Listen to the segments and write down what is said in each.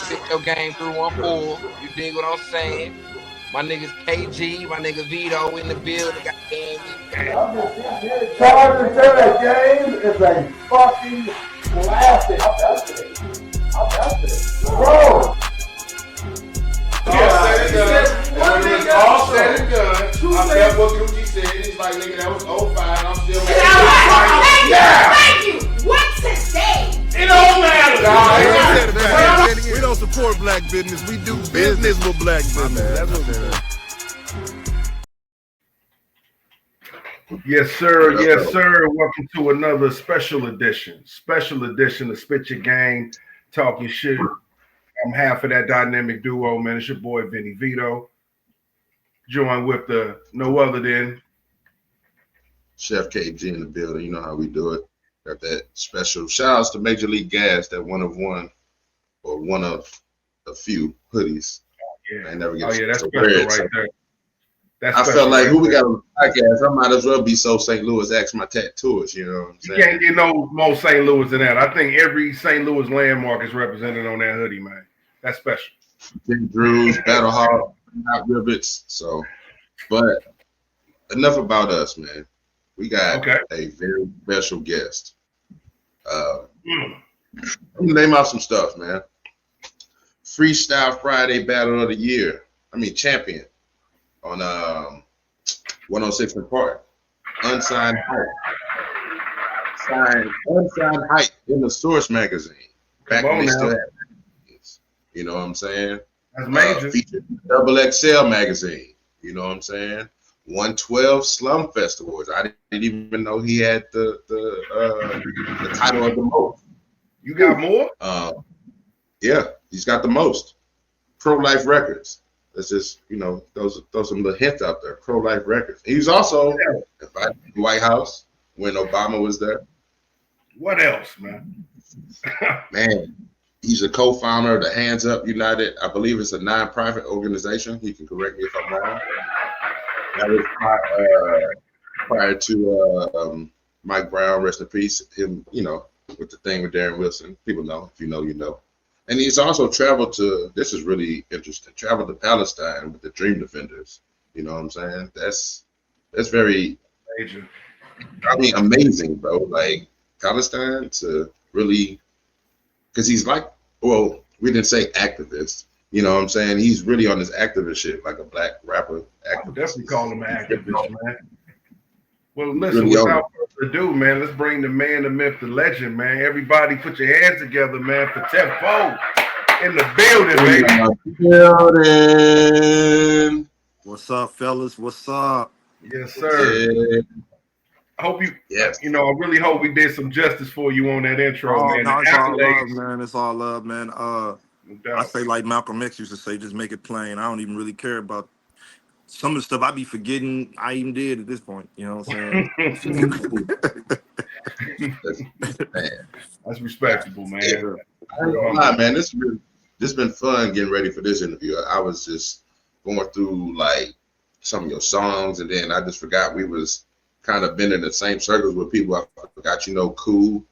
spit your game through one full. You dig what I'm saying? My niggas KG, my nigga Vito in the building. Goddamn me. Chargers that game is a fucking classic. I'm it. Bro! All said and done. When it was all said and done, I felt what Gucci said. He's like, nigga, that was 05. I'm still mad. Yeah. Thank you. What's today? It don't matter. We don't support black business. We do business with black business. That's what we're Yes, sir. Yes, sir. Welcome to another special edition of Spit Your Game, Talking Shit. I'm half of that dynamic duo, man. It's your boy, Vinny Vito. Joined with the no other than Chef KG in the building. You know how we do it. Got that special shout outs to Major League Gas, that one of one or one of a few hoodies. Yeah. I never get that's so special weird. right there. I felt like who we got on the podcast, I might as well be so St. Louis ask my tattooers, you know what I'm saying? You can't get no more St. Louis than that. I think every St. Louis landmark is represented on that hoodie, man. That's special. St. Drew's, Battle Hall, Hot Ribbits. So, but enough about us, man. We got a very special guest. I'm gonna name off some stuff, man. Freestyle Friday Battle of the Year. Champion on 106 and Park. Unsigned hype. Unsigned hype in the Source magazine. Back when they still had magazines. You know what I'm saying? That's major. Featured Double XL magazine. You know what I'm saying? 112 Slum Festivals. I didn't even know he had the title of the most. You got more? Yeah, he's got the most. Pro-Life Records. That's just, those some little hints out there. Pro-Life Records. He's also invited to the White House when Obama was there. What else, man? Man, he's a co-founder of the Hands Up United. I believe it's a non-profit organization. He can correct me if I'm wrong. That was prior to Mike Brown, rest in peace. Him, with the thing with Darren Wilson. People know. If you know, you know. And he's also traveled to, this is really interesting, traveled to Palestine with the Dream Defenders. You know what I'm saying? That's very major. Amazing, bro. Like Palestine to really, because he's like, well, we didn't say activist. You know what I'm saying? He's really on this activist shit, like a black rapper activist. I would definitely call him an activist, man. Well, listen, really without further ado, man, let's bring the man, the myth, the legend, man. Everybody put your hands together, man, for Tef Poe in the building, baby. What's up, fellas? What's up? Yes, sir. Yeah. I hope I really hope we did some justice for you on that intro, man. No, it's all love, man. It's all love, man. I say like Malcolm X used to say, just make it plain. I don't even really care about some of the stuff I be forgetting I even did at this point. You know what I'm saying? That's respectable, man. Yeah. I ain't gonna lie, man. This been fun getting ready for this interview. I was just going through like some of your songs, and then I just forgot we was kind of been in the same circles with people. I forgot, Cool,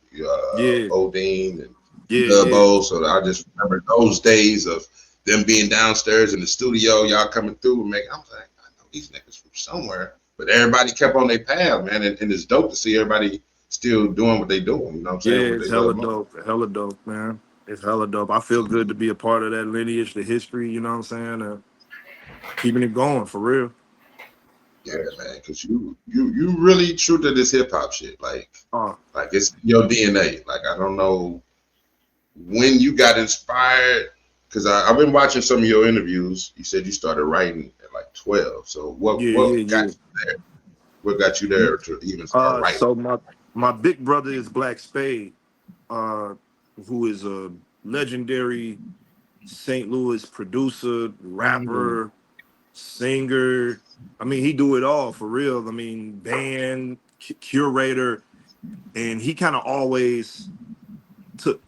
Odin, and Dubbo. So I just remember those days of them being downstairs in the studio, y'all coming through and making. I was like, I know these niggas from somewhere, but everybody kept on their path, man, and it's dope to see everybody still doing what they doing. You know what I'm saying? Yeah, it's hella dope, man. It's hella dope. I feel good to be a part of that lineage, the history. You know what I'm saying? Keeping it going for real. Yeah, man, because you really true to this hip hop shit. Like it's your DNA. Like I don't know when you got inspired. Because I've been watching some of your interviews. You said you started writing at like 12. So what got you there? What got you there to even start writing? So my big brother is Black Spade, who is a legendary St. Louis producer, rapper, singer. He do it all for real. Band, curator, and he kind of always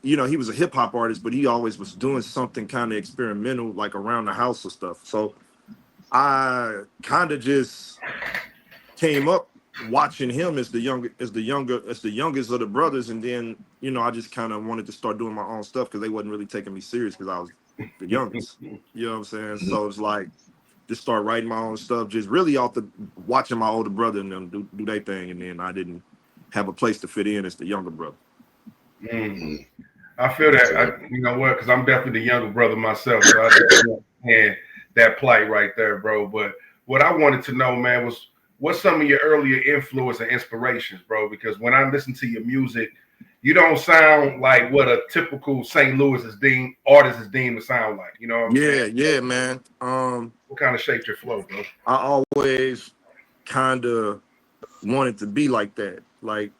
he was a hip hop artist, but he always was doing something kind of experimental, like around the house or stuff. So I kind of just came up watching him as the youngest of the brothers, and then I just kind of wanted to start doing my own stuff because they wasn't really taking me serious because I was the youngest. You know what I'm saying? So it's like just start writing my own stuff, just really off the watching my older brother and them do their thing, and then I didn't have a place to fit in as the younger brother. Mm. I feel that. You know what? Because I'm definitely the younger brother myself, so I definitely understand that plight right there, bro. But what I wanted to know, man, was what's some of your earlier influence and inspirations, bro? Because when I listen to your music, you don't sound like what a typical St. Louis artist is deemed to sound like. You know what I'm saying? Yeah, man. What kind of shaped your flow, bro? I always kind of wanted to be like that. Like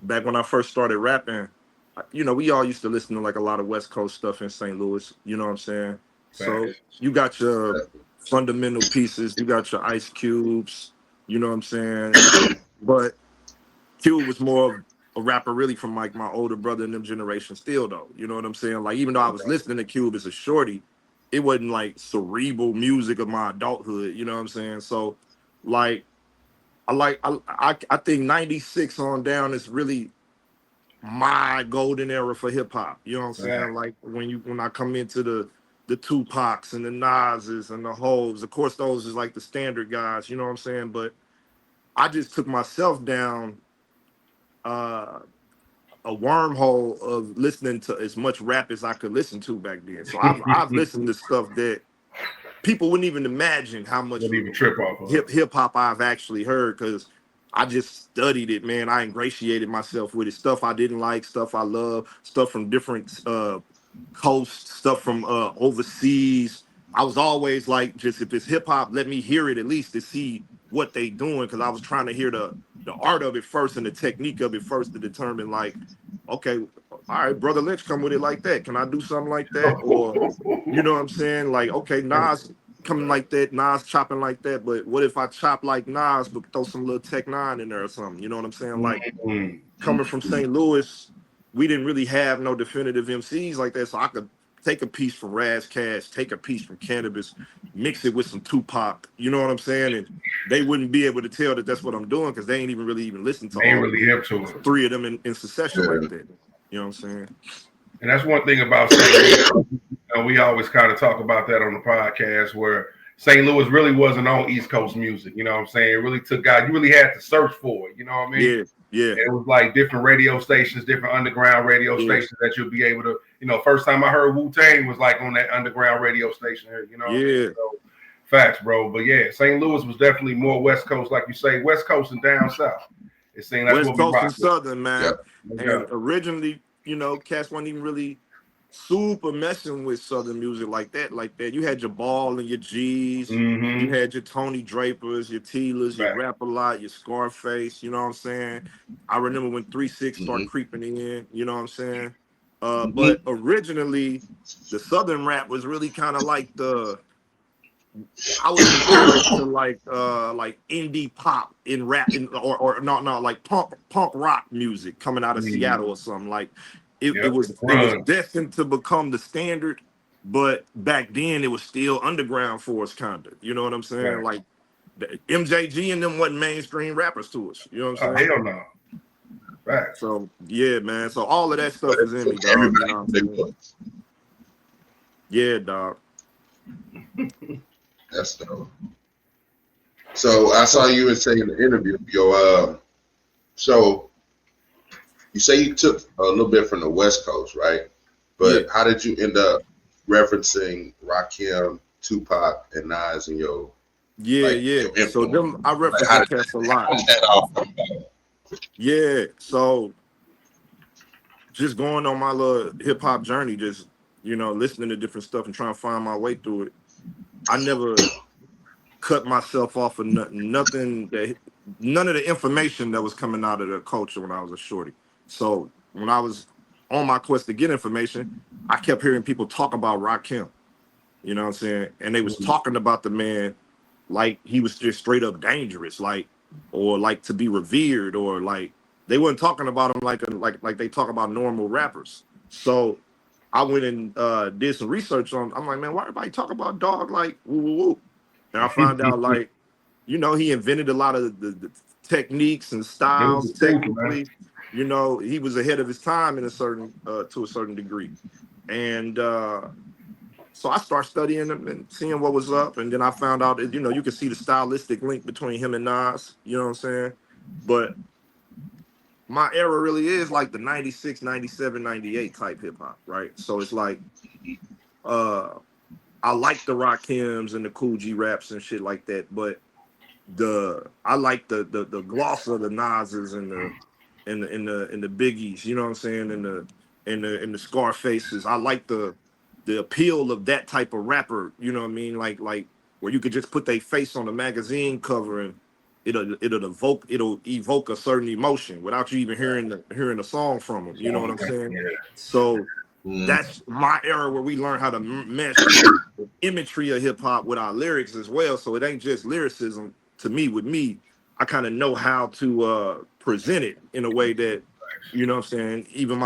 back when I first started rapping, you know, we all used to listen to like a lot of West Coast stuff in St. Louis. You know what I'm saying? So Facts. you got your fundamental pieces, you got your Ice Cubes. You know what I'm saying? But Cube was more of a rapper really from like my older brother and them generation still though. You know what I'm saying? Like even though I was listening to Cube as a shorty, it wasn't like cerebral music of my adulthood. You know what I'm saying? So like I think 96 on down is really my golden era for hip hop. You know what I'm saying? Like when I come into the Tupacs and the Nas's and the Hoves, of course those is like the standard guys, you know what I'm saying? But I just took myself down a wormhole of listening to as much rap as I could listen to back then. So I've listened to stuff that people wouldn't even imagine how much Wouldn't even trip off of. hip hop I've actually heard because I just studied it, man. I ingratiated myself with it. Stuff I didn't like, stuff I love, stuff from different coasts, stuff from overseas. I was always like, just if it's hip hop, let me hear it at least to see what they doing because I was trying to hear the art of it first and the technique of it first to determine like, okay, all right, Brother Lynch come with it like that. Can I do something like that? Or you know what I'm saying? Like, okay, Nas coming like that, Nas chopping like that, but what if I chop like Nas but throw some little Tech Nine in there or something? You know what I'm saying? Like coming from St. Louis, we didn't really have no definitive MCs like that, so I could take a piece from Raz Cash, take a piece from Cannabis, mix it with some Tupac. You know what I'm saying? And they wouldn't be able to tell that that's what I'm doing because they ain't even listen to They ain't all really hip to it. three of them in succession like that. You know what I'm saying? And that's one thing about St. Louis. We always kind of talk about that on the podcast where St. Louis really wasn't on East Coast music. You know what I'm saying? It really took God. You really had to search for it. You know what I mean? Yeah. And it was like different radio stations, different underground radio stations that you'll be able to, first time I heard Wu-Tang was like on that underground radio station here, you know what I mean? So, facts, bro. But yeah, St. Louis was definitely more West Coast, like you say, West Coast and down south. It's saying that's West what we Coast rock and with. Southern, man. Yep. And originally, cats wasn't even really super messing with Southern music like that. You had your Ball and your G's, you had your Tony Drapers, your Teelers, your Rap A Lot, your Scarface, you know what I'm saying? I remember when 3-6 started creeping in, you know what I'm saying? But originally, the Southern rap was really kind of like I would compare it to like indie pop in rap or not like punk rock music coming out of Seattle or something. Like it was destined to become the standard, but back then it was still underground for us, kind of. You know what I'm saying? Like the MJG and them wasn't mainstream rappers to us. You know what I'm saying? Hell no. Right. So yeah, man. So all of that stuff is in me, dog. You know what I'm saying? Yeah, dog. That's dope. So I saw you saying in the interview, so you say you took a little bit from the West Coast, right? But how did you end up referencing Rakim, Tupac, and Nas in your your so them I reference them cats a lot. Yeah, so just going on my little hip hop journey, just listening to different stuff and trying to find my way through it. I never cut myself off of none of the information that was coming out of the culture when I was a shorty. So when I was on my quest to get information, I kept hearing people talk about Rakim. You know what I'm saying? And they was talking about the man like he was just straight up dangerous, or like to be revered, or like they weren't talking about him like they talk about normal rappers. So I went and did some research on. I'm like, man, why everybody talk about dog like woo woo woo? And I found out like, he invented a lot of the techniques and styles technically. He was ahead of his time in a certain to a certain degree. And So I start studying them and seeing what was up, and then I found out that you could see the stylistic link between him and Nas. You know what I'm saying? But my era really is like the 96, 97, 98 type hip hop, right? So it's like uh I like the Rakims and the Cool G raps and shit like that, but I like the gloss of the Nas's and the Biggies, you know what I'm saying, and the Scarfaces. I like the appeal of that type of rapper, you know what I mean, like where you could just put their face on a magazine cover and it'll evoke a certain emotion without you even hearing the song from them. You know what I'm saying? Yeah. So that's my era where we learn how to mesh the imagery of hip hop with our lyrics as well. So it ain't just lyricism to me. With me, I kind of know how to present it in a way that, you know what I'm saying, even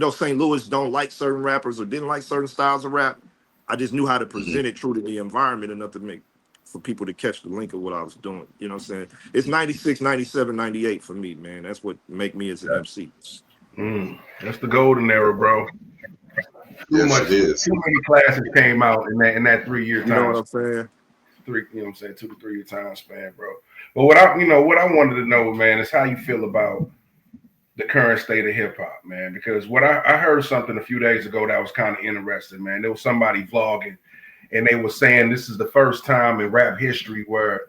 though St. Louis don't like certain rappers or didn't like certain styles of rap, I just knew how to present it true to the environment enough to make for people to catch the link of what I was doing. You know what I'm saying? It's 96, 97, 98 for me, man. That's what make me as an MC. That's the golden era, bro. Yes, it is. Too many classes came out in that 3-year time. You know what I'm saying? 2 to 3 year time span, bro. But what I wanted to know, man, is how you feel about the current state of hip hop, man. Because what I heard something a few days ago that was kind of interesting, man. There was somebody vlogging, and they were saying this is the first time in rap history where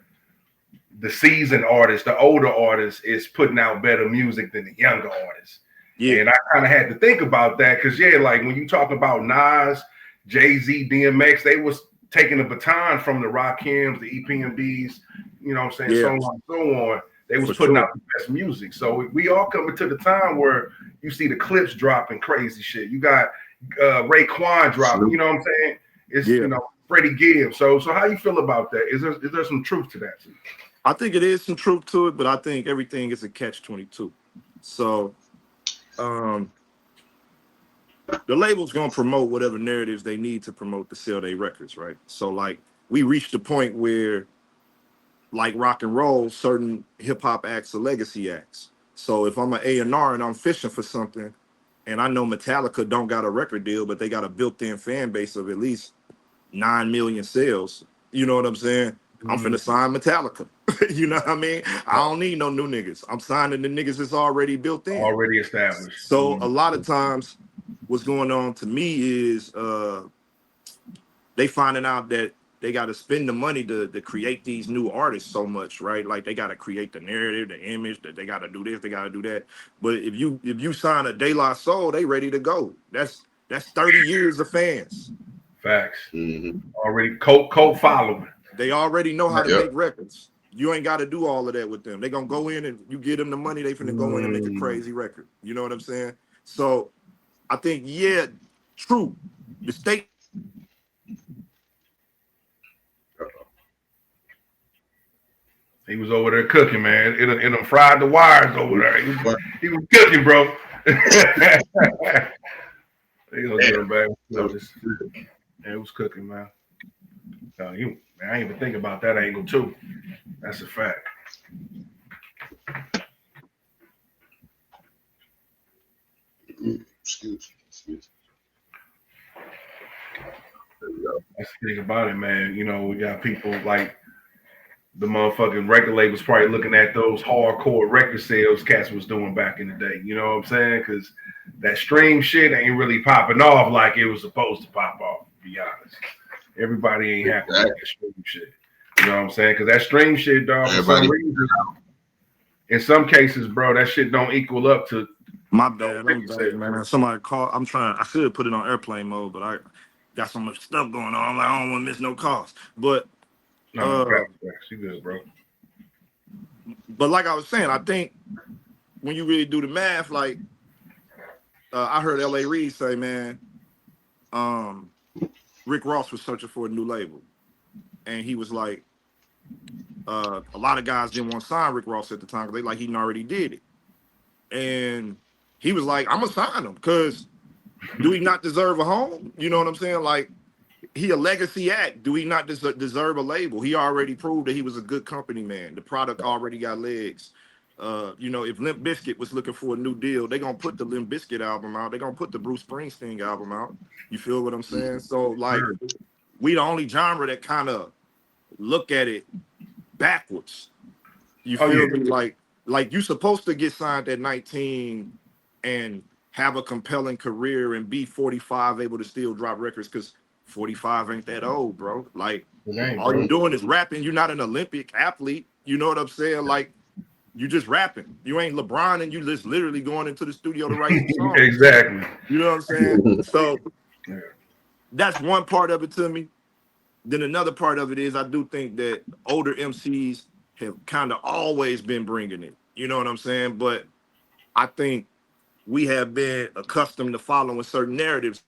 the seasoned artist, the older artist, is putting out better music than the younger artists. Yeah. And I kind of had to think about that because, like when you talk about Nas, Jay-Z, DMX, they was taking the baton from the Rakims, the EPMDs, you know what I'm saying, so on and so on. They was putting out the best music. So we all coming to the time where you see the clips dropping crazy shit. You got Raekwon dropping, you know what I'm saying? It's Freddie Gibbs. So how you feel about that? Is there some truth to that? I think it is some truth to it, but I think everything is a catch-22. So the label's gonna promote whatever narratives they need to promote to sell their records, right? So like we reached a point where, like rock and roll, certain hip hop acts are legacy acts. So if I'm an A&R and I'm fishing for something, and I know Metallica don't got a record deal, but they got a built-in fan base of at least 9 million sales, you know what I'm saying? I'm finna sign Metallica. You know what I mean? I don't need no new niggas. I'm signing the niggas that's already built in. Already established. So a lot of times what's going on to me is they finding out that they got to spend the money to create these new artists so much, right? Like they got to create the narrative, the image, that they got to do this, they got to do that. But if you sign a De La Soul, they ready to go. That's 30 years of fans. Facts. Already cult following. They already know how to make records. You ain't got to do all of that with them. They gonna go in and you give them the money, they finna go in and make a crazy record. You know what I'm saying? So I think, true. The state. He was over there cooking, man. It done fried the wires over there. He was cooking, bro. It was cooking, man. I ain't even think about that angle too. That's a fact. Excuse me. That's the thing about it, man. You know, we got people like the motherfucking record labels probably looking at those hardcore record sales cats was doing back in the day. You know what I'm saying? Because that stream shit ain't really popping off like it was supposed to pop off, to be honest. Everybody ain't happy with that stream shit. You know what I'm saying? Because that stream shit, dog, for some reason, in some cases, bro, that shit don't equal up to. My bad, man. Somebody called. I should put it on airplane mode, but I got so much stuff going on. I'm like, I don't want to miss no calls. But you good, bro. But like I was saying, I think when you really do the math, like I heard L.A. Reid say, man, Rick Ross was searching for a new label, and he was like, a lot of guys didn't want to sign Rick Ross at the time because they like he already did it, and he was like, I'm gonna sign him because do he not deserve a home? You know what I'm saying? Like, he a legacy act. Do he not deserve a label? He already proved that he was a good company man. The product already got legs. You know, if Limp Bizkit was looking for a new deal, they're gonna put the Limp Bizkit album out. They're gonna put the Bruce Springsteen album out. You feel what I'm saying? So like, we the only genre that kind of look at it backwards. You feel me? Like you supposed to get signed at 19 and have a compelling career and be 45 able to still drop records because 45 ain't that old, bro. Like all you're doing is rapping. You're not an Olympic athlete. You know what I'm saying? Like you just rapping. You ain't LeBron and you just literally going into the studio to write some songs. Exactly. You know what I'm saying? So that's one part of it to me. Then another part of it is I do think that older MCs have kind of always been bringing it. You know what I'm saying? But I think we have been accustomed to following certain narratives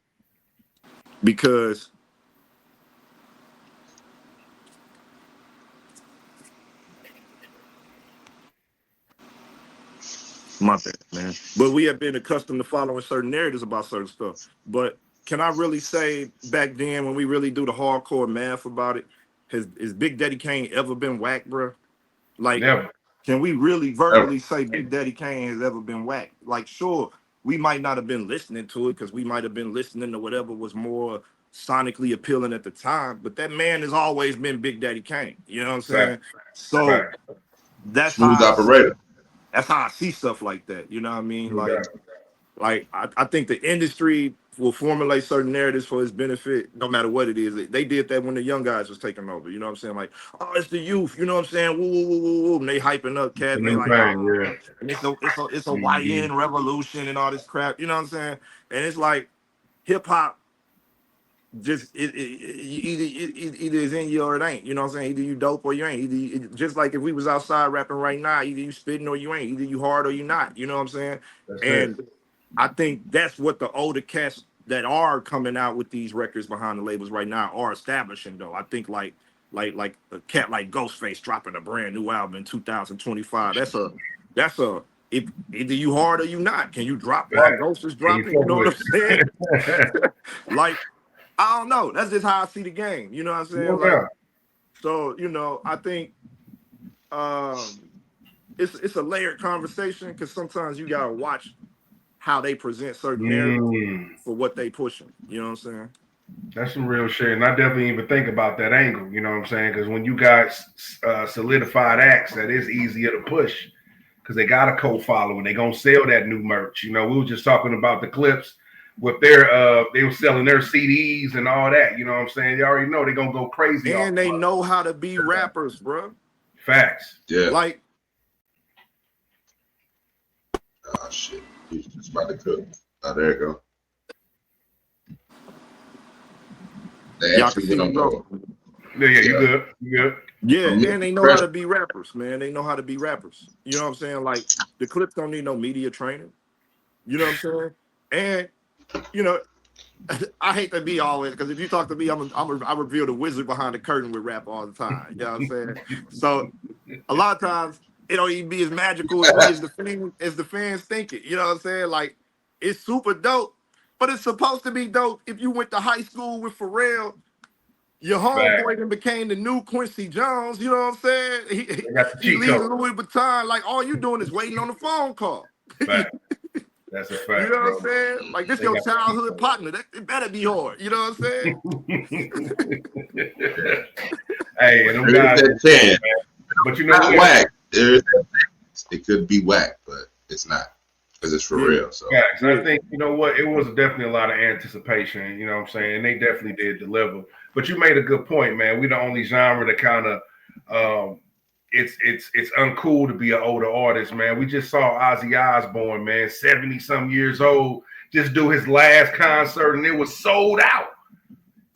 because my bad, man. But we have been accustomed to following certain narratives about certain stuff. But can I really say back then when we really do the hardcore math about it, has Big Daddy Kane ever been whack, bro? Like, Never. can we really verbally say Big Daddy Kane has ever been whack? Like, sure, we might not have been listening to it because we might have been listening to whatever was more sonically appealing at the time, but that man has always been Big Daddy Kane. You know what I'm saying? So that's Smooth how operator. that's how I see stuff like that. You know what I mean? Like I think the industry will formulate certain narratives for his benefit, no matter what it is. They did that when the young guys was taking over. You know what I'm saying? Like, oh, it's the youth. You know what I'm saying? Woo, woo, woo, woo, woo. And they hyping up cats. And they like, oh, and it's a YN revolution and all this crap. You know what I'm saying? And it's like hip hop just either is in you or it ain't. You know what I'm saying? Either you dope or you ain't. Just like if we was outside rapping right now, either you spitting or you ain't. Either you hard or you not. You know what I'm saying? And I think that's what the older cats that are coming out with these records behind the labels right now are establishing, though. I think like a cat like Ghostface dropping a brand new album in 2025. That's a if either you hard or you not. Can you drop while Ghost is dropping? You know what I'm saying? Like, I don't know. That's just how I see the game. You know what I'm saying? Like, so you know, I think it's a layered conversation because sometimes you gotta watch how they present certain narratives for what they pushing. You know what I'm saying? That's some real shit. And I definitely even think about that angle, you know what I'm saying? Because when you got solidified acts, that is easier to push because they got a co-following. They're going to sell that new merch. You know, we were just talking about the clips with their, they were selling their CDs and all that. You know what I'm saying? They already know they're going to go crazy. And they know how to be rappers, bro. Facts. Yeah. Like, oh, shit. He's just about to cook. Oh, there you go. Y'all can see me go. Yeah, you good. You good. Yeah, and they know how to be rappers, man. They know how to be rappers. You know what I'm saying? Like, the clips don't need no media training. You know what I'm saying? And, you know, I hate to be always, because if you talk to me, I reveal the wizard behind the curtain with rap all the time. You know what I'm saying? So, a lot of times, it don't even be as magical as the fans think it. You know what I'm saying? Like, it's super dope, but it's supposed to be dope if you went to high school with Pharrell. Your homeboy then became the new Quincy Jones. You know what I'm saying? He leaves Louis Vuitton. Like, all you doing is waiting on the phone call. That's a fact. You know what I'm saying? Like, this your childhood partner. It better be hard. You know what I'm saying? Hey, and them guys, but you know not whack. It could be whack, but it's not because it's for real. So I think, you know what, it was definitely a lot of anticipation. You know what I'm saying? And they definitely did deliver. But you made a good point, man. We the only genre that kind of it's uncool to be an older artist, man. We just saw Ozzy Osbourne, man, 70-some years old, just do his last concert and it was sold out.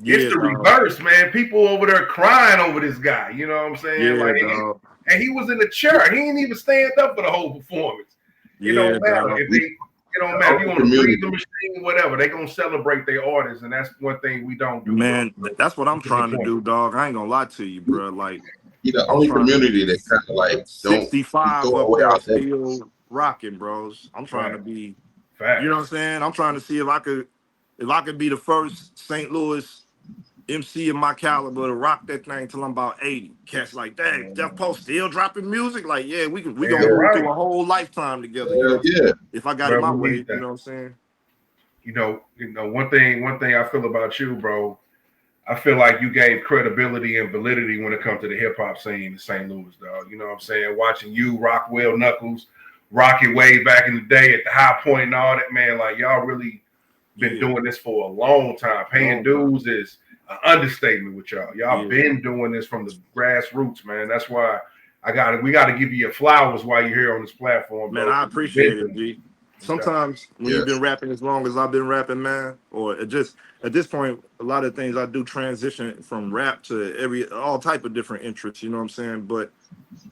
It's the reverse, man. People over there crying over this guy. You know what I'm saying? And he was in the chair. He didn't even stand up for the whole performance. It don't matter if they. It don't matter if you want to breathe the machine, whatever. They gonna celebrate their artists, and that's one thing we don't do. Man, that's what I'm trying to do, dog. I ain't gonna lie to you, bro. Like, the only community that kind of like 65 up there still rocking, bros. I'm trying to be. You know what I'm saying? I'm trying to see if I could be the first St. Louis MC in my caliber to rock that thing till I'm about 80. Cats like, dang, Tef Poe still dropping music? Like, yeah, we gonna Damn move right. through a whole lifetime together, you Hell know. yeah. If I got it Bro, my we way, need you that. know what I'm saying? You know, one thing I feel about you, bro, I feel like you gave credibility and validity when it comes to the hip hop scene in St. Louis, dog. You know what I'm saying? Watching you, Rockwell Knuckles, Rocky way back in the day at the high point and all that, man. Like y'all really been Yeah, doing this for a long time. Paying long time. dues is an understatement with y'all. Y'all Yeah. been doing this from the grassroots, man. That's why we got to give you your flowers while you're here on this platform, Man, bro. I You've been appreciate it, doing G. it. Okay. Sometimes when you've Yes. been rapping as long as I've been rapping, man, or just at this point, a lot of things I do transition from rap to all type of different interests, you know what I'm saying? But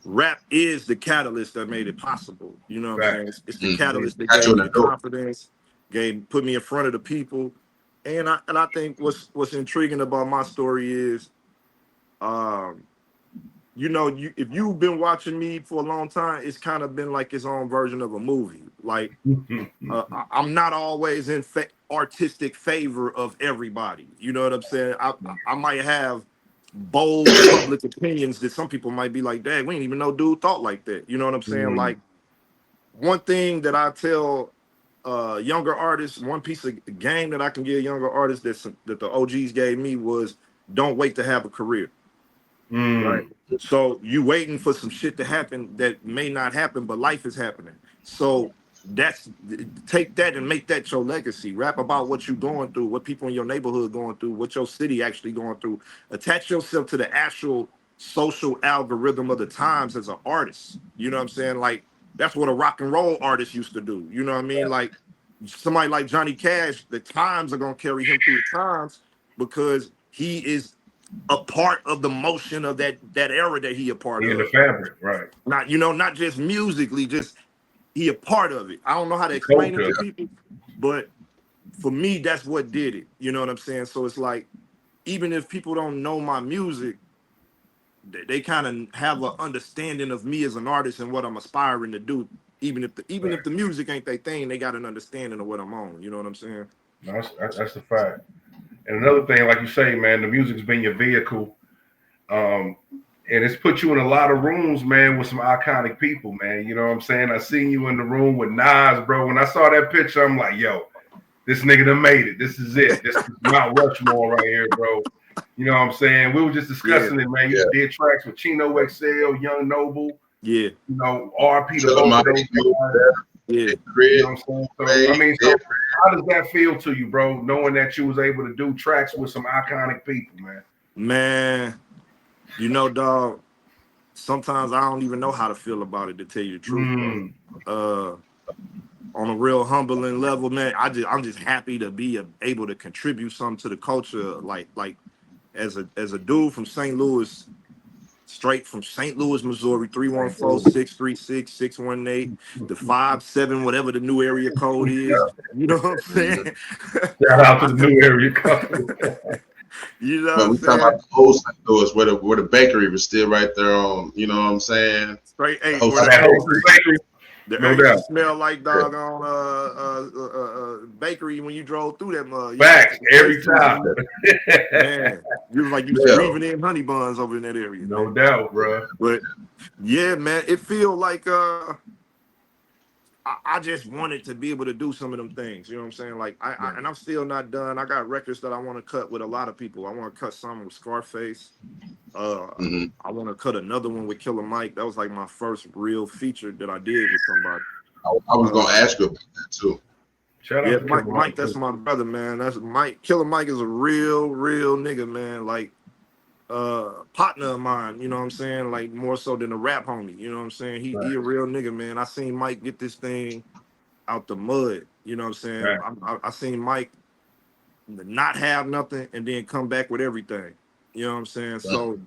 rap is the catalyst that made it possible. You know what I'm saying? Facts. It's the Mm-hmm. catalyst that Got gave you in me the the door. confidence, put me in front of the people. And I think what's intriguing about my story is um if you've been watching me for a long time, it's kind of been like its own version of a movie. Like I'm not always in artistic favor of everybody. You know what I'm saying? I might have bold public opinions that some people might be like, "Dang, we didn't even know dude thought like that." You know what I'm saying? Like one thing that I tell younger artists, one piece of game that I can give younger artists that the OGs gave me was don't wait to have a career. Right. So you waiting for some shit to happen that may not happen, but life is happening. So that's take that and make that your legacy. Rap about what you're going through, what people in your neighborhood going through, what your city actually going through. Attach yourself to the actual social algorithm of the times as an artist. You know what I'm saying? Like that's what a rock and roll artist used to do. You know what I mean? Like somebody like Johnny Cash, the times are gonna carry him through the times because he is a part of the motion of that era that he a part In the of. fabric, right? Not just musically, just he a part of it. I don't know how to The explain it culture. to people, but for me, that's what did it. You know what I'm saying? So it's like, even if people don't know my music, they kind of have an understanding of me as an artist and what I'm aspiring to do. Even if the music ain't their thing, they got an understanding of what I'm on. You know what I'm saying? No, that's the fact. And another thing, like you say, man, the music's been your vehicle. And it's put you in a lot of rooms, man, with some iconic people, man. You know what I'm saying? I seen you in the room with Nas, bro. When I saw that picture, I'm like, yo, this nigga done made it. This is it. This is Mount Rushmore right here, bro. You know what I'm saying? We were just Yeah, discussing it, man. You Yeah. did tracks with Chino XL, Young Noble, yeah, you know, RP to Killer both of Mike, those you guys. yeah. You Crit, know what I'm saying? So, I Wade, mean, so how does that feel to you, bro, knowing that you was able to do tracks with some iconic people, man? Man, dog. Sometimes I don't even know how to feel about it, to tell you the truth, bro. On a real humbling level, man, I'm just happy to be able to contribute something to the culture, like as a dude from St. Louis, straight from St. Louis, Missouri, 314-636-618, the 57, whatever the new area code is. You know what I'm saying? Shout out to the new area code. You know what but I'm we talking about saying? the old St. Louis where the bakery was still right there on, you know what I'm saying? Straight The eight, where Hostess That whole Bakery. bakery, the no air used to doubt. smell like Yeah. doggone bakery when you drove through that mud. Facts every Pastries time. and man, you was Yeah. breathing in honey buns over in that area, No man. doubt, bro. But yeah, man, it feel like I just wanted to be able to do some of them things. You know what I'm saying? Like and I'm still not done. I got records that I want to cut with a lot of people. I want to cut some with Scarface. Mm-hmm. I want to cut another one with Killer Mike. That was like my first real feature that I did with somebody. I was gonna ask you about that too. Shout Yeah, out to Killer Mike, that's Mike. my brother, man. That's Mike. Killer Mike is a real nigga, man. Like partner of mine, you know what I'm saying? Like more so than a rap homie, you know what I'm saying? He a real nigga, man. I seen Mike get this thing out the mud, you know what I'm saying? Right. I seen Mike not have nothing and then come back with everything. You know what I'm saying? So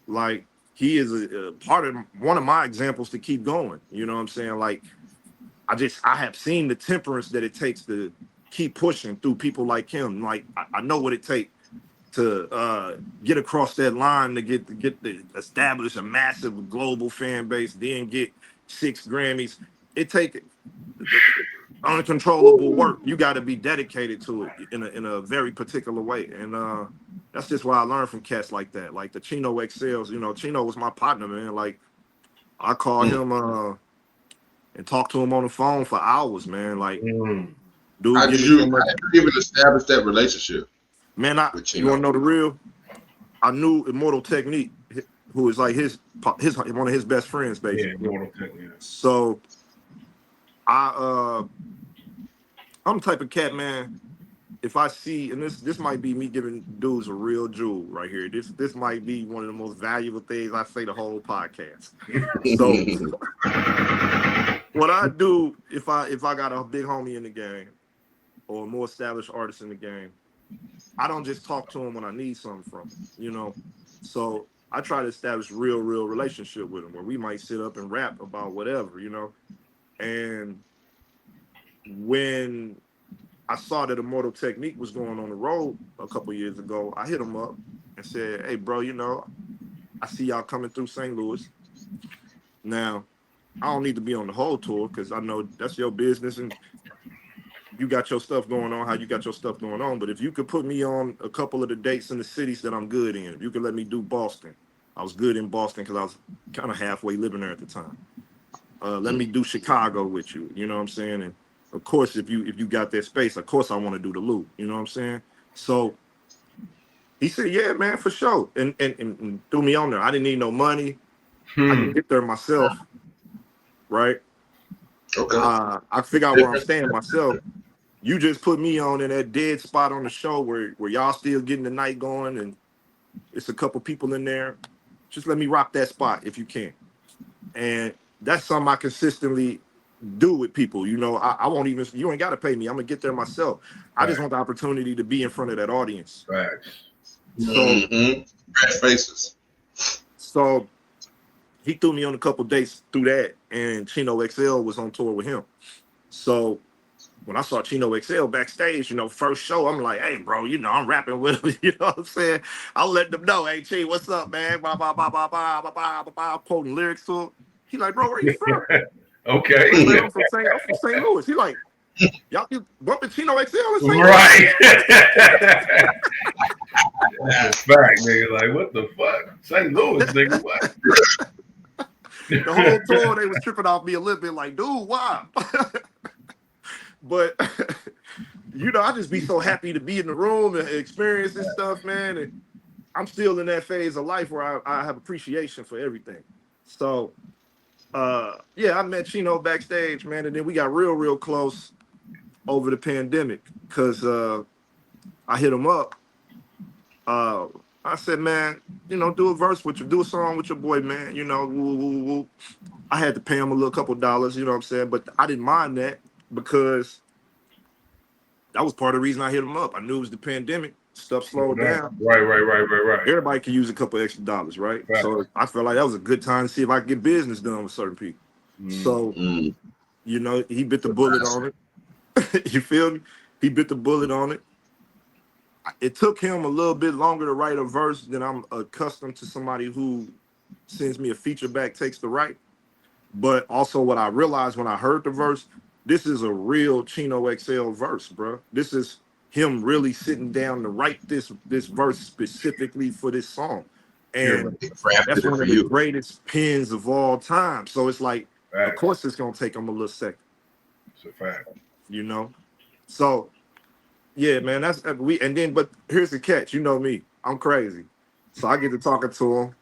like he is a part of one of my examples to keep going. You know what I'm saying? Like I have seen the temperance that it takes to keep pushing through people like him. Like I know what it takes to get across that line to get the establish a massive global fan base, then get 6 Grammys. It take uncontrollable work. You got to be dedicated to it in a very particular way. And that's just what I learned from cats like that. Like the Chino XLs, you know, Chino was my partner, man. Like I called him and talked to him on the phone for hours, man. Like, dude, How give did me you so much. even establish that relationship Man, with you want Chino? to know the real? I knew Immortal Technique, who is like his one of his best friends, basically. Yeah, Mortal Technique. So I'm the type of cat, man. If I see, and this might be me giving dudes a real jewel right here. This might be one of the most valuable things I say the whole podcast. So what I do if I got a big homie in the game or a more established artist in the game, I don't just talk to him when I need something from him, you know. So I try to establish real relationship with him where we might sit up and rap about whatever, you know. And when I saw that Immortal Technique was going on the road a couple years ago, I hit him up and said, hey, bro, you know, I see y'all coming through St. Louis. Now, I don't need to be on the whole tour because I know that's your business and you got your stuff going on, how you got your stuff going on. But if you could put me on a couple of the dates in the cities that I'm good in, if you could let me do Boston. I was good in Boston because I was kind of halfway living there at the time. Let me do Chicago with you, you know what I'm saying? And of course, if you got that space, of course I want to do the loop, you know what I'm saying? So he said, yeah, man, for sure. And threw me on there. I didn't need no money. I can get there myself, right? Okay. I figure out where I'm staying myself. You just put me on in that dead spot on the show where y'all still getting the night going and it's a couple people in there. Just let me rock that spot if you can. And that's something I consistently do with people. You know, I won't even, you ain't got to pay me. I'm going to get there myself. I just want the opportunity to be in front of that audience. Facts. So, Fresh faces. So he threw me on a couple dates through that, and Chino XL was on tour with him. So when I saw Chino XL backstage, you know, first show, I'm like, hey, bro, you know, I'm rapping with him. You know what I'm saying? I'll let them know, hey, Chi, what's up, man? Blah, blah, blah, blah, blah, blah, blah, blah, blah, quoting lyrics to him. He like, bro, where you from? Okay. I'm like, I'm from St. Louis. He like, y'all you bumping Chino XL in St. Louis? Right. That's a fact, nigga. Like, what the fuck? St. Louis, nigga, what? The whole tour, they was tripping off me a little bit like, dude, wow. But, you know, I just be so happy to be in the room and experience this stuff, man. And I'm still in that phase of life where I have appreciation for everything. So, yeah, I met Chino backstage, man. And then we got real close over the pandemic because I hit him up. I said, man, you know, do a song with your boy, man. You know, woo, woo, woo. I had to pay him a little couple dollars, you know what I'm saying? But I didn't mind that because that was part of the reason I hit him up. I knew it was the pandemic. Stuff slowed down. Right. Everybody could use a couple extra dollars, right? So I felt like that was a good time to see if I could get business done with certain people. So, you know, he bit the bullet on it. You feel me? He bit the bullet on it. It took him a little bit longer to write a verse than I'm accustomed to somebody who sends me a feature back, takes the right. But also what I realized when I heard the verse, this is a real Chino XL verse, bro. This is him really sitting down to write this verse specifically for this song. And that's one of the greatest pens of all time. So it's like, of course it's going to take him a little second. It's a fact. You know? So, yeah, man, but here's the catch. You know me. I'm crazy. So I get to talking to him.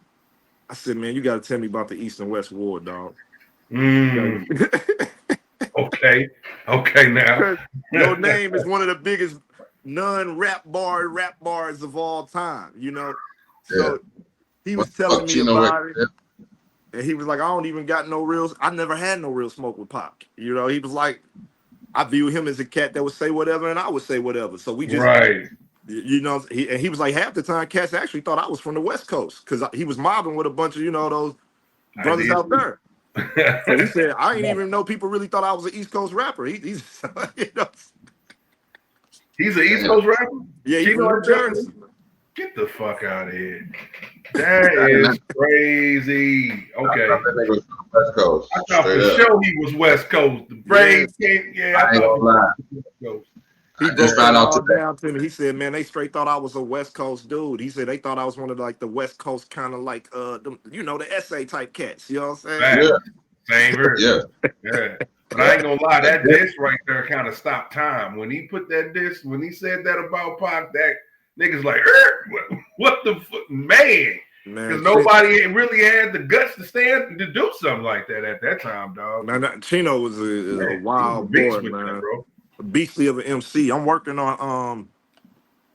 I said, man, you got to tell me about the East and West War, dog. Okay, now. Your name is one of the biggest non-rap bars of all time, you know? So he was telling me about it. And he was like, I don't even got no real, I never had no real smoke with Pac. You know, he was like, I view him as a cat that would say whatever and I would say whatever. So we just, you know, he was like, half the time cats actually thought I was from the West Coast because he was mobbing with a bunch of, you know, those brothers out there. So he said, I didn't even know people really thought I was an East Coast rapper. He's you know. He's an East Coast rapper? Yeah, he's from New Jersey. Get the fuck out of here. That is crazy. Okay. West Coast. I thought for sure he was West Coast. The brain came, I thought he was West Coast. He I just broke that found out all today. down to me. He said, "Man, they straight thought I was a West Coast dude." He said they thought I was one of like the West Coast kind of like the essay type cats. You know what I'm saying? Facts. Yeah, Same here. yeah, Yeah. But I yeah. ain't gonna lie, That- that diss right there kind of stopped time. When he put that diss, when he said that about Pac, that niggas like, what the fuck, man? Man, Because nobody really had the guts to stand to do something like that at that time, dog. Chino was a Man, he was a wild beast boy, with that, man. bro. A beastly of an MC. I'm working on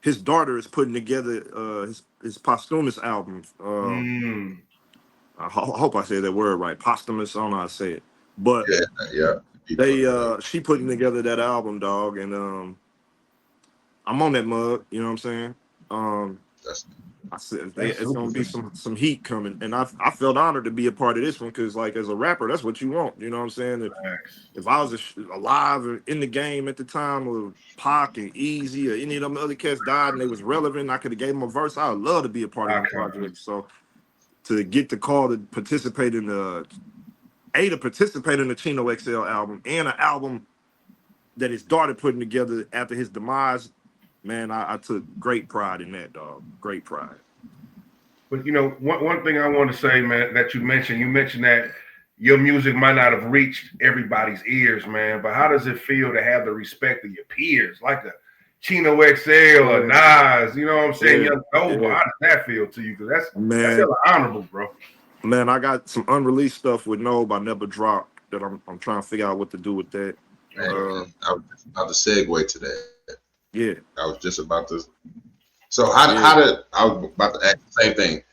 his daughter is putting together his posthumous album. I hope I said that word right. Posthumous, I don't know how to say it. But yeah, yeah. she putting together that album, dog, and I'm on that mug, you know what I'm saying? That's I said That's it's gonna be super. some heat coming, and I felt honored to be a part of this one because like as a rapper, that's what you want, you know what I'm saying? Facts. If I was alive and in the game at the time of Pac and Easy or any of them other cats died and they was relevant, I could have gave them a verse. I would love to be a part of the Icon. project. So to get the call to participate in the Chino XL album and an album that his daughter putting together after his demise, man, I took great pride in that, dog. Great pride. But one thing I want to say, man, that you mentioned that your music might not have reached everybody's ears, man. But how does it feel to have the respect of your peers, like a Chino XL or Nas? You know what I'm saying? Yeah, Young Noble. yeah. How does that feel to you? Because that's Man, hella honorable, bro. man, I got some unreleased stuff with Nobe I never dropped that I'm trying to figure out what to do with that. man. I was just about to segue to that. Yeah. I was just about to. So how did I was about to ask the same thing?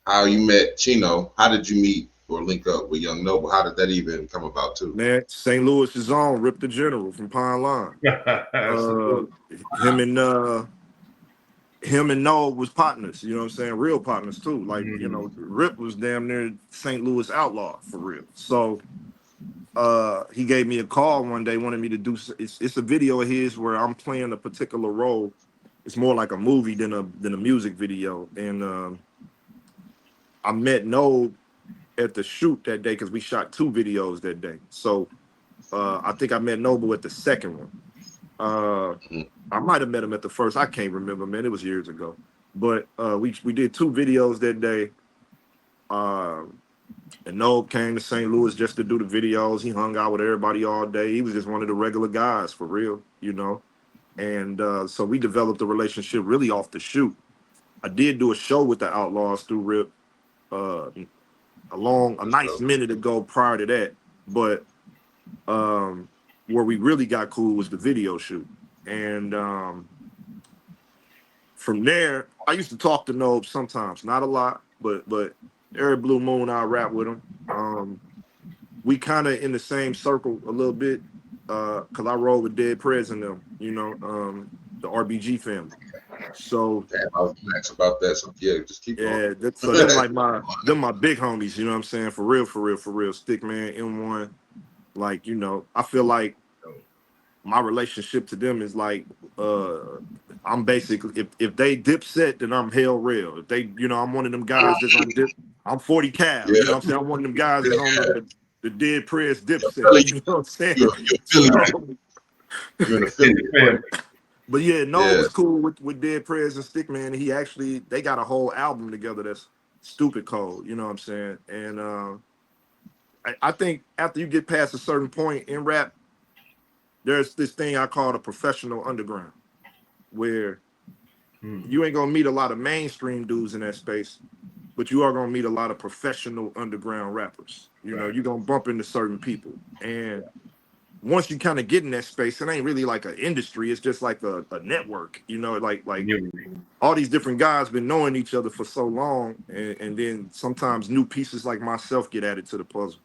How you met Chino? How did you meet or link up with Young Noble? How did that even come about too? Man, St. Louis's own Rip the General from Pine Line. Him and Noah was partners, you know what I'm saying? Real partners too. Like, Rip was damn near St. Louis outlaw for real. So he gave me a call one day, wanted me to do it's a video of his where I'm playing a particular role. It's more like a movie than a music video. And I met Noah at the shoot that day because we shot 2 videos that day. So I think I met Noble at the second one. I might have met him at the first. I can't remember, man. It was years ago. But we did 2 videos that day. And Noble came to St. Louis just to do the videos. He hung out with everybody all day. He was just one of the regular guys for real, you know. And so we developed a relationship really off the shoot. I did do a show with the Outlaws through Rip a nice minute ago prior to that. But where we really got cool was the video shoot. And from there, I used to talk to Nobe sometimes, not a lot, but every blue moon I rap with him. We kind of in the same circle a little bit, cause I roll with Dead Prez and them, you know, the RBG family. So Damn, I was asked about that. So yeah, just keep going. so them like my big homies, you know what I'm saying? For real. Stickman, M1. Like, you know, I feel like my relationship to them is like I'm basically if they Dipset, then I'm Hell Real. If they, you know, I'm one of them guys that's on dip. I'm 40 Cal, you know what I'm saying? I'm one of them guys that's on the Dead Prez Dipset, you know what I'm saying? You're So, you're an affiliate. but yeah, Noah was cool with Dead Prez and Stickman. He actually they got a whole album together that's stupid cold, you know what I'm saying? And I think after you get past a certain point in rap, there's this thing I call the professional underground, where you ain't gonna meet a lot of mainstream dudes in that space, but you are gonna meet a lot of professional underground rappers. You know, you're gonna bump into certain people. And once you kind of get in that space, it ain't really like an industry, it's just like a network, you know, like all these different guys been knowing each other for so long, and then sometimes new pieces like myself get added to the puzzle.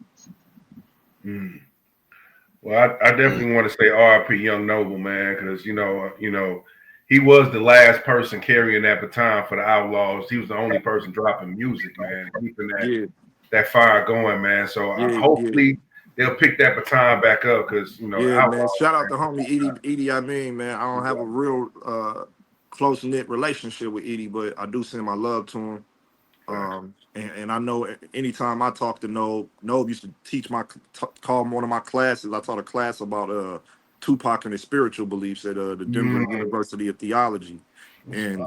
Well, I definitely want to say R.I.P. Young Noble, man, because you know he was the last person carrying that baton for the Outlaws. He was the only person dropping music, man, keeping that fire going, man. So hopefully they'll pick that baton back up because the Outlaws, man. Shout out to homie Edie. I mean, man, I don't have a real close knit relationship with Edie, but I do send my love to him. And I know anytime I talk to Nobe used to teach call one of my classes. I taught a class about Tupac and his spiritual beliefs at the Denver University of Theology. And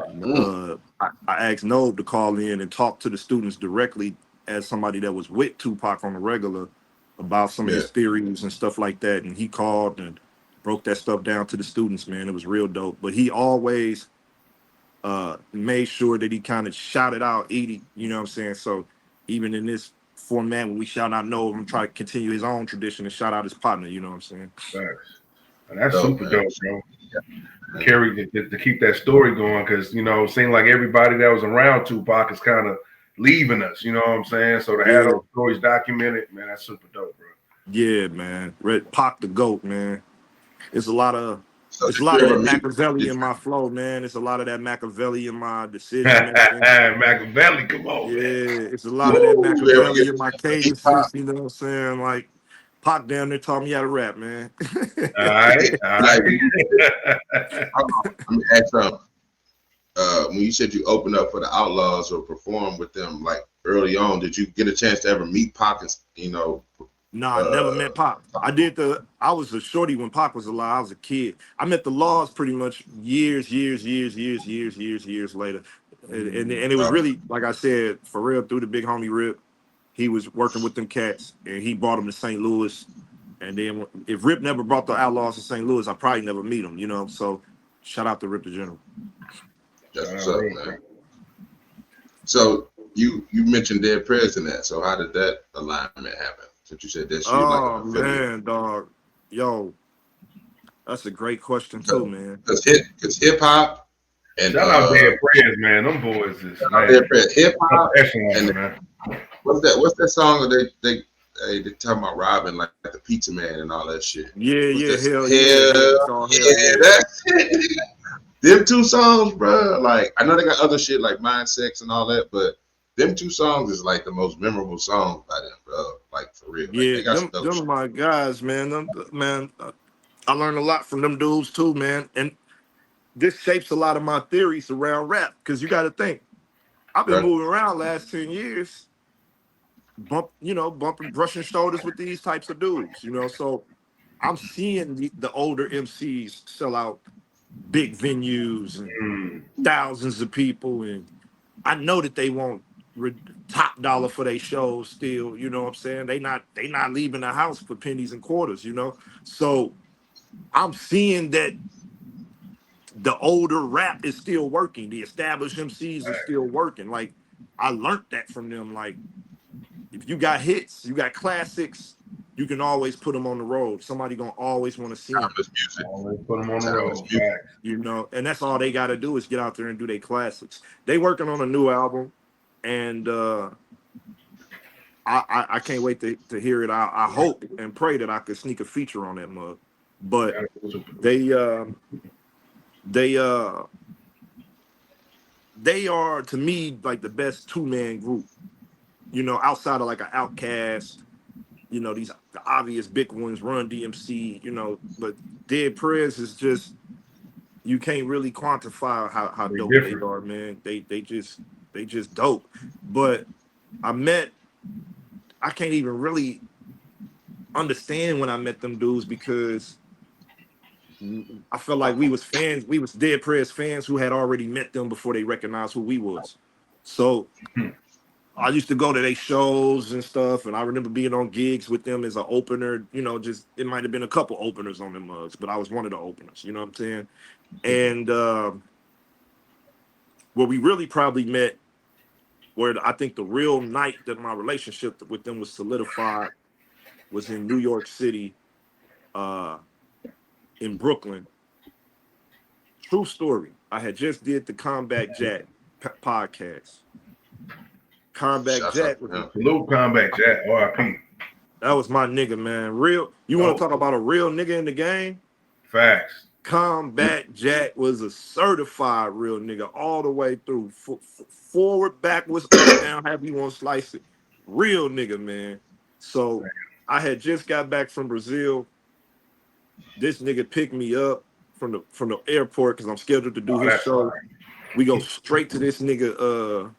I asked Nob to call in and talk to the students directly as somebody that was with Tupac on the regular about some of his theories and stuff like that. And he called and broke that stuff down to the students, man. It was real dope. But he always made sure that he kind of shouted out Edie, you know what I'm saying? So even in this format, when we shout out Nob, I'm trying to continue his own tradition and shout out his partner, you know what I'm saying? Facts. And that's super dope, bro. Carry to keep that story going, because it seemed like everybody that was around Tupac is kind of leaving us, you know what I'm saying? So to have those stories documented, man, that's super dope, bro. Yeah, man. Red Pac the GOAT, man. It's a lot of that Machiavelli in my flow, man. It's a lot of that Machiavelli in my decision making. Machiavelli, come on, man. Man. It's a lot of that Machiavelli in my cadences, you know what I'm saying? Like Pac down there taught me how to rap, man. All right. Let me ask something. When you said you opened up for the Outlaws or performed with them like early on, did you get a chance to ever meet Pac? Nah, I never met Pac. I was a shorty when Pac was alive. I was a kid. I met the Laws pretty much years later. And it was really, like I said, for real, through the big homie Rip. He was working with them cats and he brought them to St. Louis. And then if Rip never brought the Outlaws to St. Louis, I probably never meet him, you know? So shout out to Rip the General. That's what's up, man. So you mentioned Dead Prez in that. So how did that alignment happen? Since you said that shit, oh man, dog, yo, that's a great question too, man. Because hip hop and shout out Dead Prez, man. Them boys is hip hop and man. What's that song that they talking about robbing like the pizza man and all that shit? Hell yeah. That shit. Them two songs, bro. Like I know they got other shit like Mind Sex and all that, but them two songs is like the most memorable songs by them, bro. Like for real. Yeah, them are my guys, man. I learned a lot from them dudes too, man. And this shapes a lot of my theories around rap, because you got to think, I've been moving around last 10 years, brushing shoulders with these types of dudes, you know. So I'm seeing the older MCs sell out big venues and thousands of people, and I know that they want top dollar for their shows still, you know what I'm saying? They not leaving the house for pennies and quarters, you know? So I'm seeing that the older rap is still working. The established MCs are still working. Like, I learned that from them. Like, if you got hits, you got classics, you can always put them on the road. Somebody gonna always want to see them. Always put them on the road. You know, and that's all they got to do is get out there and do their classics. They working on a new album, and I can't wait to hear it. I hope and pray that I could sneak a feature on that mug. But they are, to me, like the best two-man group, you know, outside of like an Outkast, you know, the obvious big ones, Run DMC, you know, but Dead Prez is just, you can't really quantify how dope they are, man. They just dope. But I can't even really understand when I met them dudes, because I felt like we was Dead Prez fans who had already met them before they recognized who we was. So I used to go to their shows and stuff, and I remember being on gigs with them as an opener, you know, just, it might have been a couple openers on them mugs, but I was one of the openers, you know what I'm saying? And where we really probably met, where I think the real night that my relationship with them was solidified, was in New York City, in Brooklyn. True story. I had just did the Combat Jack podcast. Combat Jack. Salute Combat Jack, RIP. That was my nigga, man. Real. You want to talk about a real nigga in the game? Facts. Combat Jack was a certified real nigga all the way through. Forward, backwards, up, down, however you want to slice it. Real nigga, man. So I had just got back from Brazil. This nigga picked me up from the airport because I'm scheduled to do his show. We go straight to this nigga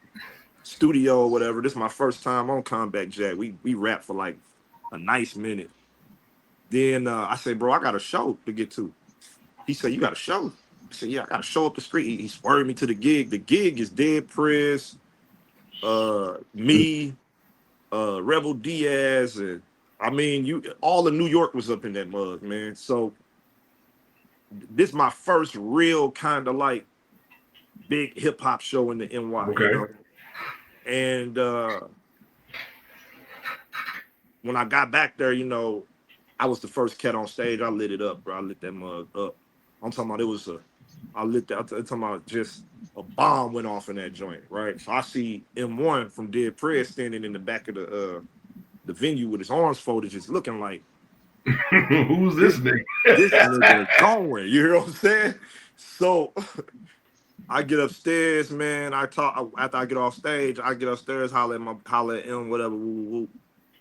studio or whatever. This is my first time on Combat Jack. We rap for like a nice minute. Then I said, bro, I got a show to get to. He said, you got a show? I said, yeah, I got to show up the street. He swerved me to the gig. The gig is Dead Press, me, Rebel Diaz, and I mean, all of New York was up in that mug, man. So this is my first real kind of like big hip hop show in the NY, Okay. you know. And when I got back there, you know, I was the first cat on stage. I lit it up, bro. I lit that mug up. I'm talking about I'm talking about just a bomb went off in that joint, right? So I see M1 from Dead Press standing in the back of the venue with his arms folded, just looking like, who's this nigga? This nigga going, you hear what I'm saying? So I get upstairs, man. After I get off stage, I get upstairs, holler at M, whatever. Woo, woo, woo.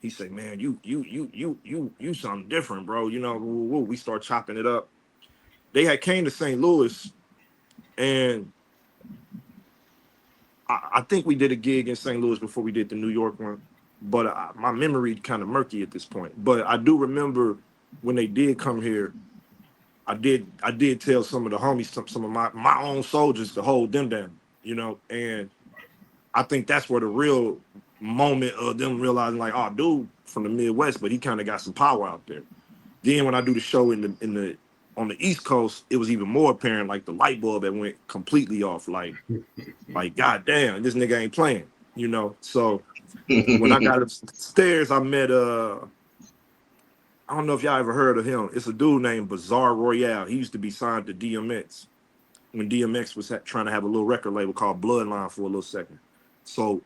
He say, man, you something different, bro. You know, woo, woo. We start chopping it up. They had came to St. Louis, and I think we did a gig in St. Louis before we did the New York one. But my memory kind of murky at this point. But I do remember when they did come here, I did tell some of the homies, some of my own soldiers to hold them down, you know, and I think that's where the real moment of them realizing like, oh, dude from the Midwest, but he kind of got some power out there. Then when I do the show on the East Coast, it was even more apparent, like the light bulb that went completely off, like goddamn, this nigga ain't playing, you know. So when I got upstairs, I met I don't know if y'all ever heard of him. It's a dude named Bizarre Royale. He used to be signed to DMX when DMX was trying to have a little record label called Bloodline for a little second. So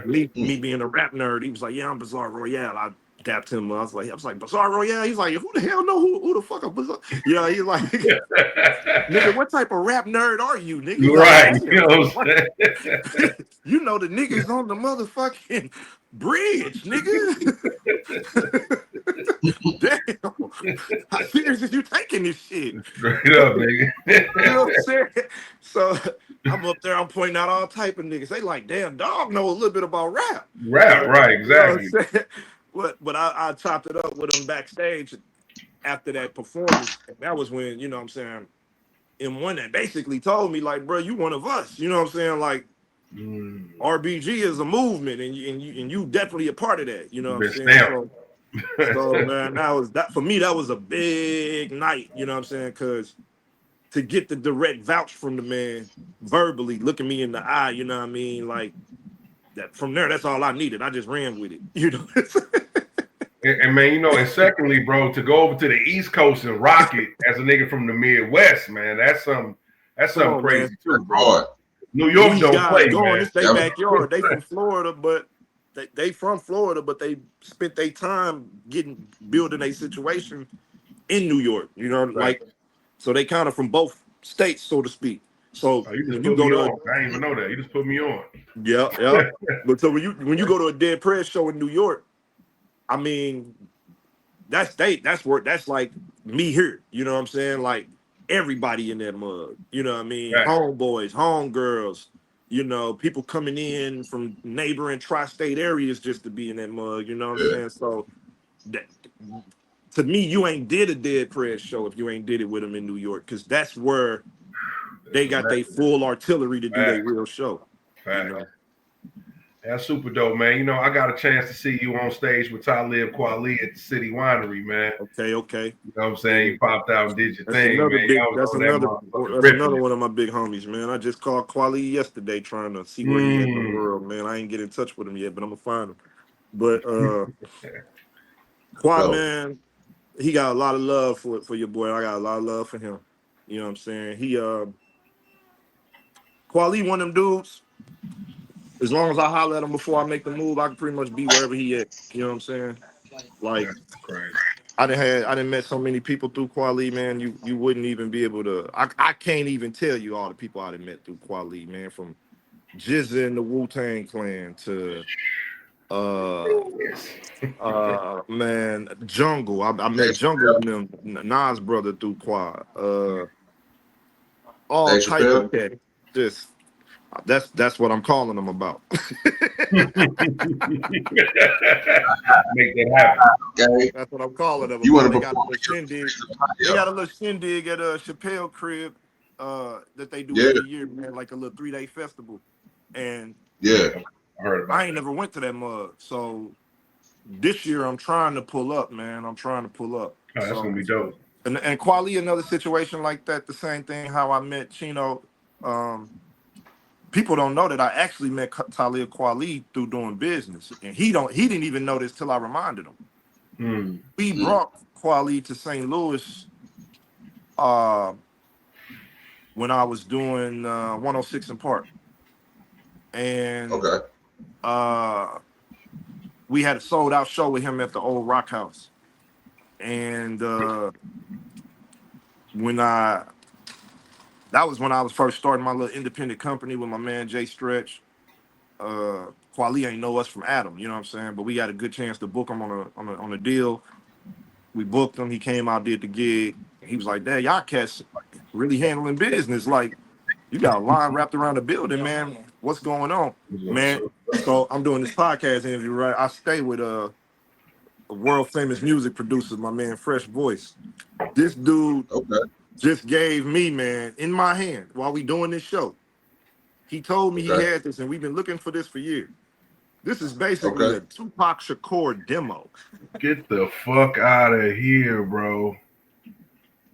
me being a rap nerd, he was like, yeah, I'm Bizarre Royale. I dapped him. I was like, Bizarre Royale? He's like, who the hell know who the fuck I'm Bizarre? Yeah, he's like, nigga, what type of rap nerd are you, nigga? He's Right. Like, you know what I'm saying? you know the niggas on the motherfucking bridge, nigga. Damn. How serious is you taking this shit? Straight up, nigga. You know what I'm saying? So I'm up there, I'm pointing out all type of niggas. They like, damn, dog know a little bit about rap. Rap, right, exactly. You know what I'm saying? But I chopped it up with them backstage after that performance. And that was when, you know what I'm saying, M1 that basically told me, like, bro, you one of us. You know what I'm saying? Like, RBG is a movement, and you definitely a part of that. You know what I'm saying? So man, that for me, that was a big night. You know what I'm saying? Because to get the direct vouch from the man verbally, looking me in the eye, you know what I mean? Like that. From there, that's all I needed. I just ran with it. You know. And man, you know, and secondly, bro, to go over to the East Coast and rock it as a nigga from the Midwest, man, that's something crazy man. too, bro. New York don't play, man. It's their backyard. They from Florida, but they from Florida, but they spent their time building a situation in New York. You know, like so they kind of from both states, so to speak. So when you go to, I didn't even know that. You just put me on. Yeah. But so when you go to a Dead Press show in New York, I mean, that's like me here. You know what I'm saying? Like everybody in that mug. You know what I mean? Right. Homeboys, homegirls. You know, people coming in from neighboring tri-state areas just to be in that mug. You know what I'm saying? So that, to me, you ain't did a Dead Press show if you ain't did it with them in New York, because that's where they got their full artillery to do their real show. You know? That's super dope, man. You know, I got a chance to see you on stage with Talib Kweli at the City Winery, man. Okay. You know what I'm saying? You popped out and did your thing, man. That's another one of my big homies, man. I just called Kweli yesterday trying to see where he is in the world, man. I ain't get in touch with him yet, but I'm gonna find him. But Kweli, man, he got a lot of love for your boy. I got a lot of love for him. You know what I'm saying? Kweli, one of them dudes. As long as I holler at him before I make the move, I can pretty much be wherever he at. You know what I'm saying? Like, I done met so many people through Kweli, man. You wouldn't even be able to. I can't even tell you all the people I done met through Kweli, man. From Jizza and the Wu-Tang Clan to man, Jungle. I met Jungle and them, Nas brother through Quad. All type of cat. Just. That's what I'm calling them about. Make that happen. Okay. That's what I'm calling them. You want They to got a perform little shindig. They your got a little shindig at Chappelle crib that they do yeah, every year, man, like a little 3-day festival. And yeah. I heard about I ain't never went to that mug. So this year I'm trying to pull up, man. I'm trying to pull up. that. Oh, that's So gonna be dope. and Quali, another situation like that, the same thing, how I met Chino. People don't know that I actually met Talib Kweli through doing business. And he didn't even know this till I reminded him. Hmm. We brought Kweli to St. Louis when I was doing 106 in Park. And Okay. we had a sold out show with him at the old Rock House. And that was when I was first starting my little independent company with my man Jay Stretch. Kweli ain't know us from Adam, you know what I'm saying? But we got a good chance to book him on a deal. We booked him. He came out, did the gig. He was like, "Dad, y'all cats really handling business. Like, you got a line wrapped around the building, man. What's going on, man?" So I'm doing this podcast interview, right? I stay with a world famous music producer, my man Fresh Voice. This dude Okay. just gave me, man, in my hand while we doing this show. He told me he Okay. had this, and we've been looking for this for years. This is basically Okay. a Tupac Shakur demo. Get the fuck out of here, bro.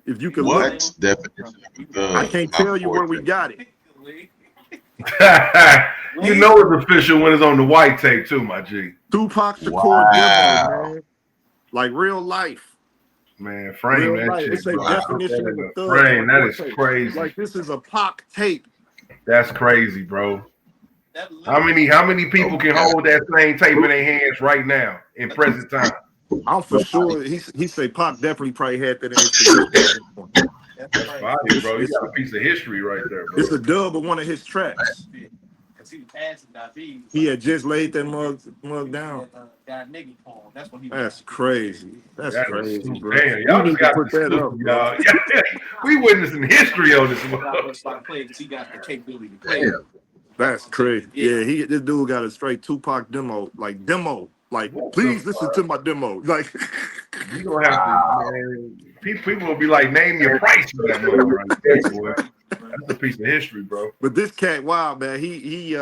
If you could What look, definition of a I gun? can't My tell you where we forte. got it. You know it's official when it's on the white tape too, my G. Tupac Shakur Wow. demo, man. Like real life. Man, frame Real that life. shit, It's a bro. Wow. Put that definition in of a the thug. frame. That is tape. crazy. Like this is a Pac tape. That's crazy, bro. How many people can Okay. hold that same tape in their hands right now in present time? I'm for sure. He say Pac definitely probably had that in his possession. That's fire, bro. You got a piece of history right there, bro. It's a dub of one of his tracks. He had just laid that mug down. That's crazy. That's That is crazy, super. bro. Damn, y'all We just need to got put the that scoop, up, bro. y'all. We witnessing history on this one. Damn. That's crazy. Yeah, this dude got a straight Tupac demo. Like, What please the listen to my demo. Like, You gonna have to, man. People will be like, name your price for that mug right there, boy. That's a piece of history, bro. but this cat, wow, man. He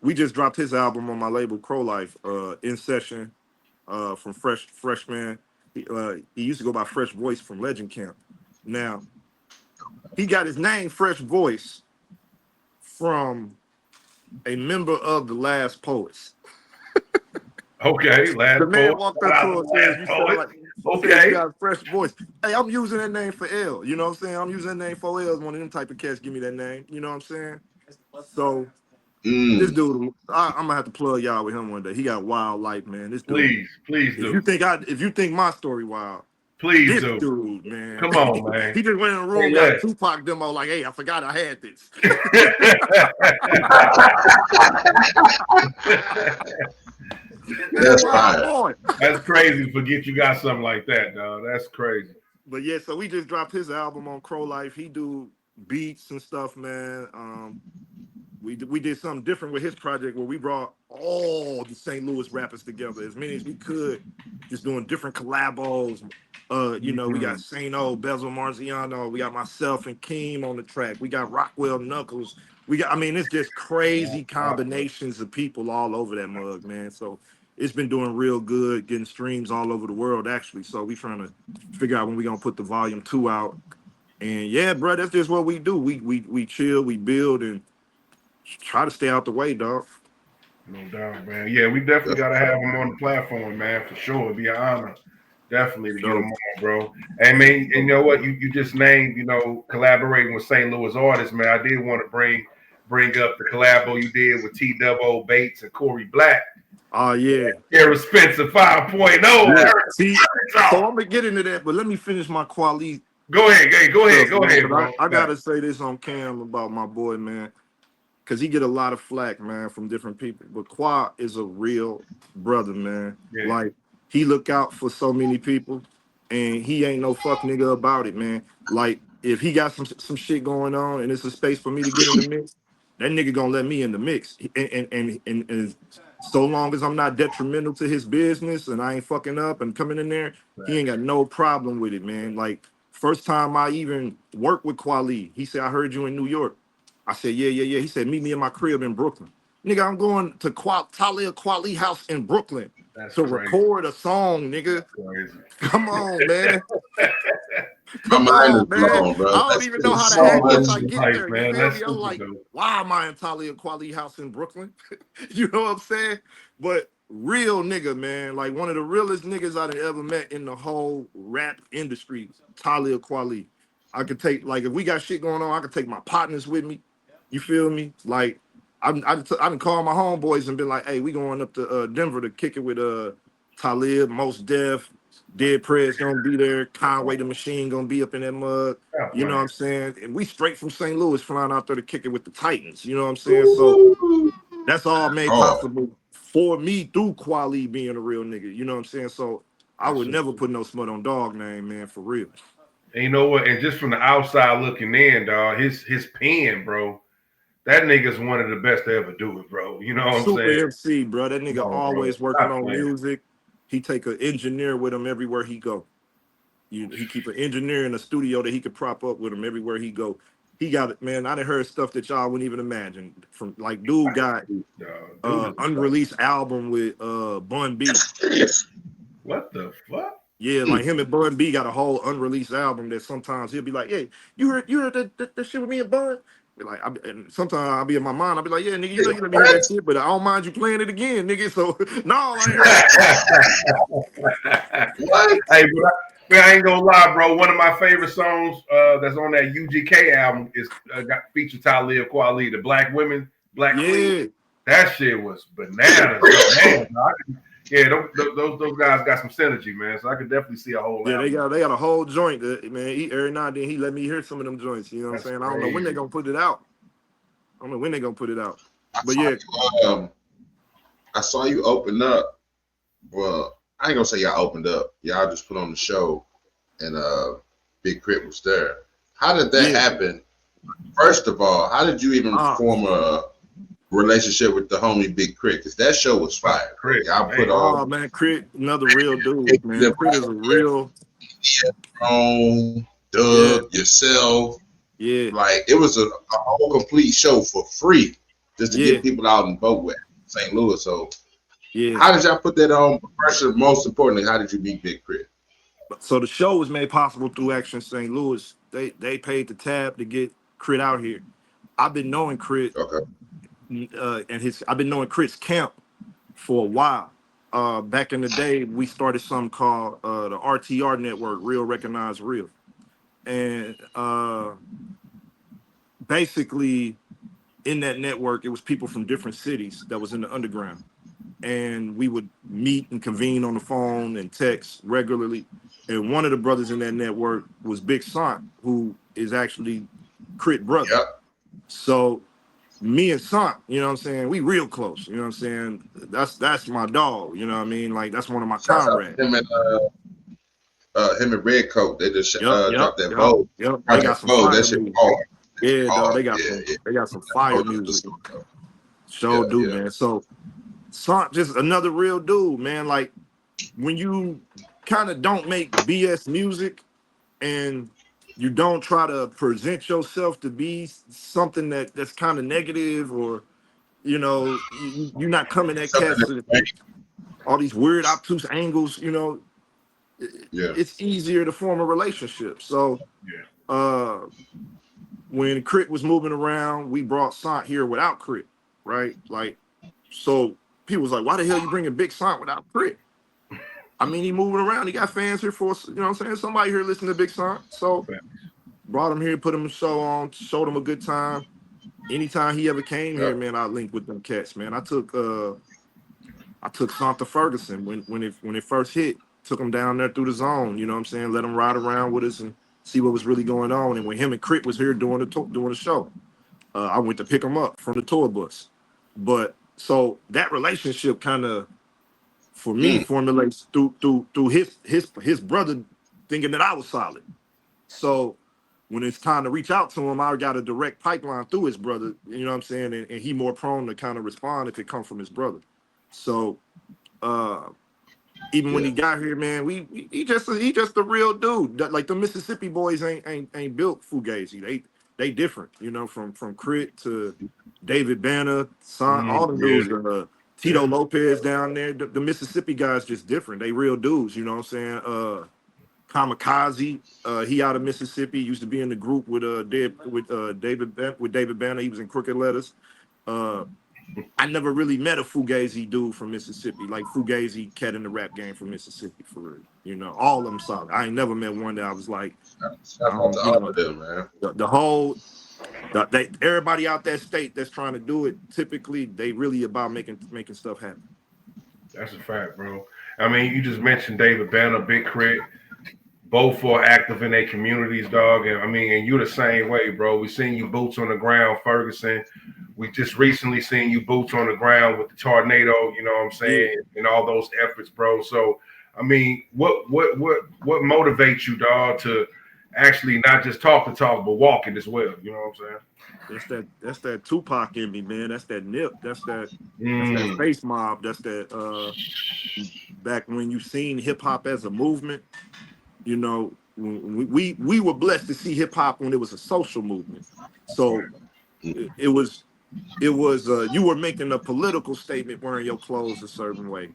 we just dropped his album on my label Crow Life, in session, from Freshman. He used to go by Fresh Voice from Legend Camp. Now, he got his name Fresh Voice from a member of the Last Poets. Okay, last The man poet. walked Shout up out to to us and says, last "You sound poet. like Okay. you got a fresh voice." Hey, I'm using that name for L. You know what I'm saying? I'm using that name for L. One of them type of cats give me that name. You know what I'm saying? So this dude, I'm gonna have to plug y'all with him one day. He got wild life, man. This dude. Please do. If you think my story wild, Please this do. dude, man. Come on, man. He just went in the room, got a Tupac demo. Like, hey, I forgot I had this. That's fire. That's crazy. Forget you got something like that, dog. That's crazy. But yeah, so we just dropped his album on Crow Life. He do beats and stuff, man. We did something different with his project where we brought all the St. Louis rappers together, as many as we could, just doing different collabos. We got Saint-O, Bezel Marziano, we got myself and Keem on the track. We got Rockwell Knuckles. It's just crazy combinations of people all over that mug, man. So it's been doing real good, getting streams all over the world, actually. So we trying to figure out when we gonna put the volume 2 out. And yeah, bro, that's just what we do. We chill, we build, and try to stay out the way, dog. No doubt, man. Yeah, we definitely got to have him on the platform, man, for sure. It'd be an honor, definitely, to get him on, bro. And, man, and you know what? You just named, collaborating with St. Louis artists, man. I did want to bring up the collabo you did with T-Double Bates and Corey Black. Oh, yeah. Era Spencer 5.0. Yeah. See, so I'm going to get into that, but let me finish my quality. Go ahead, bro. I got to say this on cam about my boy, man. Because he get a lot of flack, man, from different people. But Qua is a real brother, man. Yeah. Like, he look out for so many people, and he ain't no fuck nigga about it, man. Like, if he got some shit going on and it's a space for me to get in the mix, that nigga gonna let me in the mix. And so long as I'm not detrimental to his business and I ain't fucking up and coming in there, he ain't got no problem with it, man. Like first time I even worked with Kweli, he said, I heard you in New York. I said, yeah. He said, meet me in my crib in Brooklyn. Nigga, I'm going to Talib Kweli house in Brooklyn That's to crazy. record a song, nigga. Crazy. Come on, man. My Come mind is on, man. blown, bro. I don't That's even know how to so act much. once I get Nice, there. You man. feel That's me? I'm super like, dope. why am I in Talia Kweli house in Brooklyn? You know what I'm saying? But real nigga, man. Like one of the realest niggas I've ever met in the whole rap industry, Talia Kweli. I could take, like, if we got shit going on, I could take my partners with me. You feel me? Like, I done call my homeboys and been like, hey, we going up to Denver to kick it with Talib, Most Def, Dead Prez gonna be there. Conway the Machine gonna be up in that mud. Yeah, You know man. what I'm saying? And we straight from St. Louis flying out there to kick it with the Titans. You know what I'm saying? So that's all made Oh, possible for me through Kweli being a real nigga. You know what I'm saying? So I That's would super never dope. put no smut on dog name, man, for real. And you know what? And just from the outside looking in, dog, his pen, bro, that nigga's one of the best to ever do it, bro. You know what I'm Super saying? MC, bro. That Come nigga on, bro. always working Stop on playing. music. He take an engineer with him everywhere he go. He keep an engineer in a studio that he could prop up with him everywhere he go. He got it, man. I done heard stuff that y'all wouldn't even imagine. From like dude got Dude is unreleased album with Bun B. what the fuck? Yeah, like him and Bun B got a whole unreleased album that sometimes he'll be like, "Hey, you heard that shit with me and Bun?" Be like, and sometimes I'll be in my mind, I'll be like, "Yeah, nigga, you know you let me hear that shit, but I don't mind you playing it again, nigga." So no, I ain't heard that shit. what? Hey, but I ain't gonna lie, bro. One of my favorite songs that's on that UGK album is got featured Talib Kweli, the Black Women, Black Queen. Yeah, That shit was bananas. Man, yeah, those guys got some synergy, man. So I could definitely see a whole yeah, they album. got a whole joint, man. Every now and then he let me hear some of them joints. You know what I'm That's saying? I don't know when they crazy. gonna put it out. I don't know when they gonna put it out. I But saw yeah, you. I saw you open up. Well, I ain't gonna say y'all opened up. Y'all just put on the show, and Big Crit was there. How did that yeah. happen? First of all, how did you even Ah, form a relationship with the homie Big Crit? Because that show was fire, bro. Crit, Y'all put man. on oh man, Crit, another real dude, man. them Crit is a real, on yeah, Doug, yourself. yeah, Like it was a whole complete show for free just to yeah, get people out and vote with St. Louis. So yeah. how did y'all put that on? First, most importantly, how did you meet Big Crit? So the show was made possible through Action St. Louis. They paid the tab to get Crit out here. I've been knowing Crit, Okay. I've been knowing Crit's camp for a while. Back in the day, we started something called the RTR network, Real Recognize Real. And basically in that network, it was people from different cities that was in the underground. And we would meet and convene on the phone and text regularly. And one of the brothers in that network was Big Sant, who is actually Crit brother. Yep. So me and Sant, you know what I'm saying, we real close. You know what I'm saying? That's my dog. You know what I mean? Like that's one of my Shout out comrades. to him and Redcoat. They just Yep, yep, dropped that yep, Vogue. yep. They got Project some Vogue. That fire shit music. hard. Yeah, dog. Hard. Yeah, yeah. They got some Oh, fire the music. stuff. Show Yeah, do, yeah. man. So Sant just another real dude, man. Like when you kind of don't make BS music and you don't try to present yourself to be something that's kind of negative, or you're not coming at Something cats with that, all these weird obtuse angles. yeah. It's easier to form a relationship. So Yeah. when Crit was moving around, we brought Sant here without Crit, right? Like, so people was like, why the hell you bringing Big Sant without Crit? I mean, he moving around. He got fans here for, you know what I'm saying? Somebody here listening to Big Sant. So brought him here, put him a show on, showed him a good time. Anytime he ever came here, Yep. man, I linked with them cats, man. I took Santa Ferguson when it first hit, took him down there through the zone, you know what I'm saying? Let him ride around with us and see what was really going on. And when him and Crit was here doing the show, I went to pick him up from the tour bus. But so that relationship kind of, for me, Mm. formulates through his brother thinking that I was solid. So when it's time to reach out to him, I got a direct pipeline through his brother. You know what I'm saying? And he more prone to kind of respond if it comes from his brother. So even when he got here, man, he just a real dude. Like the Mississippi boys ain't built Fugazi. They different, you know, from Crit to David Banner, son, all the dudes, Tito Lopez down there. The Mississippi guys just different. They real dudes, you know what I'm saying? Kamikaze, he out of Mississippi, used to be in the group with David Banner. He was in Crooked Letters. I never really met a Fugazi dude from Mississippi, like Fugazi cat in the rap game from Mississippi, for real. You know, all of them solid. I ain't never met one that I was like, Shout out to all of them, man. The whole, everybody out that state that's trying to do it, typically they really about making stuff happen. That's a fact, bro. I mean, you just mentioned David Banner, Big Crit. Both are active in their communities, dog. And I mean, and you the same way, bro. We seen you boots on the ground, Ferguson. We just recently seen you boots on the ground with the tornado, you know what I'm saying, and all those efforts, bro. So, I mean, what motivates you, dog, to actually not just talk the talk, but walk it as well? You know what I'm saying? That's that Tupac in me, man. That's that Nip. That's that Face Mob. That's that back when you seen hip hop as a movement. You know, we were blessed to see hip hop when it was a social movement. So it was you were making a political statement, wearing your clothes a certain way,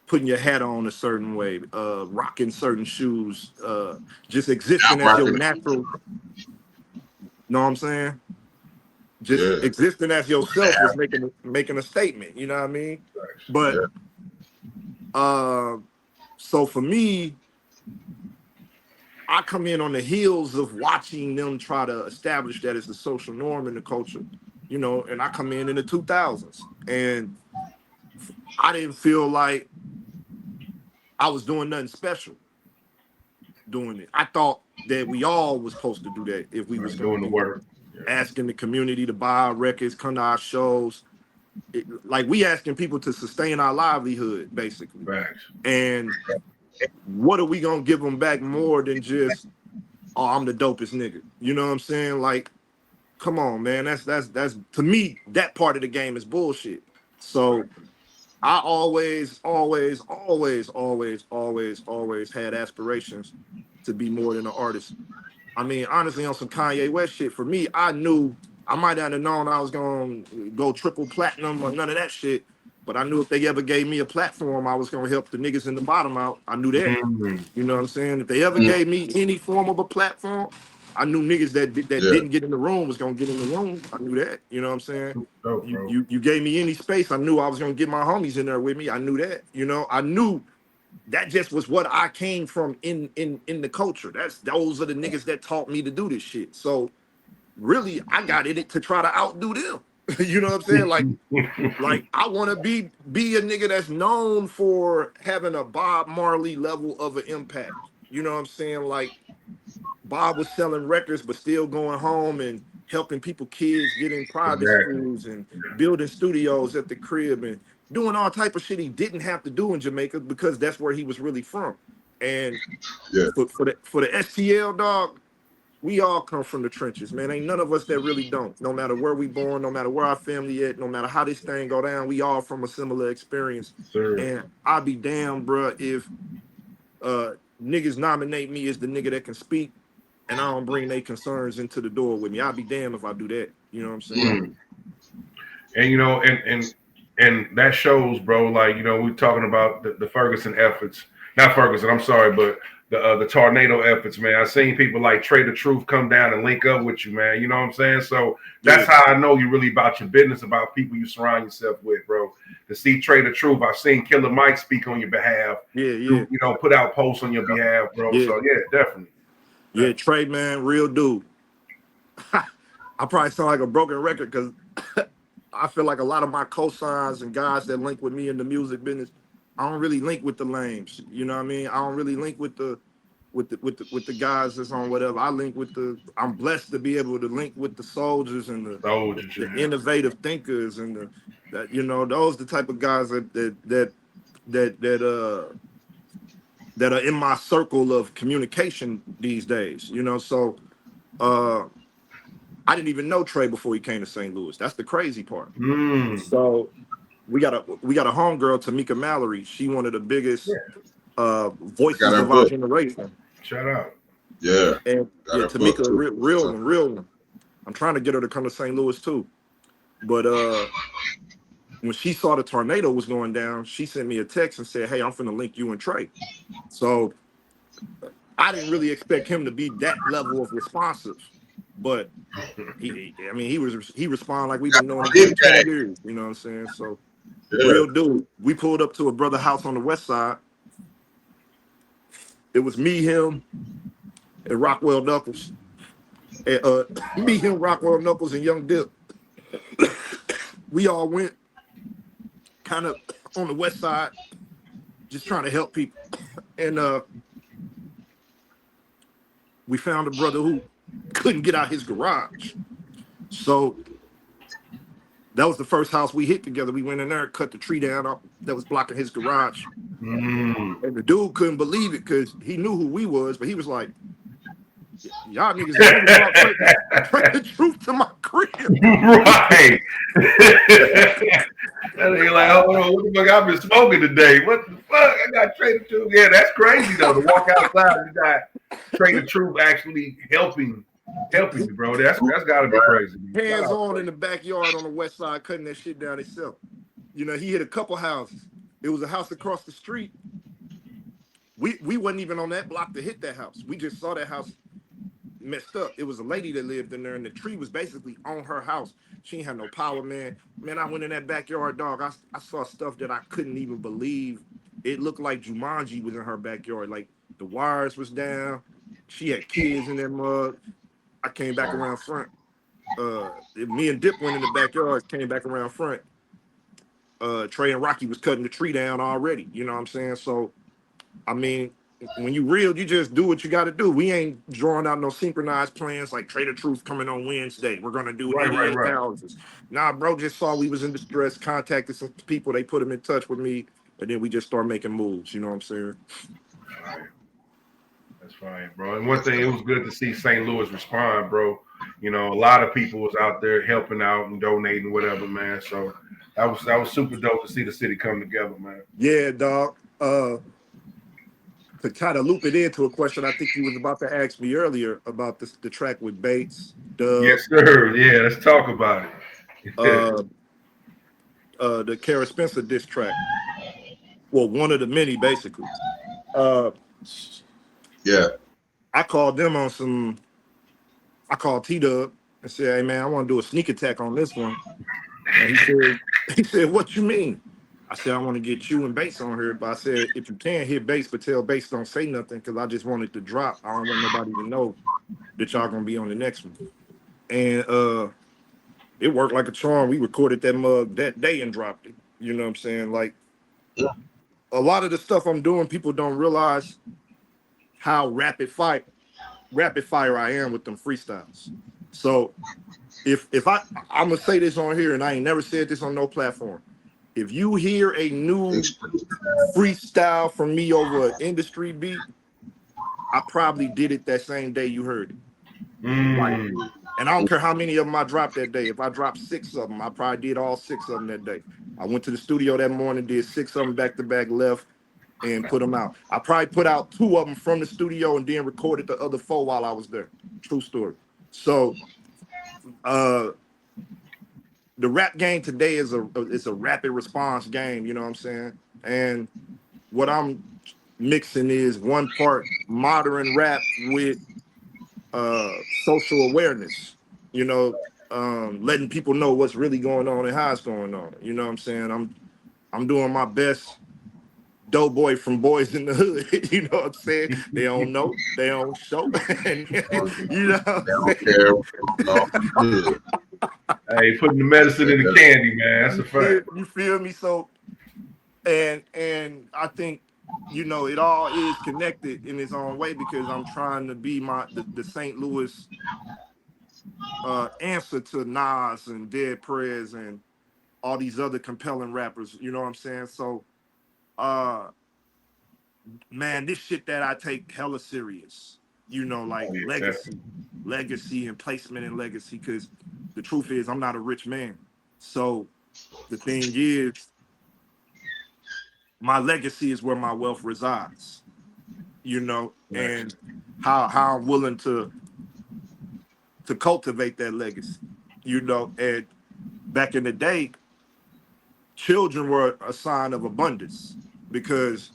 putting your hat on a certain way, rocking certain shoes, just existing as your natural. Know what I'm saying? Just existing as yourself was making a statement. You know what I mean? But so for me, I come in on the heels of watching them try to establish that as the social norm in the culture, you know, and I come in the 2000s, and I didn't feel like I was doing nothing special doing it. I thought that we all was supposed to do that if we was doing the work, asking the community to buy our records, come to our shows. Like we asking people to sustain our livelihood, basically. And what are we gonna give them back more than just, oh, I'm the dopest nigga? You know what I'm saying? Like, come on, man. That's to me, that part of the game is bullshit. So I always had aspirations to be more than an artist. I mean, honestly, on some Kanye West shit, for me, I knew I might not have known I was gonna go triple platinum or none of that shit. But I knew if they ever gave me a platform, I was gonna help the niggas in the bottom out. I knew that. You know what I'm saying? If they ever gave me any form of a platform, I knew niggas that didn't get in the room was gonna get in the room. I knew that. You know what I'm saying? You gave me any space, I knew I was gonna get my homies in there with me. I knew that. You know, I knew that just was what I came from in the culture. Those are the niggas that taught me to do this shit. So really, I got in it to try to outdo them. You know what I'm saying? Like I want to be a nigga that's known for having a Bob Marley level of an impact. You know what I'm saying? Like Bob was selling records, but still going home and helping kids get in private schools and building studios at the crib and doing all type of shit he didn't have to do in Jamaica because that's where he was really from. And for the STL, dog, we all come from the trenches, man. Ain't none of us that really don't. No matter where we born, no matter where our family at, no matter how this thing go down, we all from a similar experience. And I'll be damned, bro, if niggas nominate me as the nigga that can speak and I don't bring their concerns into the door with me. I'll be damned if I do that. You know what I'm saying? And you know, and that shows, bro. Like, you know, we're talking about the Ferguson efforts. Not Ferguson, I'm sorry, but the tornado efforts, man. I've seen people like Trey the Truth come down and link up with you, man. You know what I'm saying? So that's how I know you really about your business, about people you surround yourself with, bro. To see Trey the Truth, I've seen Killer Mike speak on your behalf. You know, put out posts on your behalf, bro. So yeah, definitely. Yeah, Trey, man, real dude. I probably sound like a broken record because I feel like a lot of my cosigns and guys that link with me in the music business, I don't really link with the lames. You know what I mean? I don't really link with the guys that's on whatever. I link with I'm blessed to be able to link with the soldiers and the innovative thinkers and that, you know, those the type of guys that that are in my circle of communication these days, you know. So I didn't even know Trey before he came to St. Louis. That's the crazy part. So we got a homegirl, Tamika Mallory. She one of the biggest voices of our generation. Shout out. Yeah. And Got her book Tamika, too. real one. I'm trying to get her to come to St. Louis too. But when she saw the tornado was going down, she sent me a text and said, "Hey, I'm finna link you and Trey." So I didn't really expect him to be that level of responsive, but he responded like we've been knowing each other 20 years. You know what I'm saying? So real dude. We pulled up to a brother house on the west side. It was me, him, and Rockwell Knuckles. And, me, him, Rockwell Knuckles, and Young Dip. We all went kind of on the west side, just trying to help people. And we found a brother who couldn't get out his garage. So that was the first house we hit together. We went in there, cut the tree down that was blocking his garage. And the dude couldn't believe it because he knew who we was, but he was like, "Y'all niggas really brought the truth to my crib." Right. And they like, "Oh, what the fuck I've been smoking today? What the fuck? I got Trey the Truth." Yeah, that's crazy though. To walk outside, you got Trey the Truth actually helping you, bro. That's gotta be crazy. Hands on in the backyard on the west side, cutting that shit down himself. You know, he hit a couple houses. It was a house across the street. We wasn't even on that block to hit that house. We just saw that house messed up. It was a lady that lived in there, and the tree was basically on her house. She ain't had no power, man. Man, I went in that backyard, dog. I saw stuff that I couldn't even believe. It looked like Jumanji was in her backyard. Like the wires was down. She had kids in that mug. I came back around front. Me and Dip went in the backyard, came back around front. Trey and Rocky was cutting the tree down already. You know what I'm saying? So, I mean, when you real, you just do what you got to do. We ain't drawing out no synchronized plans like Trey the Truth coming on Wednesday. We're gonna do 88 houses. Nah, bro, just saw we was in distress, contacted some people. They put them in touch with me, and then we just start making moves. You know what I'm saying? Right. That's fine, bro. And one thing, it was good to see St. Louis respond, bro. You know, a lot of people was out there helping out and donating, whatever, man. So that was super dope to see the city come together, man. Yeah, dog. To kind of loop it into a question I think you was about to ask me earlier about the track with Bates. Yes, sir. Yeah, let's talk about it. The Kara Spencer diss track. Well, one of the many, basically. Yeah. I called them on some. I called T-Dub and said, "Hey man, I want to do a sneak attack on this one." And he said, "What you mean?" I said, "I want to get you and Bass on here, but I said if you can hit Bass, but tell Bass don't say nothing because I just wanted to drop. I don't want nobody to know that y'all gonna be on the next one." And it worked like a charm. We recorded that mug that day and dropped it. You know what I'm saying? Like a lot of the stuff I'm doing, people don't realize how rapid fire I am with them freestyles. So if I'm gonna say this on here, and I ain't never said this on no platform. If you hear a new freestyle from me over an industry beat, I probably did it that same day you heard it. Like, and I don't care how many of them I dropped that day. If I dropped 6 of them, I probably did all 6 of them that day. I went to the studio that morning, did 6 of them back to back, left, and put them out. I probably put out 2 of them from the studio and then recorded the other 4 while I was there. True story. So the rap game today is a rapid response game, you know what I'm saying? And what I'm mixing is one part modern rap with social awareness, you know, letting people know what's really going on and how it's going on. You know what I'm saying? I'm doing my best doughboy from Boys in the Hood. You know what I'm saying? They don't know, they don't show. And, you know what I'm saying? Hey, putting the medicine in the candy, man. That's a fact. You feel me? So, and I think, you know, it all is connected in its own way because I'm trying to be the St. Louis answer to Nas and Dead Prez and all these other compelling rappers. You know what I'm saying? So, man, this shit that I take hella serious. You know, like Yeah. legacy and placement and legacy. Because the truth is, I'm not a rich man. So the thing is, my legacy is where my wealth resides. You know, and how I'm willing to cultivate that legacy. You know, and back in the day, children were a sign of abundance because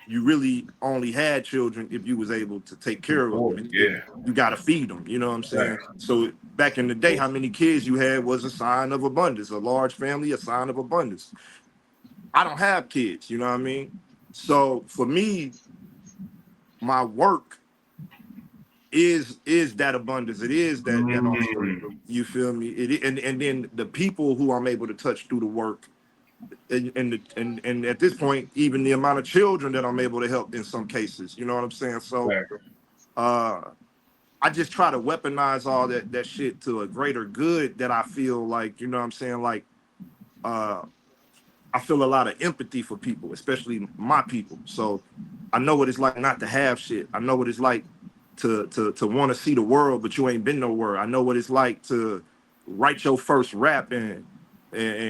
you really only had children if you was able to take care of them. And Yeah. you got to feed them. You know what I'm saying? Right. So back in the day, how many kids you had was a sign of abundance. A large family, a sign of abundance. I don't have kids. You know what I mean? So for me, my work is that abundance. It is that offering. You feel me? And then the people who I'm able to touch through the work. And at this point, even the amount of children that I'm able to help in some cases, you know what I'm saying? So uh I just try to weaponize all that shit to a greater good that I feel like, you know what I'm saying? Like uh I feel a lot of empathy for people, especially my people. So I know what it's like not to have shit. I know what it's like to want to see the world, but you ain't been nowhere. I know what it's like to write your first rap and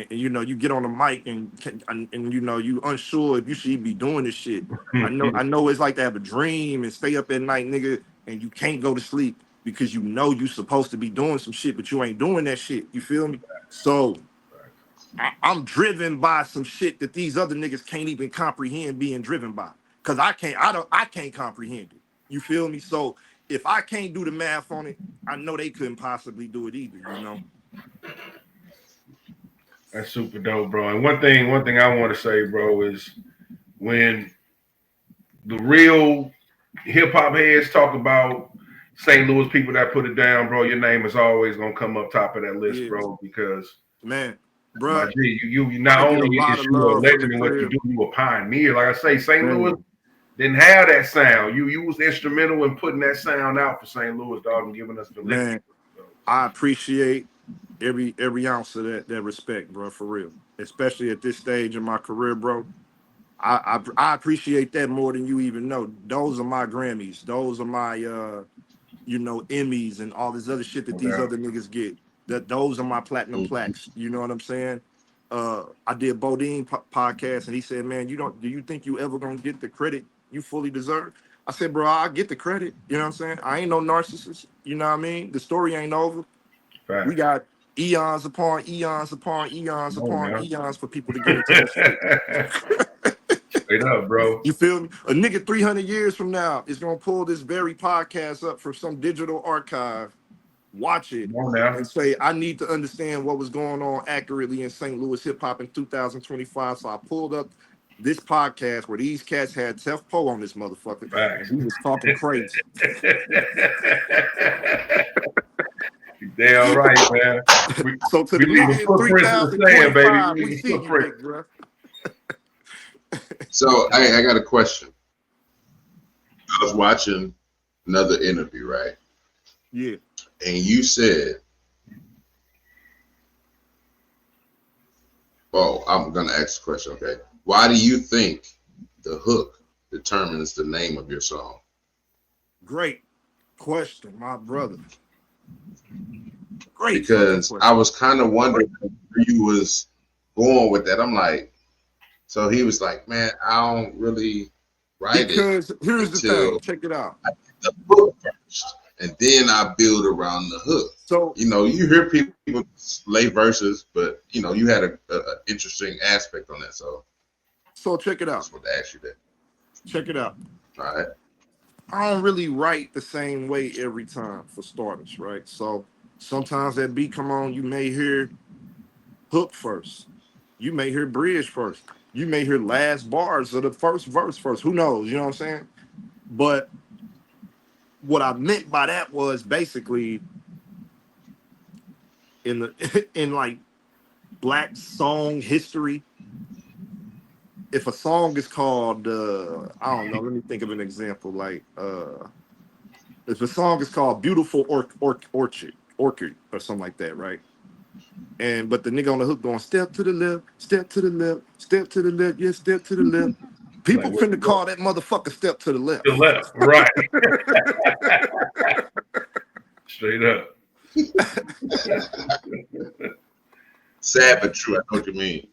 you know you get on the mic and you know you unsure if you should be doing this shit. I know it's like to have a dream and stay up at night, nigga, and you can't go to sleep because you know you supposed to be doing some shit, but you ain't doing that shit. You feel me? So I'm driven by some shit that these other niggas can't even comprehend being driven by. Cause I can't comprehend it. You feel me? So if I can't do the math on it, I know they couldn't possibly do it either, you know. That's super dope, bro. And one thing I want to say, bro, is when the real hip hop heads talk about St. Louis people that put it down, bro, your name is always gonna come up top of that list, Yeah. bro, because Man, my bro, G, you not I get a only lot is of you a love from the legend in what you crib. do, you a pioneer. Like I say, St. Louis Man, didn't have that sound. You was instrumental in putting that sound out for St. Louis, dog, and giving us the liquid. man, I appreciate every ounce of that respect, bro, for real. Especially at this stage in my career, bro. I appreciate that more than you even know. Those are my Grammys. Those are my you know, Emmys and all this other shit that these other niggas get. Those are my platinum plaques. You know what I'm saying? I did Bodine podcast and he said, "Man, do you think you ever gonna get the credit you fully deserve?" I said, "Bro, I get the credit." You know what I'm saying? I ain't no narcissist. You know what I mean? The story ain't over. We got eons upon eons upon eons upon eons for people to get into this shit. Straight up, bro. You feel me? A nigga 300 years from now is gonna pull this very podcast up from some digital archive, watch it, and say, "I need to understand what was going on accurately in St. Louis hip hop in 2025." So I pulled up this podcast where these cats had Tef Poe on this motherfucker, and he was talking crazy. Damn right, man. So to We the leave nigga a in footprint in the sand, baby. 3025, We we leave a see you, footprint. big bro. So I got a question. I was watching another interview, right? Yeah. And you said, "Oh, I'm gonna ask a question, okay? Why do you think the hook determines the name of your song?" Great question, my brother. Great fucking Because question. I was kind of wondering where you was going with that. I'm like, so he was like, "Man, I don't really write Because it here's the thing, until check it out. I get the hook first, and then I build around the hook." So You know, you hear people lay verses, but you know, you had a interesting aspect on that. So check it I out. just want to ask you that. Check it out. All right. I don't really write the same way every time for starters, right? So sometimes that beat come on, you may hear hook first. You may hear bridge first. You may hear last bars of the first verse first. Who knows? You know what I'm saying? But what I meant by that was basically in the in like black song history, if a song is called I don't know, let me think of an example. Like if a song is called Beautiful Orchid or something like that, right? But the nigga on the hook going step to the left, step to the left, step to the left, yeah, step to the left. People Like, finna call that motherfucker step to the left. the left, right. Straight up. Sad but true. I know what you mean.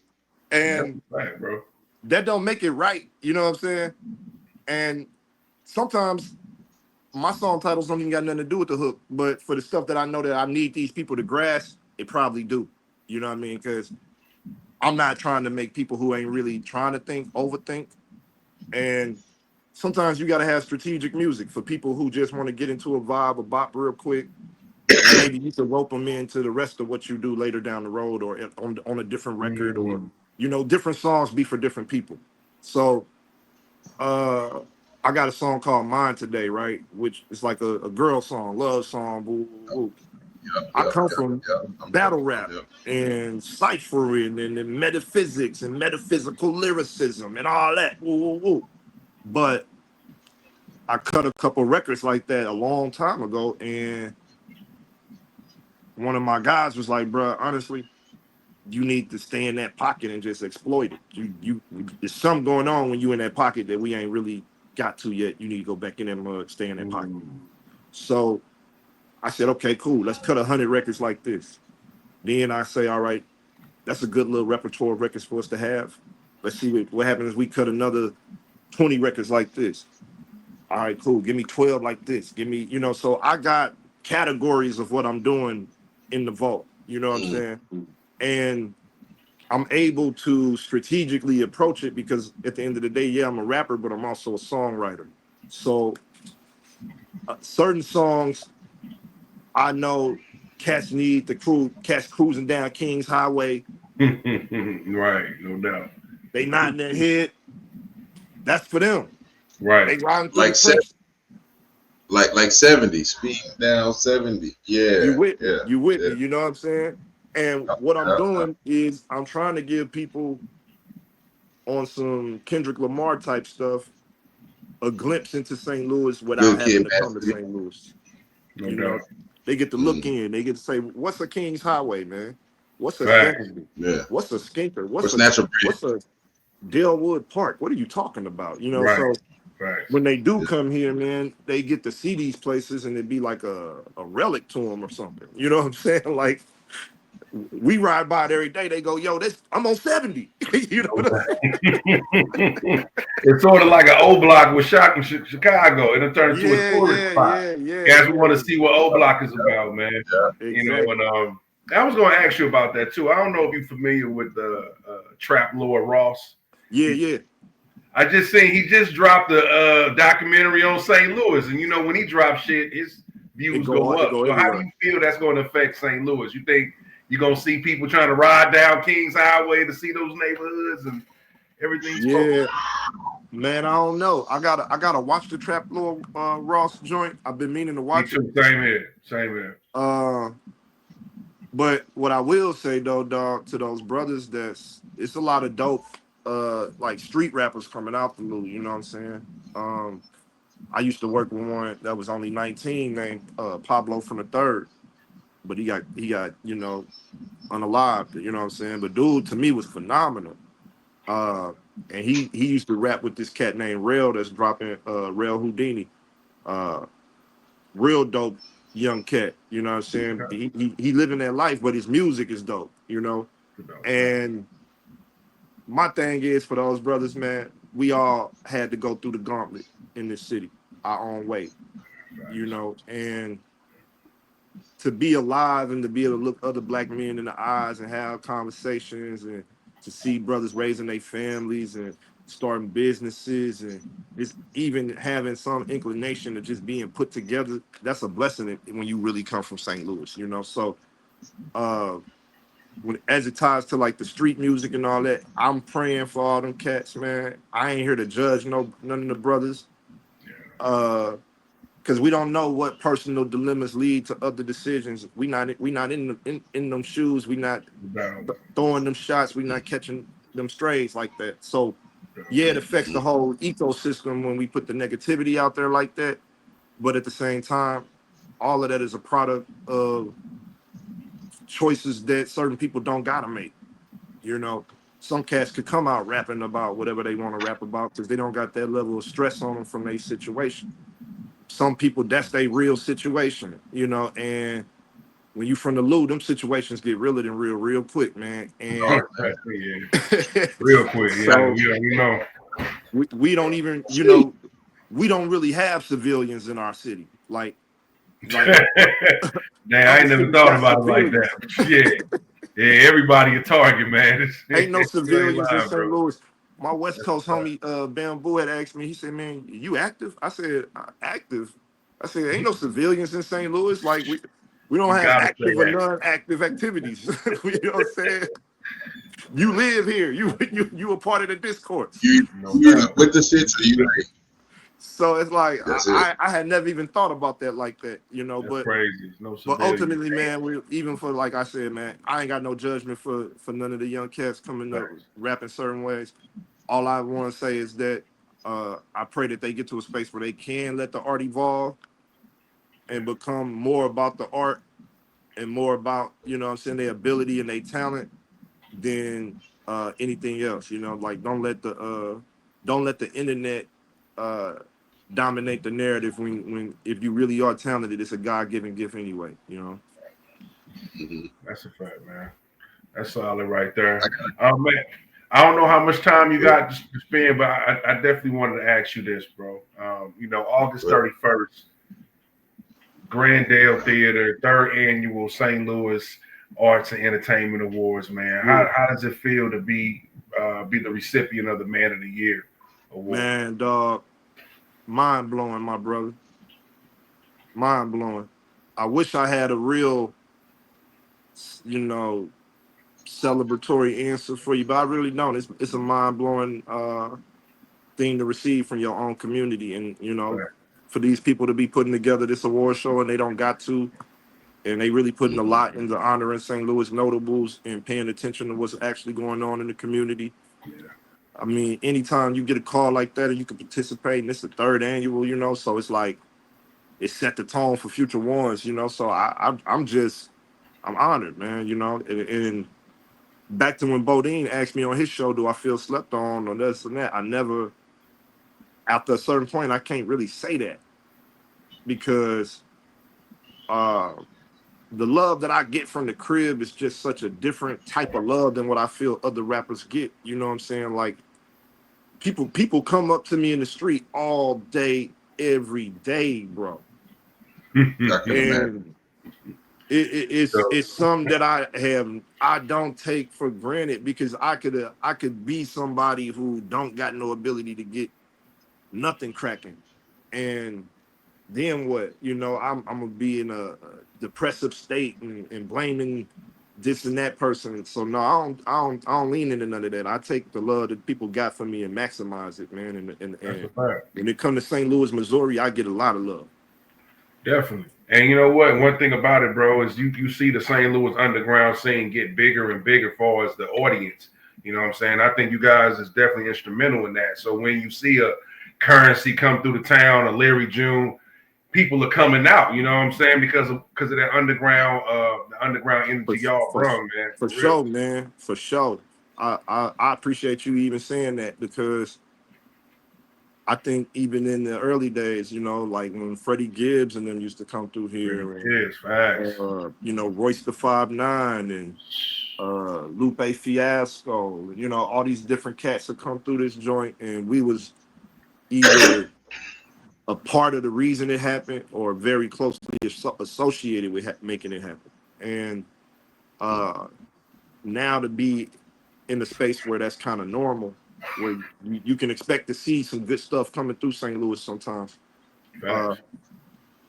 And Right, bro. that don't make it right. You know what I'm saying? And sometimes my song titles don't even got nothing to do with the hook, but for the stuff that I know that I need these people to grasp, it probably do. You know what I mean? Because I'm not trying to make people who ain't really trying to think overthink. And sometimes you got to have strategic music for people who just want to get into a vibe, a bop real quick, and maybe you can rope them into the rest of what you do later down the road or on a different record or, you know, different songs be for different people. So I got a song called Mine Today, right? Which is like a girl song, love song. Boo, boo, boo. I come from battle rap and ciphering and metaphysics and metaphysical lyricism and all that. Woo, woo, woo. But I cut a couple records like that a long time ago, and one of my guys was like, "Bruh, honestly, you need to stay in that pocket and just exploit it. There's something going on when you in that pocket that we ain't really got to yet. You need to go back in that mud, stay in that pocket." So I said, okay, cool. Let's cut 100 records like this. Then I say, all right, that's a good little repertoire of records for us to have. Let's see what happens if we cut another 20 records like this. All right, cool. Give me 12 like this. Give me, you know, so I got categories of what I'm doing in the vault. You know what I'm saying? And I'm able to strategically approach it because at the end of the day, yeah, I'm a rapper, but I'm also a songwriter. So certain songs, I know cats need cats cruising down King's Highway. Right, no doubt. They nodding their head. That's for them. Right. They riding through Like the clips. like 70, speed down 70. Yeah. You with me. Yeah. You with me. You know what I'm saying? And what I'm doing is I'm trying to give people on some Kendrick Lamar type stuff a glimpse into St. Louis without Good having kid, to come to man. St. Louis. No You doubt. know, they get to look in. They get to say, "What's a King's Highway, man? What's a Fact. 70? Yeah. What's a skinker? What's natural? What's a Dalewood Park? What are you talking about?" You know, Right. so Right. when they do come here, man, they get to see these places and it'd be like a relic to them or something. You know what I'm saying? Like we ride by it every day. They go, "Yo, I'm on 70." You know what I'm saying? It's sort of like an O Block with Chicago. It'll turn into a tourist spot. Guys, we want to see what O Block is about, man. Exactly. You know, and I was going to ask you about that too. I don't know if you're familiar with Trap Lord Ross. Yeah. I just seen he just dropped a documentary on St. Louis, and you know when he drops shit, his views go up. So how do you feel that's going to affect St. Louis? You think you're going to see people trying to ride down Kings Highway to see those neighborhoods and everything? Yeah, man, I don't know. I gotta watch the Trap Lord Ross joint. I've been meaning to watch it. Same here. But what I will say though, dog, to those brothers, it's a lot of dope like street rappers coming out the loop, you know what I'm saying? I used to work with one that was only 19 named Pablo from the Third, but he got you know unalived, you know what I'm saying? But dude to me was phenomenal. And he used to rap with this cat named Rail that's dropping Rail Houdini. Real dope young cat, you know what I'm saying? He living that life, but his music is dope, you know? And my thing is for those brothers, man, we all had to go through the gauntlet in this city our own way, you know, and to be alive and to be able to look other black men in the eyes and have conversations and to see brothers raising their families and starting businesses and just even having some inclination of just being put together, that's a blessing when you really come from St. Louis, you know? So as it ties to like the street music and all that, I'm praying for all them cats, man. I ain't here to judge none of the brothers. Because we don't know what personal dilemmas lead to other decisions. We not in them shoes. We not throwing them shots. We not catching them strays like that. So yeah, it affects the whole ecosystem when we put the negativity out there like that. But at the same time, all of that is a product of choices that certain people don't gotta make. You know, some cats could come out rapping about whatever they want to rap about because they don't got that level of stress on them from their situation. Some people, that's their real situation, you know, and when you from the loot, them situations get realer than real quick, man. Oh, And yeah. Real quick, yeah. so We know. we don't even, you know, we don't really have civilians in our city. Like Damn, I our ain't never city thought got about it like civilians. that. Yeah, everybody a target, man. Ain't no You ain't civilians in lying, St. bro. Louis. My West That's a Coast fact. homie Bamboo had asked me, he said, man, you active? I said, active. I said, ain't no civilians in St. Louis. Like we don't You have gotta say active or that. non-active activities. You know what I'm saying? You live here. You a part of the discourse. No You either doubt. with the shits or you ain't. So it's like That's it. I had never even thought about that like that, you know. That's But crazy. No but civilians. ultimately, man, we even for like I said, man, I ain't got no judgment for none of the young cats coming up Facts. rapping certain ways. All I want to say is that I pray that they get to a space where they can let the art evolve and become more about the art and more about, you know what I'm saying, their ability and their talent than anything else. You know, like don't let the internet uh, dominate the narrative when if you really are talented, it's a God-given gift anyway. You know. Mhm. That's a fact, man. That's solid right there. I got Man, I don't know how much time you it. got to spend, but I definitely wanted to ask you this, bro. August 31st, Grandale Theater, third annual St. Louis Arts and Entertainment Awards, man. How does it feel to be the recipient of the Man of the Year award? Man, dog, mind blowing, my brother. Mind blowing. I wish I had a real, you know, celebratory answer for you, but I really don't. It's a mind blowing thing to receive from your own community, and you know, Right. for these people to be putting together this award show and they don't got to, and they really putting a Mhm. lot into honoring St. Louis notables and paying attention to what's actually going on in the community. Yeah, I mean, anytime you get a call like that and you can participate, and it's the third annual, you know, so it's like it set the tone for future ones, you know. So I'm honored, man, you know. And back to when Bodine asked me on his show, do I feel slept on or this and that? I never, after a certain point, I can't really say that because uh, the love that I get from the crib is just such a different type of love than what I feel other rappers get. You know what I'm saying? Like people come up to me in the street all day, every day, bro, I can imagine. and it's something that I don't take for granted because I could be somebody who don't got no ability to get nothing cracking, and then what? You know, I'm gonna be in a depressive state and blaming this and that person. So no, I don't lean into none of that. I take the love that people got for me and maximize it, man. that's a And fact. when it comes to St. Louis, Missouri, I get a lot of love. Definitely. And you know what? One thing about it, bro, is you see the St. Louis underground scene get bigger and bigger for as the audience. You know what I'm saying? I think you guys is definitely instrumental in that. So when you see a Currency come through the town, a Larry June, people are coming out. You know what I'm saying? Because of that underground, the underground For energy y'all for brung, man, for for real. sure, man. For sure. I appreciate you even saying that because I think even in the early days, you know, like when Freddie Gibbs and them used to come through Pretty here, and kids, facts. you know, Royce the 5'9" and Lupe Fiasco, you know, all these different cats that come through this joint, and we was either a part of the reason it happened or very closely associated with making it happen. And uh, now to be in the space where that's kind of normal, where you can expect to see some good stuff coming through St. Louis sometimes. Uh, Facts.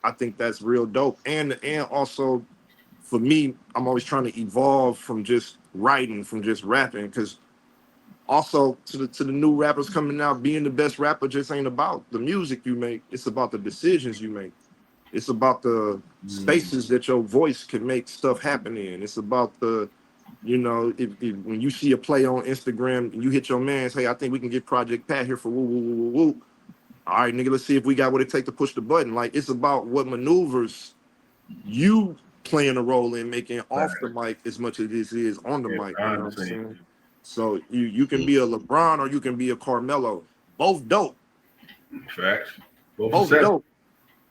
I think that's real dope. And also for me, I'm always trying to evolve from just writing, from just rapping, because also to the new rappers coming out, being the best rapper just ain't about the music you make. It's about the decisions you make. It's about the spaces that your voice can make stuff happen in. It's about the, you know, if when you see a play on Instagram and you hit your man's, hey, I think we can get Project Pat here for woo woo woo woo woo. All right, nigga, let's see if we got what it take to push the button. Like it's about what maneuvers you playing a role in making off the mic as much as this is on the Yes, mic. I You know what I'm understand. saying? So you can be a LeBron or you can be a Carmelo. Both dope. Facts. Both dope.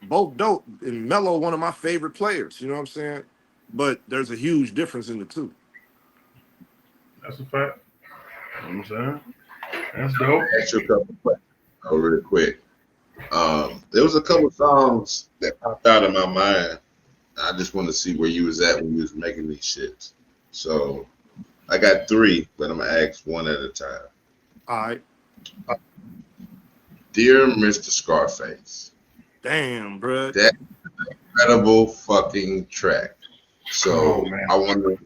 Both dope. And Melo, one of my favorite players. You know what I'm saying? But there's a huge difference in the two. That's a fact. You know what I'm saying? That's dope. Ask you a couple questions really quick. There was a couple songs that popped out of my mind. I just want to see where you was at when you was making these shits. So I got 3, but I'm gonna ask one at a time. All right. Dear Mr. Scarface. Damn, bro. That incredible fucking track. So I wonder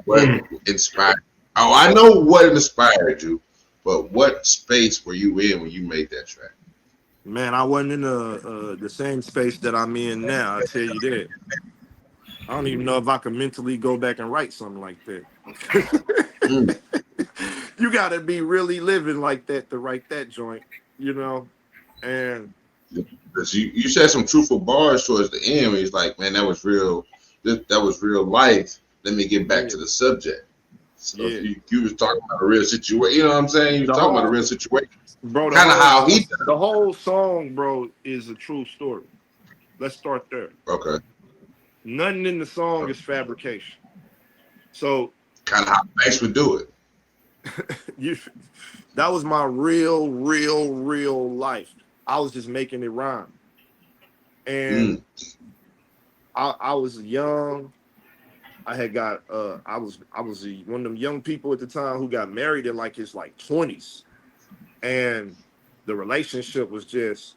what inspired. Oh, I know what inspired you, but what space were you in when you made that track? Man, I wasn't in the same space that I'm in now. I tell you that. I don't even know if I can mentally go back and write something like that. You got to be really living like that to write that joint, you know. And because you said some truthful bars towards the end, where he's like, "Man, that was real. That was real life. Let me get back to the subject." So you was talking about a real situation. You know what I'm saying? You was talking about a real situation. Bro, kind of how he. The whole song, bro, is a true story. Let's start there. Okay. Nothing in the song is fabrication. So kind of how Banks would do it. That was my real life. I was just making it rhyme. And I was young. I had got I was one of them young people at the time who got married in like his 20s. And the relationship was just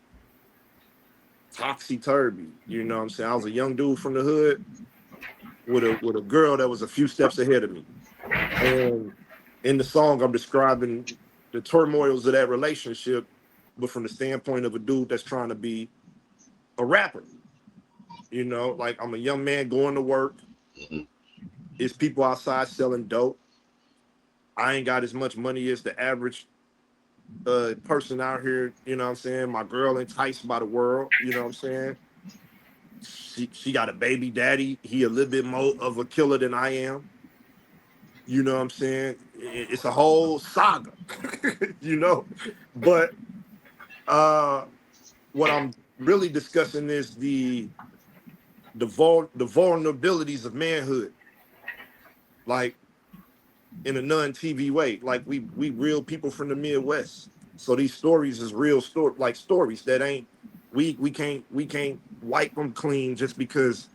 topsy-turvy. You know what I'm saying? I was a young dude from the hood with a girl that was a few steps ahead of me. And in the song, I'm describing the turmoils of that relationship, but from the standpoint of a dude that's trying to be a rapper. You know, like I'm a young man going to work. It's people outside selling dope. I ain't got as much money as the average person out here. You know what I'm saying? My girl enticed by the world. You know what I'm saying? She got a baby daddy. He a little bit more of a killer than I am. You know what I'm saying? It's a whole saga, you know? But what I'm really discussing is the vulnerabilities of manhood. Like in a non-TV way. Like we real people from the Midwest. So these stories is real stories that ain't we can't wipe them clean just because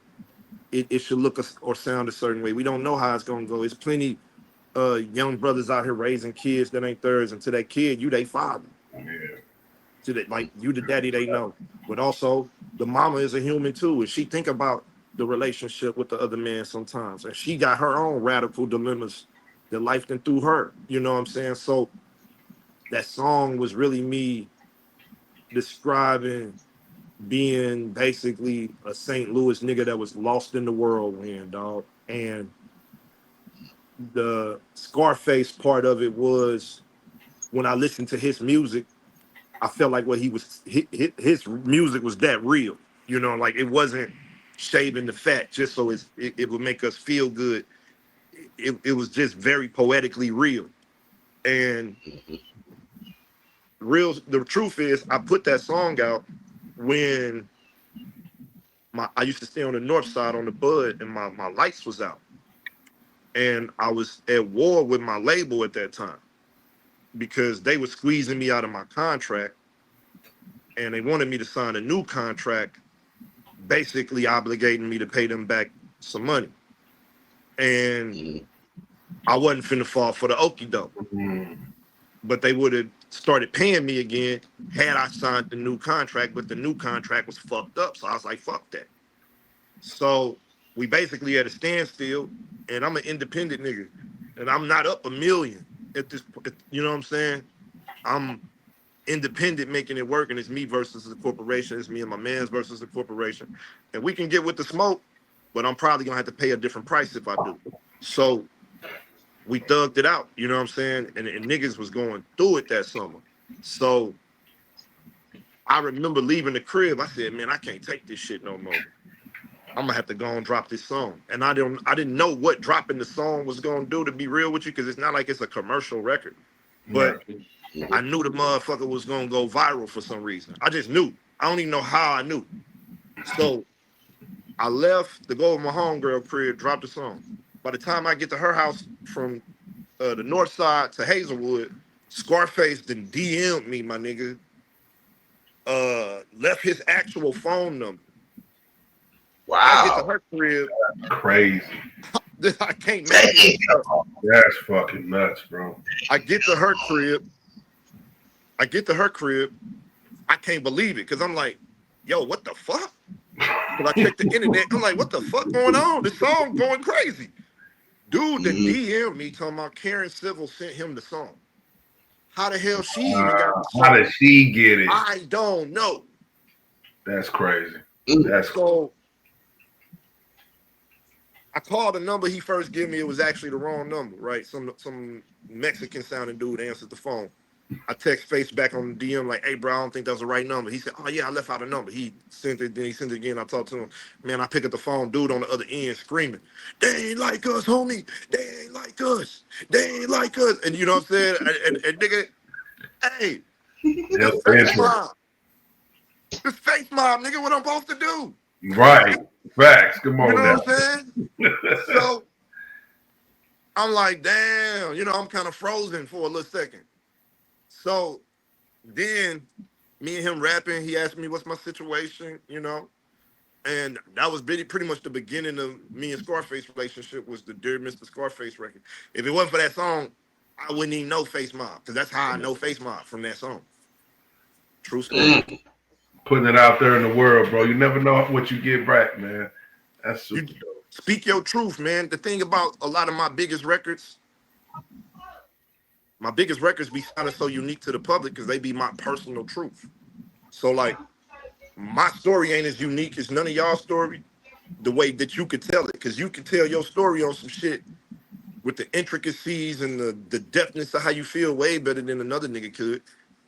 it should look or sound a certain way. We don't know how it's gonna go. It's plenty young brothers out here raising kids that ain't theirs, and to that kid, you they father. To that, like you the daddy they know. But also the mama is a human too, and she think about the relationship with the other man sometimes. And she got her own radical dilemmas that life done through her. You know what I'm saying? So that song was really me describing being basically a St. Louis nigga that was lost in the whirlwind, dog. And the Scarface part of it was when I listened to his music, I felt like what his music was that real. You know, like it wasn't shaving the fat just so it would make us feel good. It was just very poetically real. And the truth is, I put that song out when I used to stay on the north side on the Bud, and my lights was out. And I was at war with my label at that time because they were squeezing me out of my contract, and they wanted me to sign a new contract, basically obligating me to pay them back some money. And I wasn't finna fall for the okie doke. But they would have started paying me again had I signed the new contract, but the new contract was fucked up. So I was like, fuck that. So we basically at a standstill, and I'm an independent nigga, and I'm not up $1 million at this point. You know what I'm saying? I'm independent making it work, and it's me versus the corporation. It's me and my mans versus the corporation. And we can get with the smoke, but I'm probably gonna have to pay a different price if I do. So we thugged it out, you know what I'm saying? And niggas was going through it that summer. So I remember leaving the crib. I said, man, I can't take this shit no more. I'm gonna have to go and drop this song. And I didn't know what dropping the song was gonna do, to be real with you, because it's not like it's a commercial record. But I knew the motherfucker was gonna go viral for some reason. I just knew. I don't even know how I knew. So I left to go with my homegirl crib, dropped the song. By the time I get to her house from the north side to Hazelwood, Scarface then DM'd me, my nigga. Left his actual phone number. I get to Wow. her crib. Crazy. I can't make it up. That's fucking nuts, bro. I get to her crib. I can't believe it because I'm like, yo, what the fuck? Because I checked the internet. I'm like, what the fuck going on? This song going crazy. Dude then DM me talking about Karen Civil sent him the song. How the hell she even got the song? How did she get it? I don't know. That's crazy. So I called the number he first gave me. It was actually the wrong number, right? Some Mexican sounding dude answered the phone. I text Face back on the DM like, hey, bro, I don't think that was the right number. He said, oh, yeah, I left out a number. He sent it, then he sent it again. I talked to him. Man, I pick up the phone, dude on the other end screaming, they ain't like us, homie. They ain't like us. They ain't like us. And you know what I'm saying? And nigga, hey, this Face Mob. This Face Mob, nigga, what I'm supposed to do? Right. Facts. Come on, you know now. what I'm saying? So I'm like, damn, you know, I'm kind of frozen for a little second. So then me and him rapping, he asked me what's my situation, you know, and that was pretty much the beginning of me and Scarface relationship, was the Dear Mr. Scarface record. If it wasn't for that song, I wouldn't even know Face Mob, because that's how I know Face Mob, from that song. True story. Putting it out there in the world, bro. You never know what you get back, man. That's super dope. Speak your truth, man. The thing about a lot of my biggest records be sounding so unique to the public because they be my personal truth. So like, my story ain't as unique as none of y'all's story, the way that you could tell it, because you can tell your story on some shit with the intricacies and the depthness of how you feel way better than another nigga could.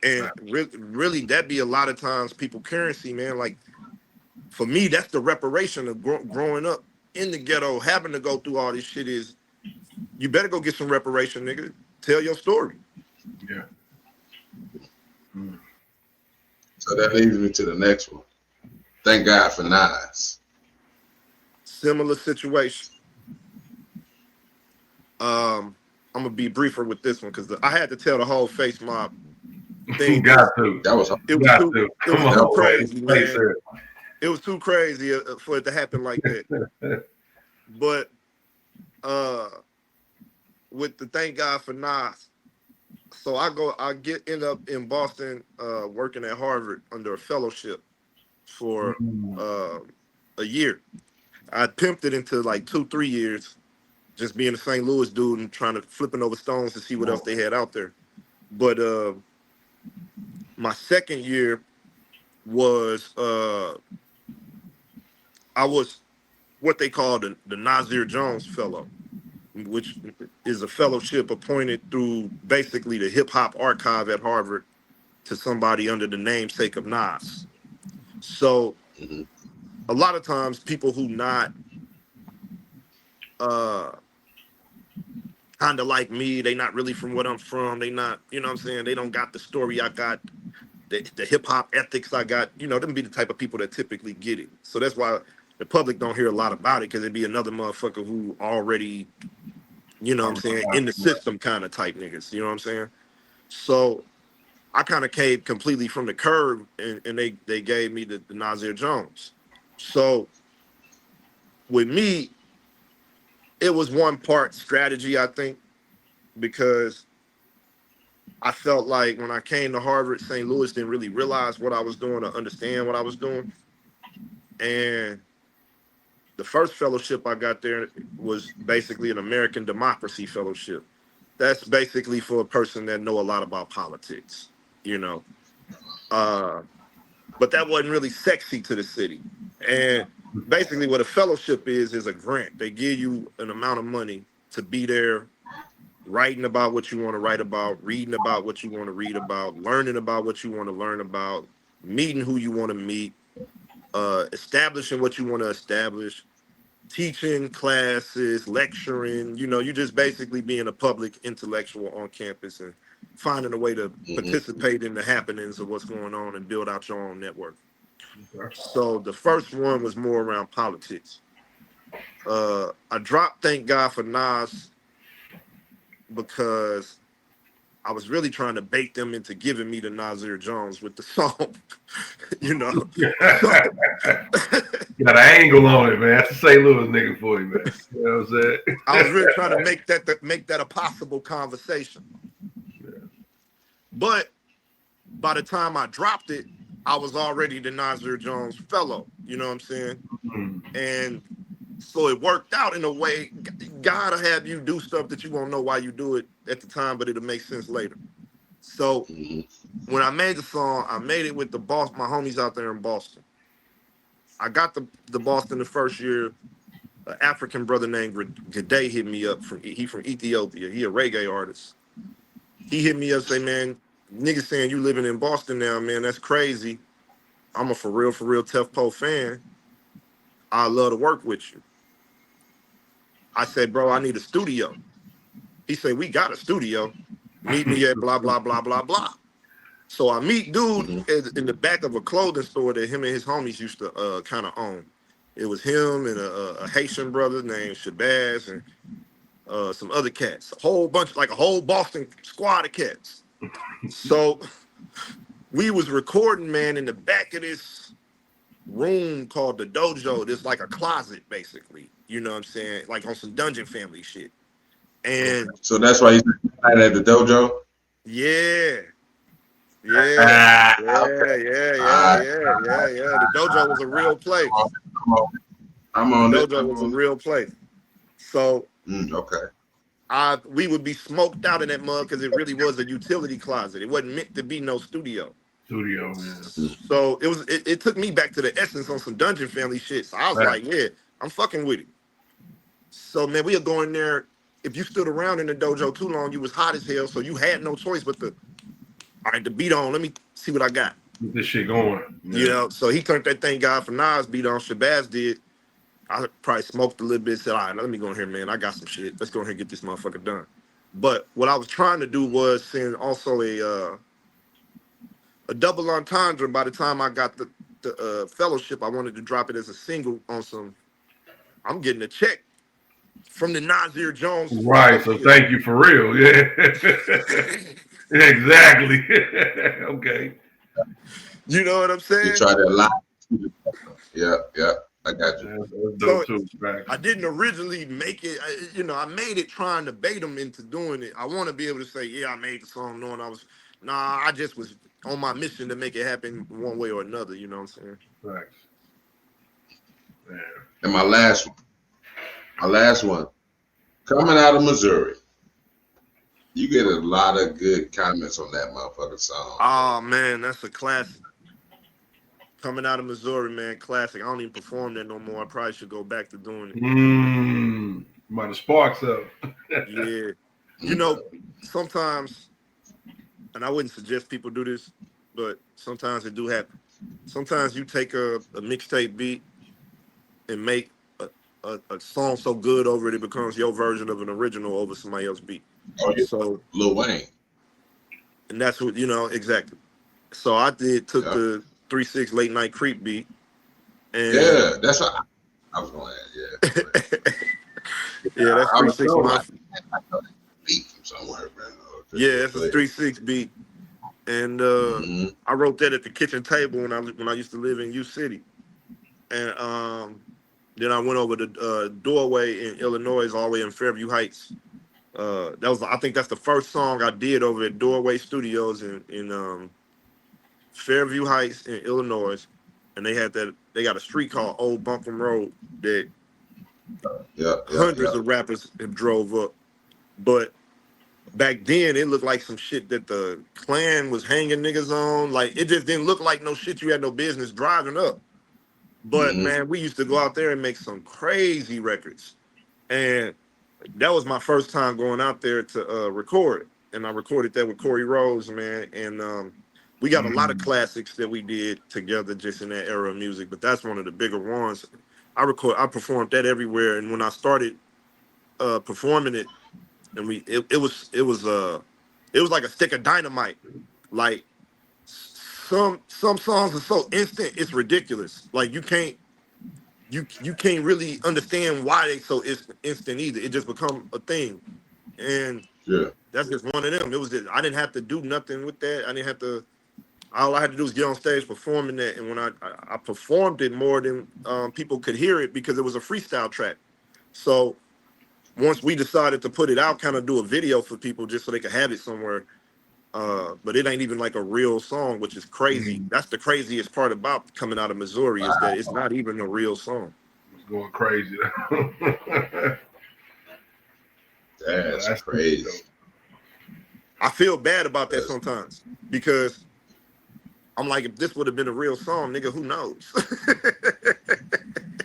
And really, that be a lot of times people currency, man. Like, for me, that's the reparation of growing up in the ghetto, having to go through all this shit. Is you better go get some reparation, nigga. Tell your story. Yeah. So that leads me to the next one. Thank God for Nas. Similar situation. I'm gonna be briefer with this one because I had to tell the whole Face Mob thing. You got to. That was It was too crazy, man. It was too crazy for it to happen like that. But with the Thank God for Nas, so I end up in Boston working at Harvard under a fellowship for a year. I pimped it into like 2-3 years, just being a St. Louis dude and trying to flipping over stones to see what else they had out there. But my second year was I was what they call the Nasir Jones Fellow, which is a fellowship appointed through basically the hip hop archive at Harvard to somebody under the namesake of Nas. So a lot of times people who not kind of like me, they not really from what I'm from, they not, you know what I'm saying, they don't got the story I got, the hip hop ethics I got, you know, them be the type of people that typically get it. So that's why the public don't hear a lot about it, because it'd be another motherfucker who already, you know what I'm saying, in the system kind of type niggas, you know what I'm saying? So I kind of came completely from the curb, and they gave me the Nasir Jones. So with me, it was one part strategy, I think, because I felt like when I came to Harvard, St. Louis didn't really realize what I was doing or understand what I was doing. And the first fellowship I got there was basically an American Democracy Fellowship. That's basically for a person that know a lot about politics, you know. But that wasn't really sexy to the city. And basically what a fellowship is a grant. They give you an amount of money to be there, writing about what you want to write about, reading about what you want to read about, learning about what you want to learn about, meeting who you want to meet, establishing what you want to establish, teaching classes, lecturing. You just basically being a public intellectual on campus and finding a way to participate in the happenings of what's going on and build out your own network. So the first one was more around politics. I dropped Thank God for Nas because I was really trying to bait them into giving me the Nasir Jones with the song. Got an angle on it, man. That's a St. Louis nigga for you, man. You know what I'm saying? I was really trying to make that a possible conversation. Yeah. But by the time I dropped it, I was already the Nasir Jones fellow. You know what I'm saying? Mm-hmm. And so it worked out in a way. God'll have you do stuff that you won't know why you do it at the time, but it'll make sense later. So when I made the song, I made it with my homies out there in Boston. I got the Boston the first year. An African brother named Gade hit me up from Ethiopia. He a reggae artist. He hit me up, say, man, niggas saying you living in Boston now, man. That's crazy. I'm a for real Tef Poe fan. I love to work with you. I said, bro, I need a studio. He said, we got a studio. Meet me at blah, blah, blah, blah, blah. So I meet dude in the back of a clothing store that him and his homies used to kind of own. It was him and a Haitian brother named Shabazz and some other cats. A whole bunch, like a whole Boston squad of cats. So we was recording, man, in the back of this room called the dojo. There's like a closet, basically. You know what I'm saying? Like on some Dungeon Family shit. And so that's why he's at the dojo. Yeah. Okay. The dojo was a real place. I'm on the it. dojo was a real place. So okay. We would be smoked out in that mug because it really was a utility closet. It wasn't meant to be no studio. Yeah. So it took me back to the essence on some Dungeon Family shit. So I was like, yeah, I'm fucking with it. So man, we are going there. If you stood around in the dojo too long, you was hot as hell. So you had no choice but to, all right, the beat on. Let me see what I got. Get this shit going. Yeah. You know, so he turned that Thank God for Nas beat on. Shabazz did. I probably smoked a little bit. Said, all right, let me go in here, man. I got some shit. Let's go in here and get this motherfucker done. But what I was trying to do was send also a double entendre. By the time I got the fellowship, I wanted to drop it as a single on some. I'm getting a check from the Nasir Jones. Right. So thank you for real. Yeah. Exactly. Okay. You know what I'm saying? You try to lie. Yeah. I got you. That's dope too. I didn't originally make it. I made it trying to bait them into doing it. I want to be able to say, yeah, I made the song knowing I just was on my mission to make it happen one way or another. You know what I'm saying? Thanks. Yeah. And my last one, coming out of Missouri. You get a lot of good comments on that motherfucking song. Oh man, that's a classic. Coming out of Missouri, man, classic. I don't even perform that no more. I probably should go back to doing it. Might have sparks up. Yeah. Sometimes, and I wouldn't suggest people do this, but sometimes it do happen. Sometimes you take a mixtape beat and make a song so good over it, it becomes your version of an original over somebody else's beat. Oh, yeah. So Lil Wayne. And that's what, exactly. So I took the 3-6 Late Night Creep beat. And yeah, that's what I was going to add. Yeah. Yeah, that's 3-6 Mafia. Beat from somewhere, man. Yeah, that's a 3-6 beat. And I wrote that at the kitchen table when I used to live in U City. And then I went over to Doorway in Illinois, all the way in Fairview Heights. I think that's the first song I did over at Doorway Studios in Fairview Heights in Illinois. And they got a street called Old Buncombe Road that hundreds of rappers have drove up. But back then it looked like some shit that the Klan was hanging niggas on. Like, it just didn't look like no shit you had no business driving up. But man, we used to go out there and make some crazy records. And that was my first time going out there to record. And I recorded that with Corey Rose, man. And We got a lot of classics that we did together just in that era of music, but that's one of the bigger ones. I performed that everywhere, and when I started performing it, and it was like a stick of dynamite. Like some songs are so instant, it's ridiculous. Like you can't really understand why they so instant either. It just become a thing, and Yeah. that's just one of them. It was just, I didn't have to do nothing with that. I didn't have to. All I had to do was get on stage performing that, and when I performed it more than people could hear it because it was a freestyle track. So once we decided to put it out, kind of do a video for people just so they could have it somewhere. But it ain't even like a real song, which is crazy. That's the craziest part about coming out of Missouri is that it's not even a real song. It's going crazy. That's crazy. I feel bad about that sometimes because I'm like, if this would have been a real song, nigga, who knows?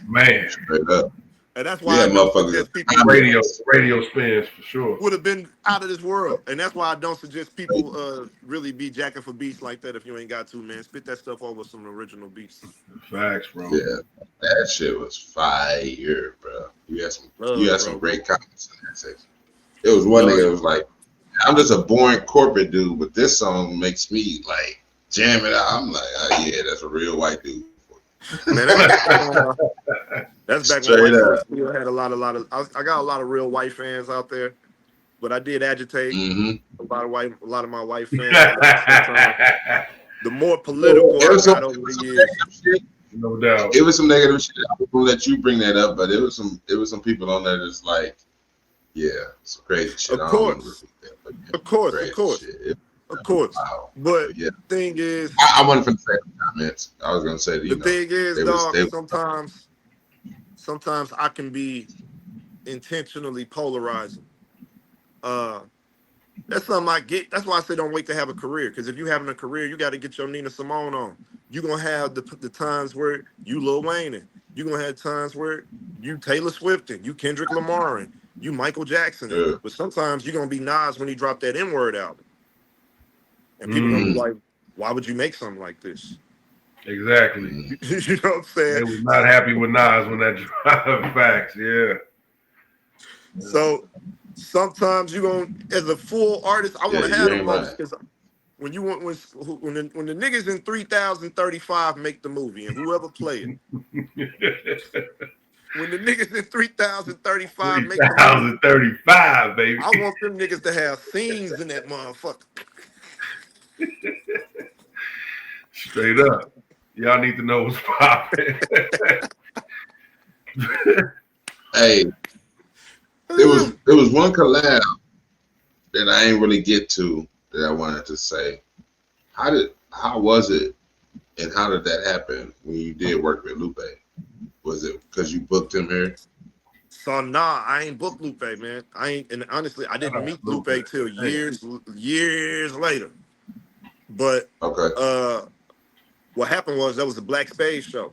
Man. Straight up. And that's why I don't suggest people radio spins for sure. Would have been out of this world. And that's why I don't suggest people really be jacking for beats like that if you ain't got to, man. Spit that stuff over some original beats. Facts, bro. Yeah, that shit was fire, bro. You had some great comments in that section. It was one nigga that was like, I'm just a boring corporate dude, but this song makes me like jam it out. I'm like, oh yeah, that's a real white dude. Man, that's back when white still had a lot of. I got a lot of real white fans out there, but I did agitate a lot of my white fans. The more political I got over the years, no doubt. It was some negative shit. I won't let you bring that up, but it was some people on there that's like, yeah, some crazy shit. Of course. Of course. Wow. But the thing is, I wasn't going to say comments. I was going to say, the thing is, dog, sometimes I can be intentionally polarizing. That's something I get. That's why I say don't wait to have a career. Because if you having a career, you got to get your Nina Simone on. You're going to have the times where you Lil Wayne and you're going to have times where you Taylor Swift and you Kendrick Lamar and you Michael Jackson. But sometimes you're going to be Nas when he dropped that N-word album. And people gonna be like, why would you make something like this? Exactly. You know what I'm saying? They was not happy with Nas when that dropped. Facts, yeah. So sometimes you gonna, as a full artist, I want to have the most because when you want when the niggas in 3035 make the movie and whoever play it. When the niggas in 3035 make the movie, 3035, baby. I want them niggas to have scenes in that motherfucker. Straight up. Y'all need to know what's popping. Hey, it was one collab that I ain't really get to that I wanted to say. How was it and how did that happen when you did work with Lupe? Was it because you booked him here? So nah, I ain't booked Lupe, man. And honestly, I didn't meet Lupe till years later. But what happened was there was a Black Spade show.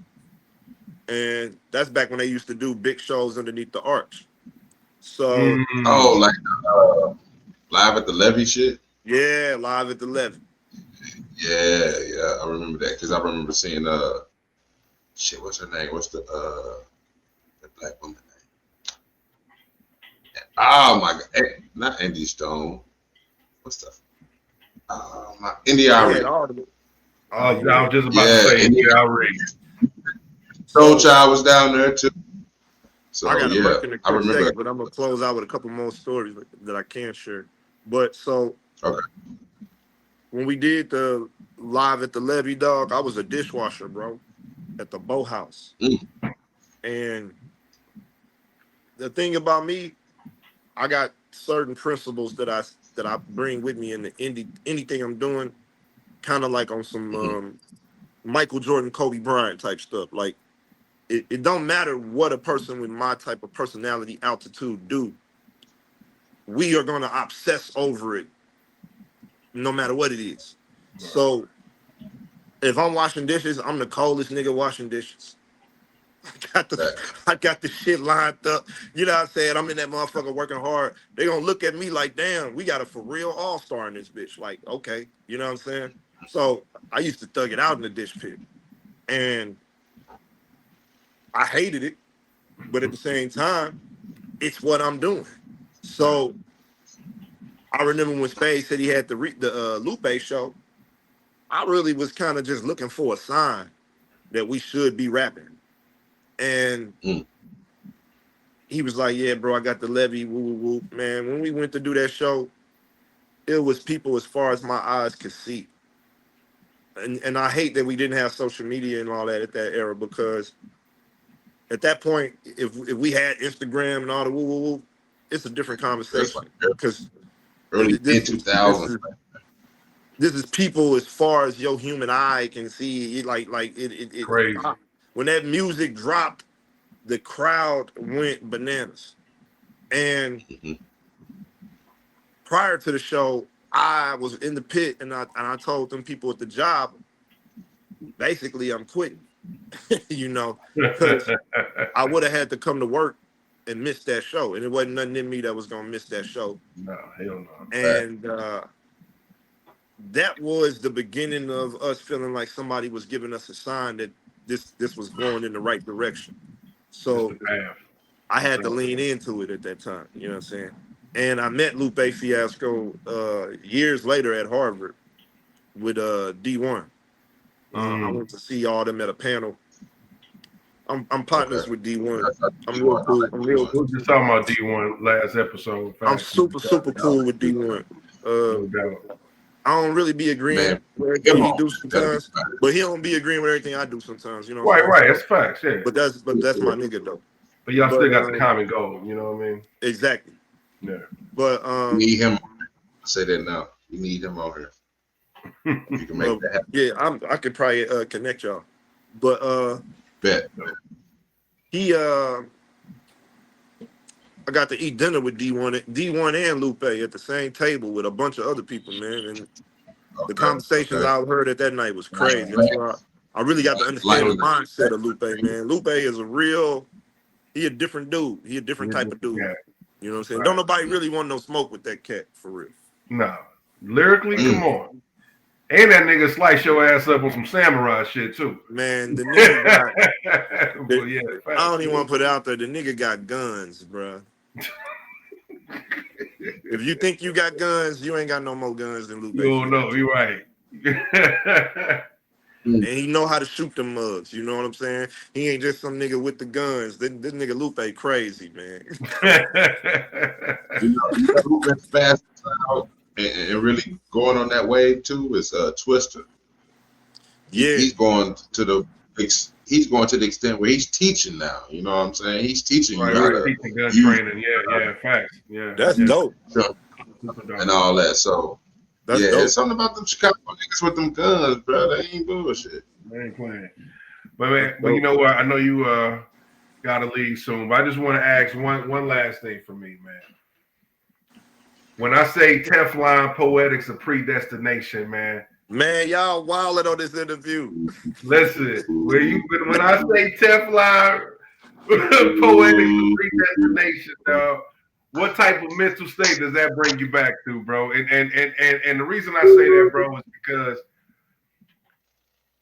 And that's back when they used to do big shows underneath the arch. So like Live at the Levee shit? Yeah, Live at the Levee. Yeah, I remember that because I remember seeing what's her name? What's the black woman name? Oh my god, not Andy Stone. What's the India Ari. I was just about to say India Ari. Soul Child was down there too. So I got to work in a quick remember. Second, but I'm gonna close out with a couple more stories that I can share. But so when we did the Live at the Levee, dog, I was a dishwasher, bro, at the Bow House. And the thing about me, I got certain principles that I bring with me in anything I'm doing, kind of like on some Michael Jordan, Kobe Bryant type stuff. Like it don't matter what a person with my type of personality altitude do. We are gonna obsess over it, no matter what it is. So if I'm washing dishes, I'm the coldest nigga washing dishes. I got the shit lined up. You know what I'm saying? I'm in that motherfucker working hard. They gonna look at me like, damn, we got a for real all-star in this bitch. Like, okay, you know what I'm saying? So I used to thug it out in the dish pit, and I hated it, but at the same time, it's what I'm doing. So I remember when Spade said he had the Lupe show. I really was kind of just looking for a sign that we should be rapping, and he was like, "Yeah, bro, I got the levy." Woo, woo, woo. Man, when we went to do that show, it was people as far as my eyes could see. And I hate that we didn't have social media and all that at that era, because at that point, if we had Instagram and all the woo woo woo, it's a different That's conversation. like Because early this mid 2000s. this is people as far as your human eye can see. Crazy. When that music dropped, the crowd went bananas. And prior to the show, I was in the pit, and I told them people at the job, basically, I'm quitting. You know, because I would have had to come to work and miss that show, and it wasn't nothing in me that was gonna miss that show. No, hell no. And that was the beginning of us feeling like somebody was giving us a sign that this was going in the right direction. So I had to lean into it at that time. You know what I'm saying? And I met Lupe Fiasco years later at Harvard with D1. I went to see all them at a panel. I'm partners with D1. I'm real cool. We were just talking about D1 last episode. I'm super cool with D1. No doubt. I don't really be agreeing with everything he do sometimes, but he don't be agreeing with everything I do sometimes. You know what I'm saying? Right. That's facts. Yeah. But that's my nigga though. But y'all still got the common goal. You know what I mean? Exactly. Yeah. But we need him. I say that now. We need him out here. You can make that happen. Yeah, I could probably connect y'all. But Bet. I got to eat dinner with D1 and Lupe at the same table with a bunch of other people, man. And the conversations I heard at that night was crazy. That's why I really got to understand the mindset of Lupe, man. Lupe is he a different dude. He a different type of dude. Yeah. You know what I'm saying? Don't nobody really want no smoke with that cat, for real. No. Lyrically, come on. And that nigga slice your ass up on some samurai shit too. Man, the nigga got, I don't even want to put it out there. The nigga got guns, bro. If you think you got guns, you ain't got no more guns than Lupe. You don't know, you're right. And he know how to shoot them mugs. You know what I'm saying? He ain't just some nigga with the guns. This nigga Lupe crazy, man. You know who fast out and really going on that wave too is Twister. Yeah, he's going to the extent where he's teaching now. You know what I'm saying? He's teaching you how to teaching gun training. Yeah, facts. Yeah, that's dope. And all that. So that's dope. It's something about them Chicago niggas with them guns, bro. They ain't bullshit. They ain't playing. But man, you know what? I know you gotta leave soon, but I just want to ask one last thing for me, man. When I say Teflon Poetics of Predestination, man. Man, y'all wildin' on this interview. Listen, when I say Teflon Poetics of Predestination, dog, what type of mental state does that bring you back to, bro? And the reason I say that, bro, is because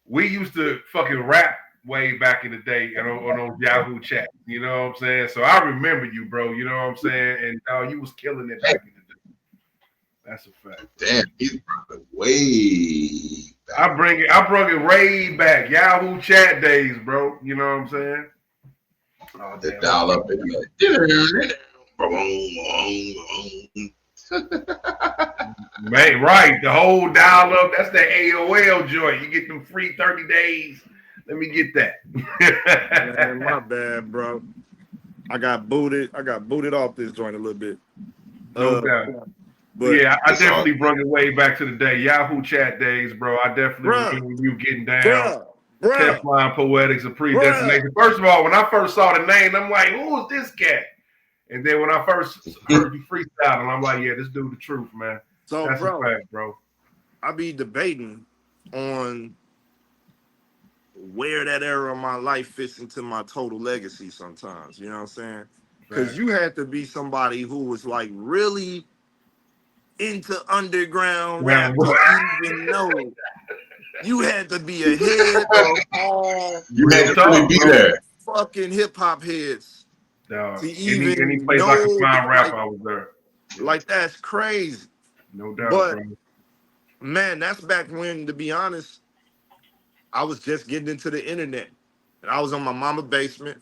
we used to fucking rap way back in the day on those Yahoo chats. You know what I'm saying? So I remember you, bro. You know what I'm saying? And you was killing it back in the day. That's a fact. Damn, he's way back. I bring it way back. Yahoo chat days, bro. You know what I'm saying? Oh, the dial up in Man, right. The whole dial up. That's the AOL joint. You get them free 30 days. Let me get that. Man, my bad, bro. I got booted off this joint a little bit. No doubt. But yeah, I definitely brought it way back to the day. Yahoo chat days, bro. I definitely remember you getting down. Teflon Poetics of Predestination. First of all, when I first saw the name, I'm like, who is this cat? And then when I first heard you freestyling, I'm like, yeah, this dude the truth, man. So, that's a fact, bro. I be debating on where that era of my life fits into my total legacy sometimes. You know what I'm saying? Because you had to be somebody who was like really into underground rap to even know you had to be ahead of all You had Real to really talk, be bro. there. fucking hip hop heads Dog. to Any even place I could know, find rap, I was there. Yeah, like that's crazy. no doubt, But bro. man, that's back when, to be honest, I was just getting into the internet, and I was on my mama's basement,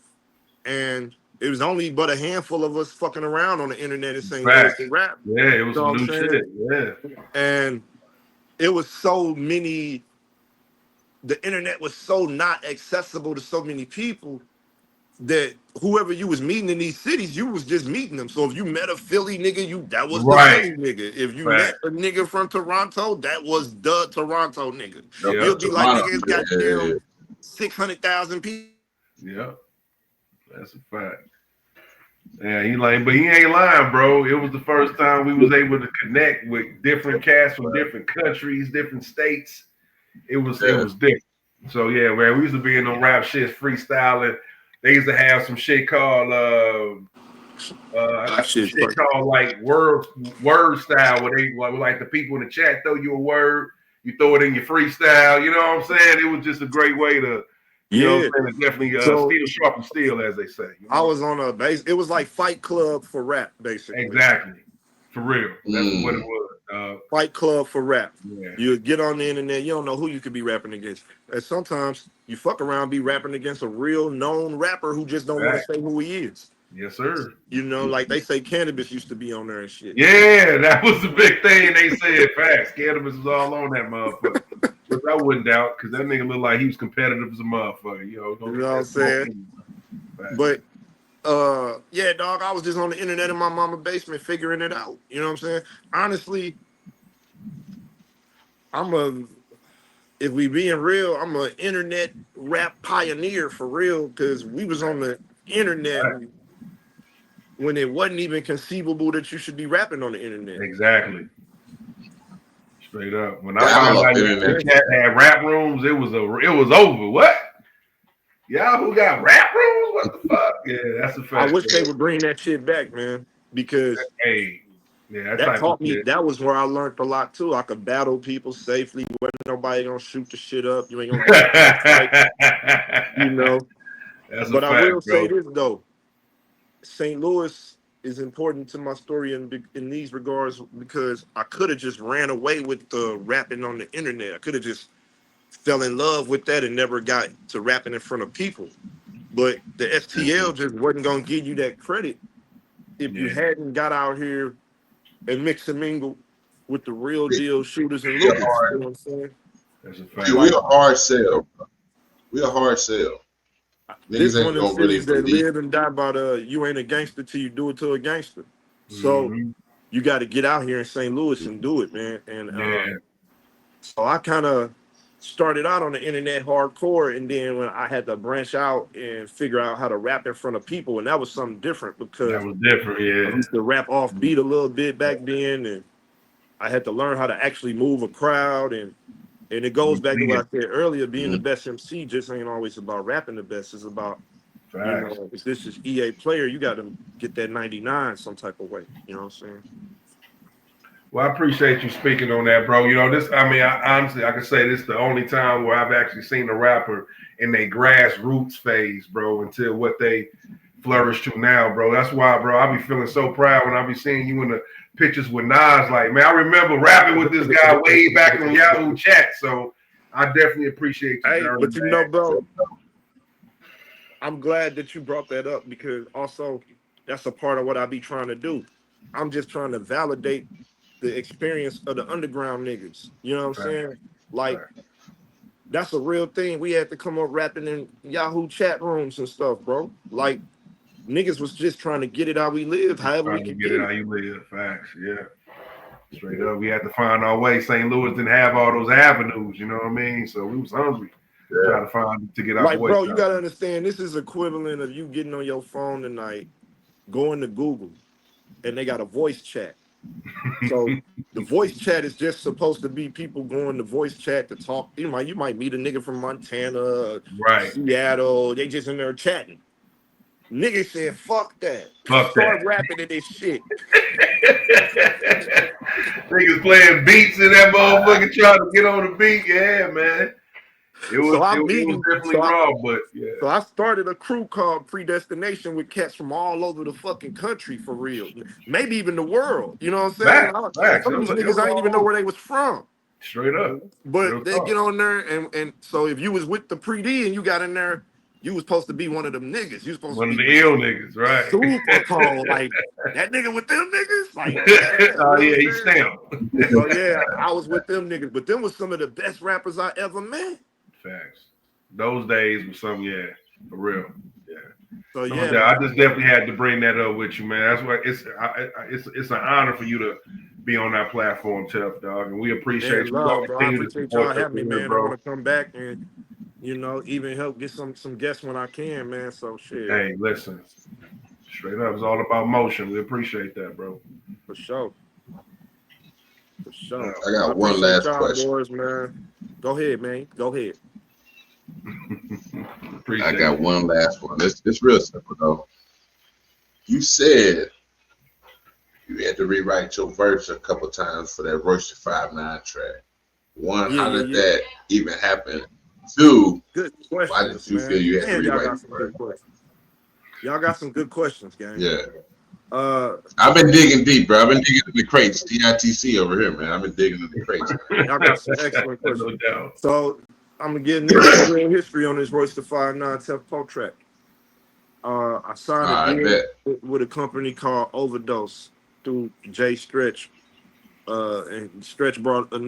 and it was only but a handful of us fucking around on the internet in St. Louis Facts. to rap. Yeah, it You was know some what I'm new saying? shit. Yeah. And it was so many. The internet was so not accessible to so many people that whoever you was meeting in these cities, you was just meeting them. So if you met a Philly nigga, that was the Right. Philly nigga. If you met Facts. a nigga from Toronto, that was the Toronto nigga. Yep. It'll be like Toronto. nigga, it's got Yeah. them 600,000 people. Yep. That's a fact. Yeah, but he ain't lying, bro. It was the first time we was able to connect with different cats from different countries, different states. It was different. So yeah, man, we used to be in them rap shits freestyling. They used to have some shit called That some shit's shit funny. called like word style, where they like the people in the chat throw you a word, you throw it in your freestyle. You know what I'm saying? It was just a great way to, you know what Yeah. I'm saying, to definitely So steel sharpen steel, as they say. You I know? was on a base. It was like Fight Club for rap, basically. Exactly. For real. That's what it Mm. was. Fight Club for rap. Yeah. You get on the internet, you don't know who you could be rapping against. And sometimes you fuck around, be rapping against a real known rapper who just don't want to Right. say who he is. Yes, sir. You know, like they say Cannabis used to be on there and shit. Yeah, that was the big thing. They said facts. Cannabis was all on that motherfucker. Which I wouldn't doubt, because that nigga looked like he was competitive as a motherfucker. You know, You don't know get what I'm that smoke saying? in you. Facts. But yeah, dog, I was just on the internet in my mama's basement figuring it out. You know what I'm saying? Honestly, I'm a if we being real, I'm an internet rap pioneer for real, because we was on the internet Right. when it wasn't even conceivable that you should be rapping on the internet. Exactly. Straight up. When I Dial found up out internet. you cat had rap rooms, it was over. What? Y'all who got rap rooms? What the fuck? Yeah, that's a I fact. wish they would bring that shit back, man, because Hey, yeah, that that type of taught me. shit. That was where I learned a lot too. I could battle people safely. Wasn't nobody gonna shoot the shit up. You ain't gonna get into a fight, you know. That's a But I will fact, say bro. this though: St. Louis is important to my story in these regards, because I could have just ran away with the rapping on the internet. I could have just fell in love with that and never got to rapping in front of people. But the STL just wasn't gonna give you that credit if you Yeah, hadn't got out here and mix and mingle with the real deal shooters and We a looters. You know what I'm saying? that's a we, fact. we Like a hard sell. We a hard sell. this Niggas one ain't of them gonna really cities that believe. live and die by the you ain't a gangster till you do it to a gangster. So Mm-hmm. you got to get out here in St. Louis and do it, man. And Yeah, so I kind of started out on the internet hardcore, and then when I had to branch out and figure out how to rap in front of people, and that was something different that because was different. I Yeah, used to rap off beat a little bit back then, and I had to learn how to actually move a crowd, and it goes back to what I said earlier, being the Mm. best MC just ain't always about rapping the best. It's about, you facts. know, if this is EA player, you got to get that 99 some type of way. You know what I'm saying? Well, I appreciate you speaking on that, bro. You know, honestly, I can say this is the only time where I've actually seen a rapper in their grassroots phase, bro, until what they flourish to now, bro. That's why, bro, I be feeling so proud when I be seeing you in the pictures with Nas. Like, man, I remember rapping with this guy way back on Yahoo Chat. So I definitely appreciate you, Hey, Jeremy, but you know, man. bro, I'm glad that you brought that up, because also that's a part of what I be trying to do. I'm just trying to validate the experience of the underground niggas. You know what I'm Facts, saying? Like, facts. that's a real thing. We had to come up rapping in Yahoo chat rooms and stuff, bro. Like, niggas was just trying to get it how we live, however we Trying to could get get it how it. you live. Facts, yeah. Straight up, we had to find our way. St. Louis didn't have all those avenues, you know what I mean? So we was hungry, trying to find to get our Like, voice bro, you out. gotta understand, this is equivalent of you getting on your phone tonight, going to Google, and they got a voice chat. So the voice chat is just supposed to be people going to voice chat to talk. You might meet a nigga from Montana, Right. Seattle. They just in there chatting. Niggas said, fuck that. Fuck Start that. rapping in this shit. Niggas playing beats in that motherfucker trying to get on the beat. Yeah, man. It was definitely raw, but yeah. So I started a crew called Predestination with cats from all over the fucking country for real. Maybe even the world. You know what I'm saying? Facts. Some of these niggas I ain't even know where they was from. Straight up. But they get on there and so if you was with the Pre-D and you got in there, you was supposed to be one of them niggas. You was supposed one to of be the ill niggas, right? Super cold. Like that nigga with them niggas. Like yeah, oh yeah, he stamped. So yeah, I was with them niggas, but them was some of the best rappers I ever met. Facts. Those days was something, yeah, for real. Yeah. So yeah, I just definitely had to bring that up with you, man. That's why it's an honor for you to be on that platform, Tef, dog, and we appreciate you. Love, bro. I appreciate y'all having me, man. I want to come back and even help get some guests when I can, man. So shit. Hey, listen, straight up, it's all about motion. We appreciate that, bro. For sure. For sure. I got one last question. Boys, man. Go ahead, man. Go ahead. I got one last one. It's real simple though. You said you had to rewrite your verse a couple times for that Royce the 5'9" track. One, how did that even happen? Two, good questions, why did you feel you had to rewrite your verse? Y'all got some good questions, gang. Yeah. I've been digging deep, bro. I've been digging in the crates. DITC over here, man. I've been digging in the crates. Y'all got some excellent questions. So I'm gonna get into real history on this Royce the 5'9" Tef Poe track. I signed a deal with a company called Overdose through Jay Stretch. And Stretch brought a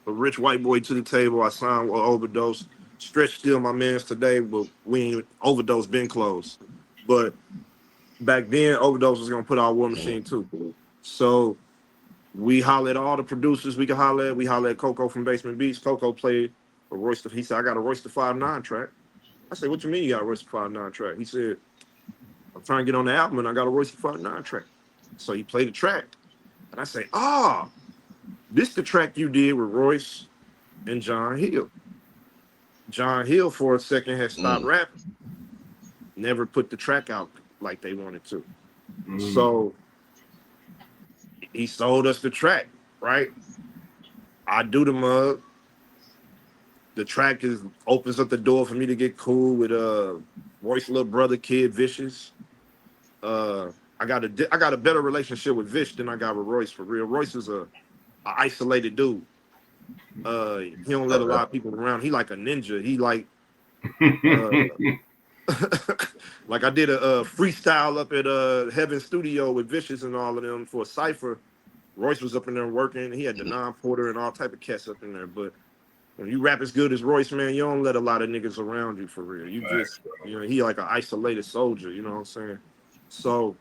rich white boy to the table. I signed with Overdose. Stretch still my man's today, but we ain't Overdose been closed. But back then, Overdose was gonna put out War Machine too. So we hollered at all the producers we could holler at. We hollered at Coco from Basement Beats. Coco played a Royce. He said, I got a Royce the 5'9" track. I said, what you mean you got a Royce the 5'9" track? He said, I'm trying to get on the album and I got a Royce the 5'9" track. So he played the track. And I say, this the track you did with Royce and John Hill. John Hill for a second had stopped rapping. Never put the track out like they wanted to. So he sold us the track, right? I do the mug. The track opens up the door for me to get cool with Royce's little brother, Kid Vicious. I got a better relationship with Vish than I got with Royce for real. Royce is a isolated dude. He don't let a lot of people around. He like a ninja. He like like I did a freestyle up at Heaven Studio with Vicious and all of them for a cypher. Royce was up in there working. He had the non-porter and all type of cats up in there. But when you rap as good as Royce, man, you don't let a lot of niggas around you for real. You just, he like an isolated soldier. You know what I'm saying? So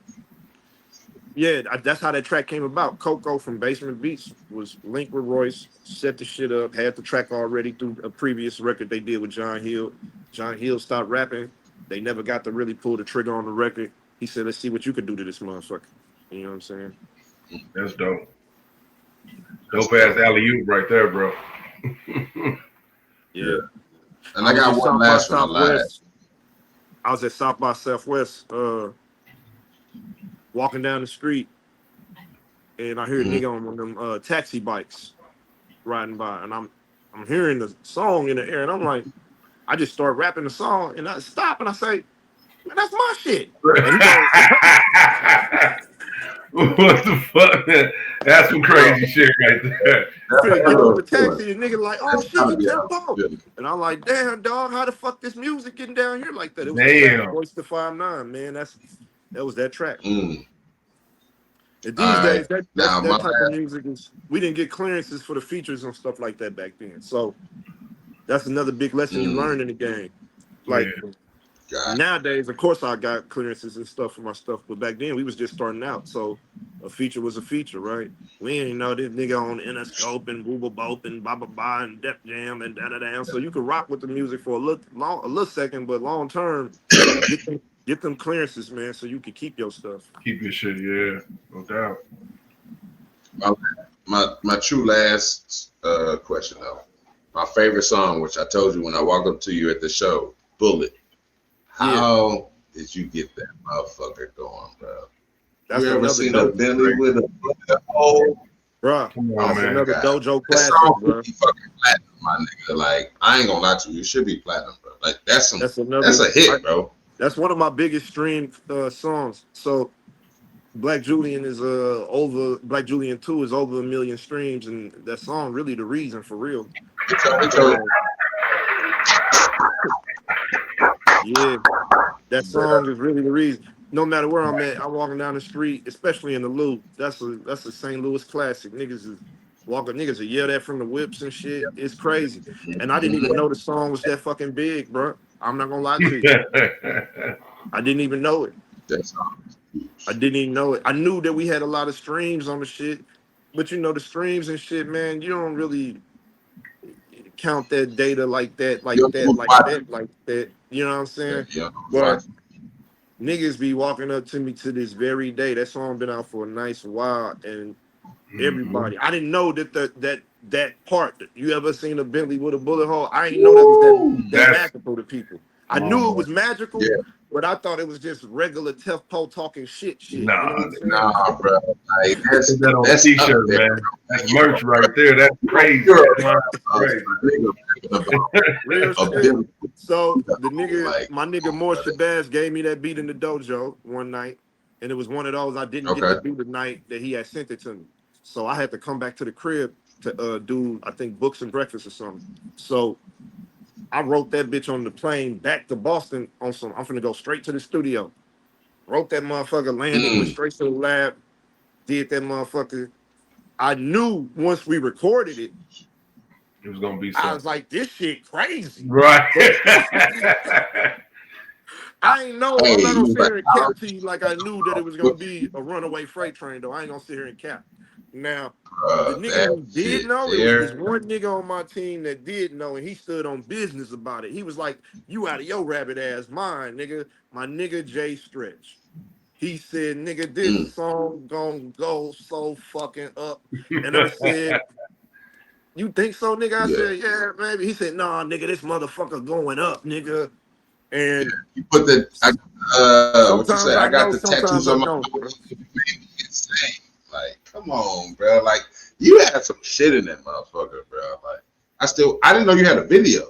yeah, that's how that track came about. Coco from Basement Beats was linked with Royce, set the shit up, had the track already through a previous record they did with John Hill. John Hill stopped rapping. They never got to really pull the trigger on the record. He said, let's see what you can do to this motherfucker. You know what I'm saying? That's dope. Dope ass alley-oop right there, bro. Yeah. And I got one last one. I was at South by Southwest, walking down the street, and I hear a nigga on one of them taxi bikes riding by, and I'm hearing the song in the air, and I'm like, I just start rapping the song, and I stop and I say, man, that's my shit. What the fuck? That's some crazy shit right there. Get on the taxi, and nigga like, oh shit, you Tef Poe. And I'm like, damn, dog, how the fuck this music getting down here like that? It was Royce the 5'9", man. That was that track. And these days, that type of music is, we didn't get clearances for the features and stuff like that back then. So that's another big lesson you learn in the game. Like nowadays, of course, I got clearances and stuff for my stuff, but back then we was just starting out. So a feature was a feature, right? We didn't know this nigga on Interscope and Booba Bop and Ba Ba Ba and Def Jam and da da da. So you could rock with the music for a little second, but long term, get them clearances, man, so you can keep your stuff. Keep your shit, yeah, no doubt. My true last question though. My favorite song, which I told you when I walked up to you at the show, Bullet. How is you get that motherfucker going, bro. That's You ever another seen a dope, Bentley with a hole? bro. Come on, Oh That's my man. another god, dojo that classic, song bro. should be fucking platinum, my nigga. Like I ain't gonna lie to you, it should be platinum, bro. Like that's That's a another. hit, bro. That's one of my biggest streamed songs. So Black Julian is over. Black Julian 2 is over 1 million streams, and that song really the reason for real. Uh, yeah, that song is really the reason. No matter where I'm at, I'm walking down the street, especially in the loop. That's a St. Louis classic. Niggas is walking. Niggas will yell that from the whips and shit. It's crazy. And I didn't even know the song was that fucking big, bro. I'm not gonna lie to you. I didn't even know it. That song is I huge. didn't even know it. I knew that we had a lot of streams on the shit, but you know the streams and shit, man. You don't really count that data like that, You like don't know that, who's like watching. that, like that. You know what I'm Yeah, saying? you don't know who's But watching. niggas be walking up to me to this very day. That song been out for a nice while, and Mhm. everybody. I didn't know that part. You ever seen a Bentley with a bullet hole? I didn't know that was that That's magical to people. I come on, knew it man. was magical, Yeah, but I thought it was just regular Tef Poe talking shit. You know Nah, what I'm saying? nah, bro. Like put that on a that's up t-shirt, there. man. That's merch right there. That's crazy. You're Wow, a crazy. nigga about Real a shit. biblical, So the like, my nigga come on, More brother. Shabazz gave me that beat in the dojo one night, and it was one of those I didn't get to Okay. do the night that he had sent it to me. So I had to come back to the crib to do I think books and breakfast or something. So I wrote that bitch on the plane back to Boston on some. I'm finna go straight to the studio. Wrote that motherfucker, landed, went Mm, straight to the lab, did that motherfucker. I knew once we recorded it, It was gonna be I something. was like, this shit crazy. Right. But I ain't know. hey, I'm not gonna you sit like, here and cap to you like I knew that it was gonna be a runaway freight train. Though I ain't gonna sit here and cap. Now, the nigga that who did shit know, it was this there. one nigga on my team that did know, and he stood on business about it. He was like, "You out of your rabbit ass mind, nigga." My nigga Jay Stretch. He said, "Nigga, this Mm, song gonna go so fucking up." And I said, "You think so, nigga?" I yeah. said, "Yeah, maybe." He said, "Nah, nigga, this motherfucker going up, nigga." Yeah, And you put the what you sometimes say? I I got know, the sometimes tattoos I on my don't, bro. boots. You made me insane. Like, come on, bro. Like, you had some shit in that motherfucker, bro. Like, I didn't know you had a video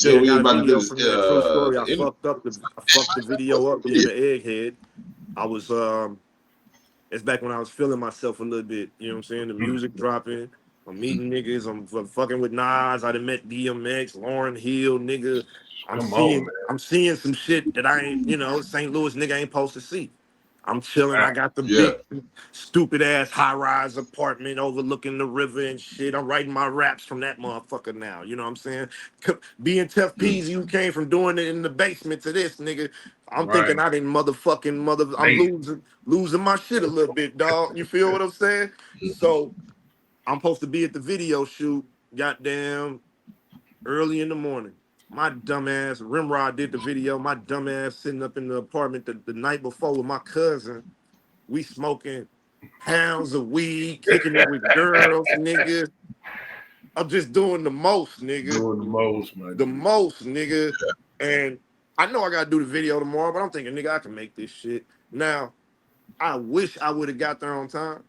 Yeah, until I we was got a about to do video this from that true story. the interview. I fucked the video up being an egghead. I was it's back when I was feeling myself a little bit. You know what I'm saying? The music dropping. I'm meeting niggas. I'm fucking with Nas. I done met DMX, Lauryn Hill, nigga. Come on, man. I'm seeing some shit that I ain't, St. Louis nigga ain't supposed to see. I'm chilling. I got the Yeah. big, stupid ass high rise apartment overlooking the river and shit. I'm writing my raps from that motherfucker now. You know what I'm saying? Being Tef Mm, Peasy, who came from doing it in the basement to this nigga. I'm Right. thinking I didn't motherfucking mother. I'm Man. losing my shit a little bit, dog. You feel what I'm saying? mm, So I'm supposed to be at the video shoot. Goddamn, early in the morning. My dumbass, Rimrod did the video. My dumbass sitting up in the apartment the night before with my cousin. We smoking pounds of weed, kicking it with girls, nigga. I'm just doing the most, nigga. Doing the most, my The G. most, nigga. And I know I gotta do the video tomorrow, but I'm thinking, nigga, I can make this shit. Now, I wish I would have got there on time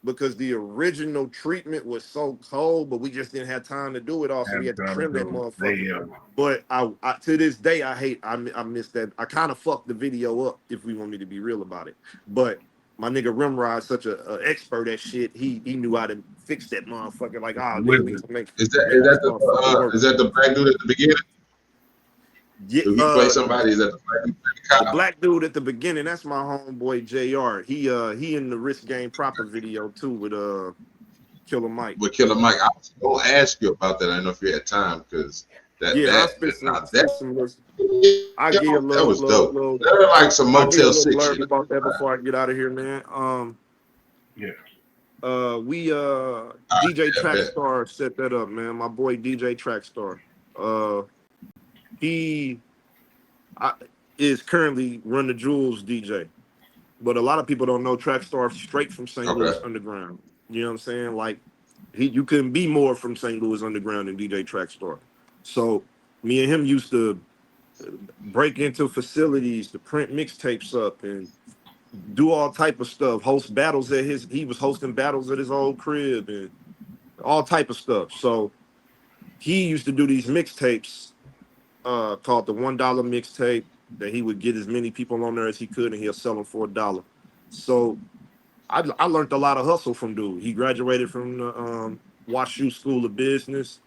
because the original treatment was so cold, but we just didn't have time to do it all, so we Have had to time to trim that do it. motherfucker. Damn. But I to this day I missed that. I kind of fucked the video up if we want me to be real about it. But my nigga Rimrod's such a expert at shit. He knew how to fix that motherfucker. Like, ah, nigga, we Wizard. can make is make this that motherfucker work. the black dude at the beginning? Yeah, Do he play somebody? Is that the black dude at the the cop black dude at the beginning, that's my homeboy JR. He in the Risk Game Proper video too with Killer Mike. with Killer Mike? I was gonna ask you about that. I don't know if you had time because Yeah, I now spit some I give a that was dope. little That was like some I give a Motel little 6 blurb shit. about that before I get out of here, man. Yeah. We Ah, DJ yeah, bet. Trackstar set that up, man. My boy DJ Trackstar. He I, is currently Run the Jewels DJ, but a lot of people don't know Trackstar straight from St. Louis Okay. Underground. You know what I'm saying? Like you couldn't be more from St. Louis Underground than DJ Trackstar. So me and him used to break into facilities to print mixtapes up and do all type of stuff. Host battles at he was hosting battles at his old crib and all type of stuff. So he used to do these mixtapes called the $1 mixtape that he would get as many people on there as he could and he'll sell them for $1. So I learned a lot of hustle from dude. He graduated from the WashU School of Business,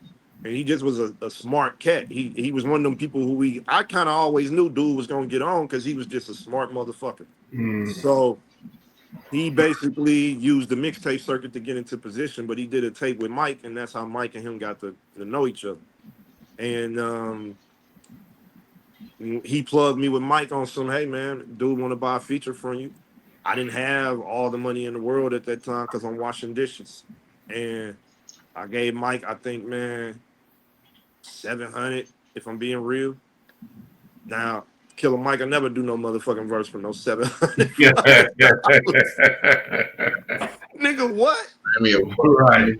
and he just was a smart cat. He was one of them people who I kind of always knew dude was gonna get on because he was just a smart motherfucker. So he basically used the mixtape circuit to get into position, but he did a tape with Mike, and that's how Mike and him got to know each other. And he plugged me with Mike on some, hey man, dude want to buy a feature from you. I didn't have all the money in the world at that time because I'm washing dishes. And I gave Mike, I think, man, 700, if I'm being real. Now, Killer Mike, I never do no motherfucking verse for no 700. Nigga, what? Right.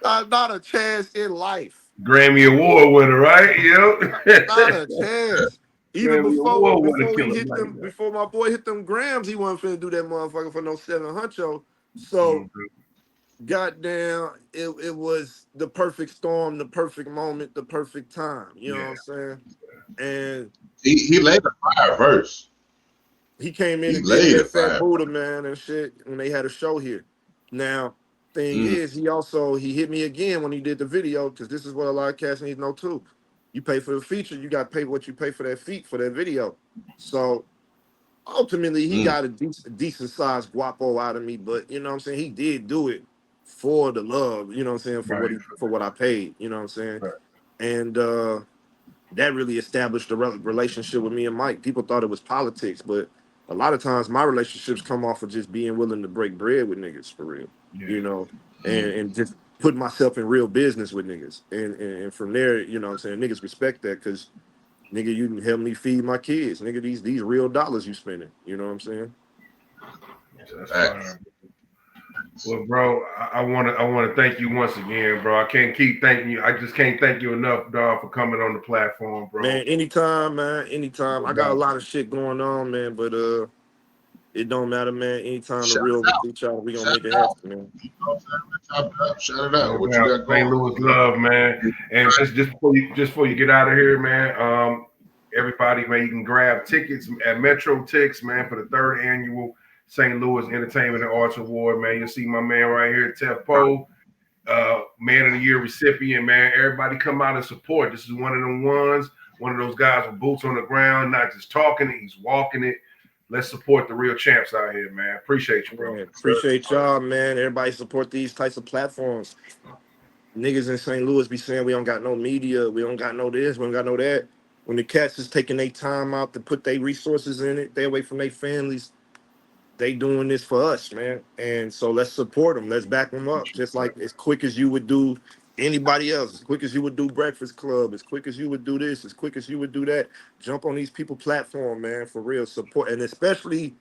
Not a chance in life. Grammy Award winner, right? Yep. Not a chance. Even Grammy before Award winner we Killer hit Mike, them, man. before my boy hit them grams, he wasn't finna do that motherfucker for no 700. So goddamn, it was the perfect storm, the perfect moment, the perfect time. You know what I'm saying? And he laid a fire verse. he came in He and did laid a that Fat fire. Buddha, man, and shit when they had a show here. Now, thing is, he hit me again when he did the video, because this is what a lot of cats need to know too. You pay for the feature, you got to pay what you pay for that for that video. So ultimately, he got a decent sized guapo out of me, but you know what I'm saying? He did do it for the love, you know what I'm saying, for what I paid, you know what I'm saying? Right. And that really established the relationship with me and Mike. People thought it was politics, but a lot of times my relationships come off of just being willing to break bread with niggas for real, you know, and just put myself in real business with niggas. And from there, you know what I'm saying, niggas respect that because, nigga, you can help me feed my kids. Nigga, these real dollars you spending. You know what I'm saying? That's fine. Well, bro, I want to thank you once again, bro. I can't keep thanking you. I just can't thank you enough, dog, for coming on the platform, bro. Man, anytime, man. Anytime. I got a lot of shit going on, man, but it don't matter, man. Anytime the real with each other, we gonna make it happen, man. Shout it out. What you got St. Louis love, man. And just before you get out of here, man. Everybody, man, you can grab tickets at Metro Tix, man, for the 3rd annual St. Louis Entertainment and Arts Award, man. You'll see my man right here, Tef Poe, Man of the Year recipient, man. Everybody come out and support. This is one of them ones, one of those guys with boots on the ground, not just talking it, he's walking it. Let's support the real champs out here, man. Appreciate you, bro. Man, appreciate y'all, man. Everybody support these types of platforms. Niggas in St. Louis be saying we don't got no media, we don't got no this, we don't got no that. When the cats is taking their time out to put their resources in it, they away from their families, they doing this for us, man. And so let's support them. Let's back them up. Just like as quick as you would do anybody else, as quick as you would do Breakfast Club, as quick as you would do this, as quick as you would do that. Jump on these people platform, man, for real. Support, and especially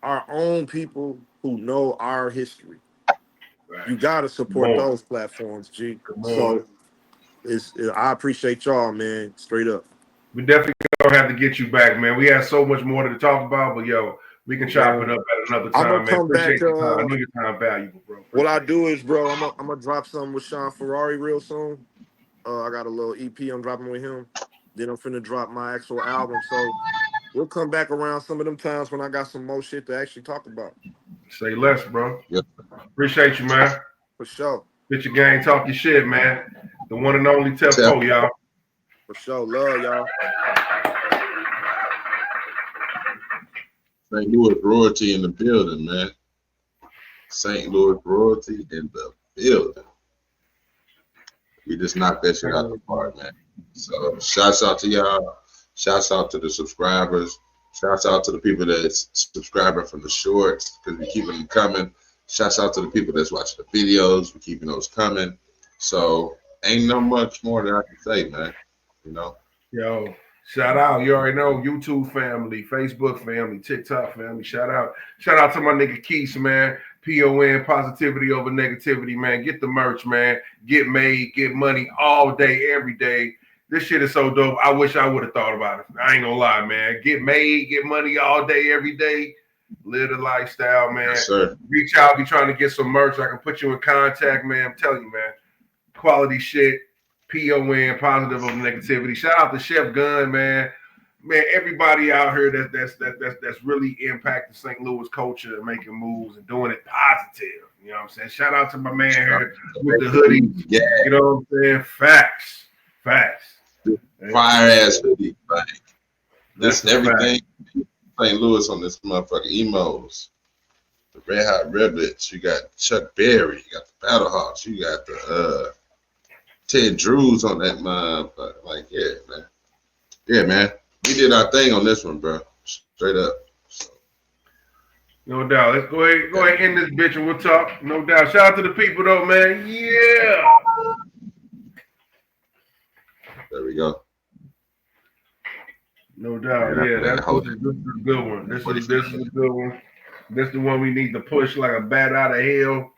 our own people who know our history. You gotta support those platforms, G. So I appreciate y'all, man. Straight up. We definitely gonna have to get you back, man. We have so much more to talk about, but yo, we can chop it up at another time, I'm gonna man. come back. Your time. I know your time valuable, bro. What I do is, bro, I'm gonna drop something with Sean Ferrari real soon. I got a little EP I'm dropping with him. Then I'm finna drop my actual album. So we'll come back around some of them times when I got some more shit to actually talk about. Say less, bro. Yep. Appreciate you, man. For sure. Get your gang, talk your shit, man. The one and only Tef Poe, y'all. For sure. Love y'all. St. Louis royalty in the building, man. St. Louis royalty in the building. We just knocked that shit out the park, man. So shouts out to y'all. Shouts out to the subscribers. Shouts out to the people that's subscribing from the shorts, because we're keeping them coming. Shouts out to the people that's watching the videos. We're keeping those coming. So ain't no much more that I can say, man. You know? Yo, shout out. You already know, YouTube family, Facebook family, TikTok family. Shout out. Shout out to my nigga Keith, man. PON, positivity over negativity, man. Get the merch, man. Get made, get money all day, every day. This shit is so dope. I wish I would have thought about it. I ain't gonna lie, man. Get made, get money all day, every day. Live the lifestyle, man. Yes, sir. Reach out, be trying to get some merch. I can put you in contact, man. I'm telling you, man. Quality shit. PON, positive over negativity. Shout out to Chef Gun, man. Man, everybody out here that's really impacting St. Louis culture and making moves and doing it positive. You know what I'm saying? Shout out to my man here with the hoodie. Yeah. You know what I'm saying? Facts. Fire ass hoodie. Like, That's this everything St. Louis on this motherfucker. Emos. The Red Hot Rabbits. You got Chuck Berry. You got the Battlehawks. You got the Ted Drews on that motherfucker. Like, yeah, man. Yeah, man. We did our thing on this one, bro. Straight up. So. No doubt. Let's go ahead and end this bitch and we'll talk. No doubt. Shout out to the people though, man. Yeah. There we go. No doubt. Yeah, this is a good one. This is a good one. This is the one we need to push like a bat out of hell.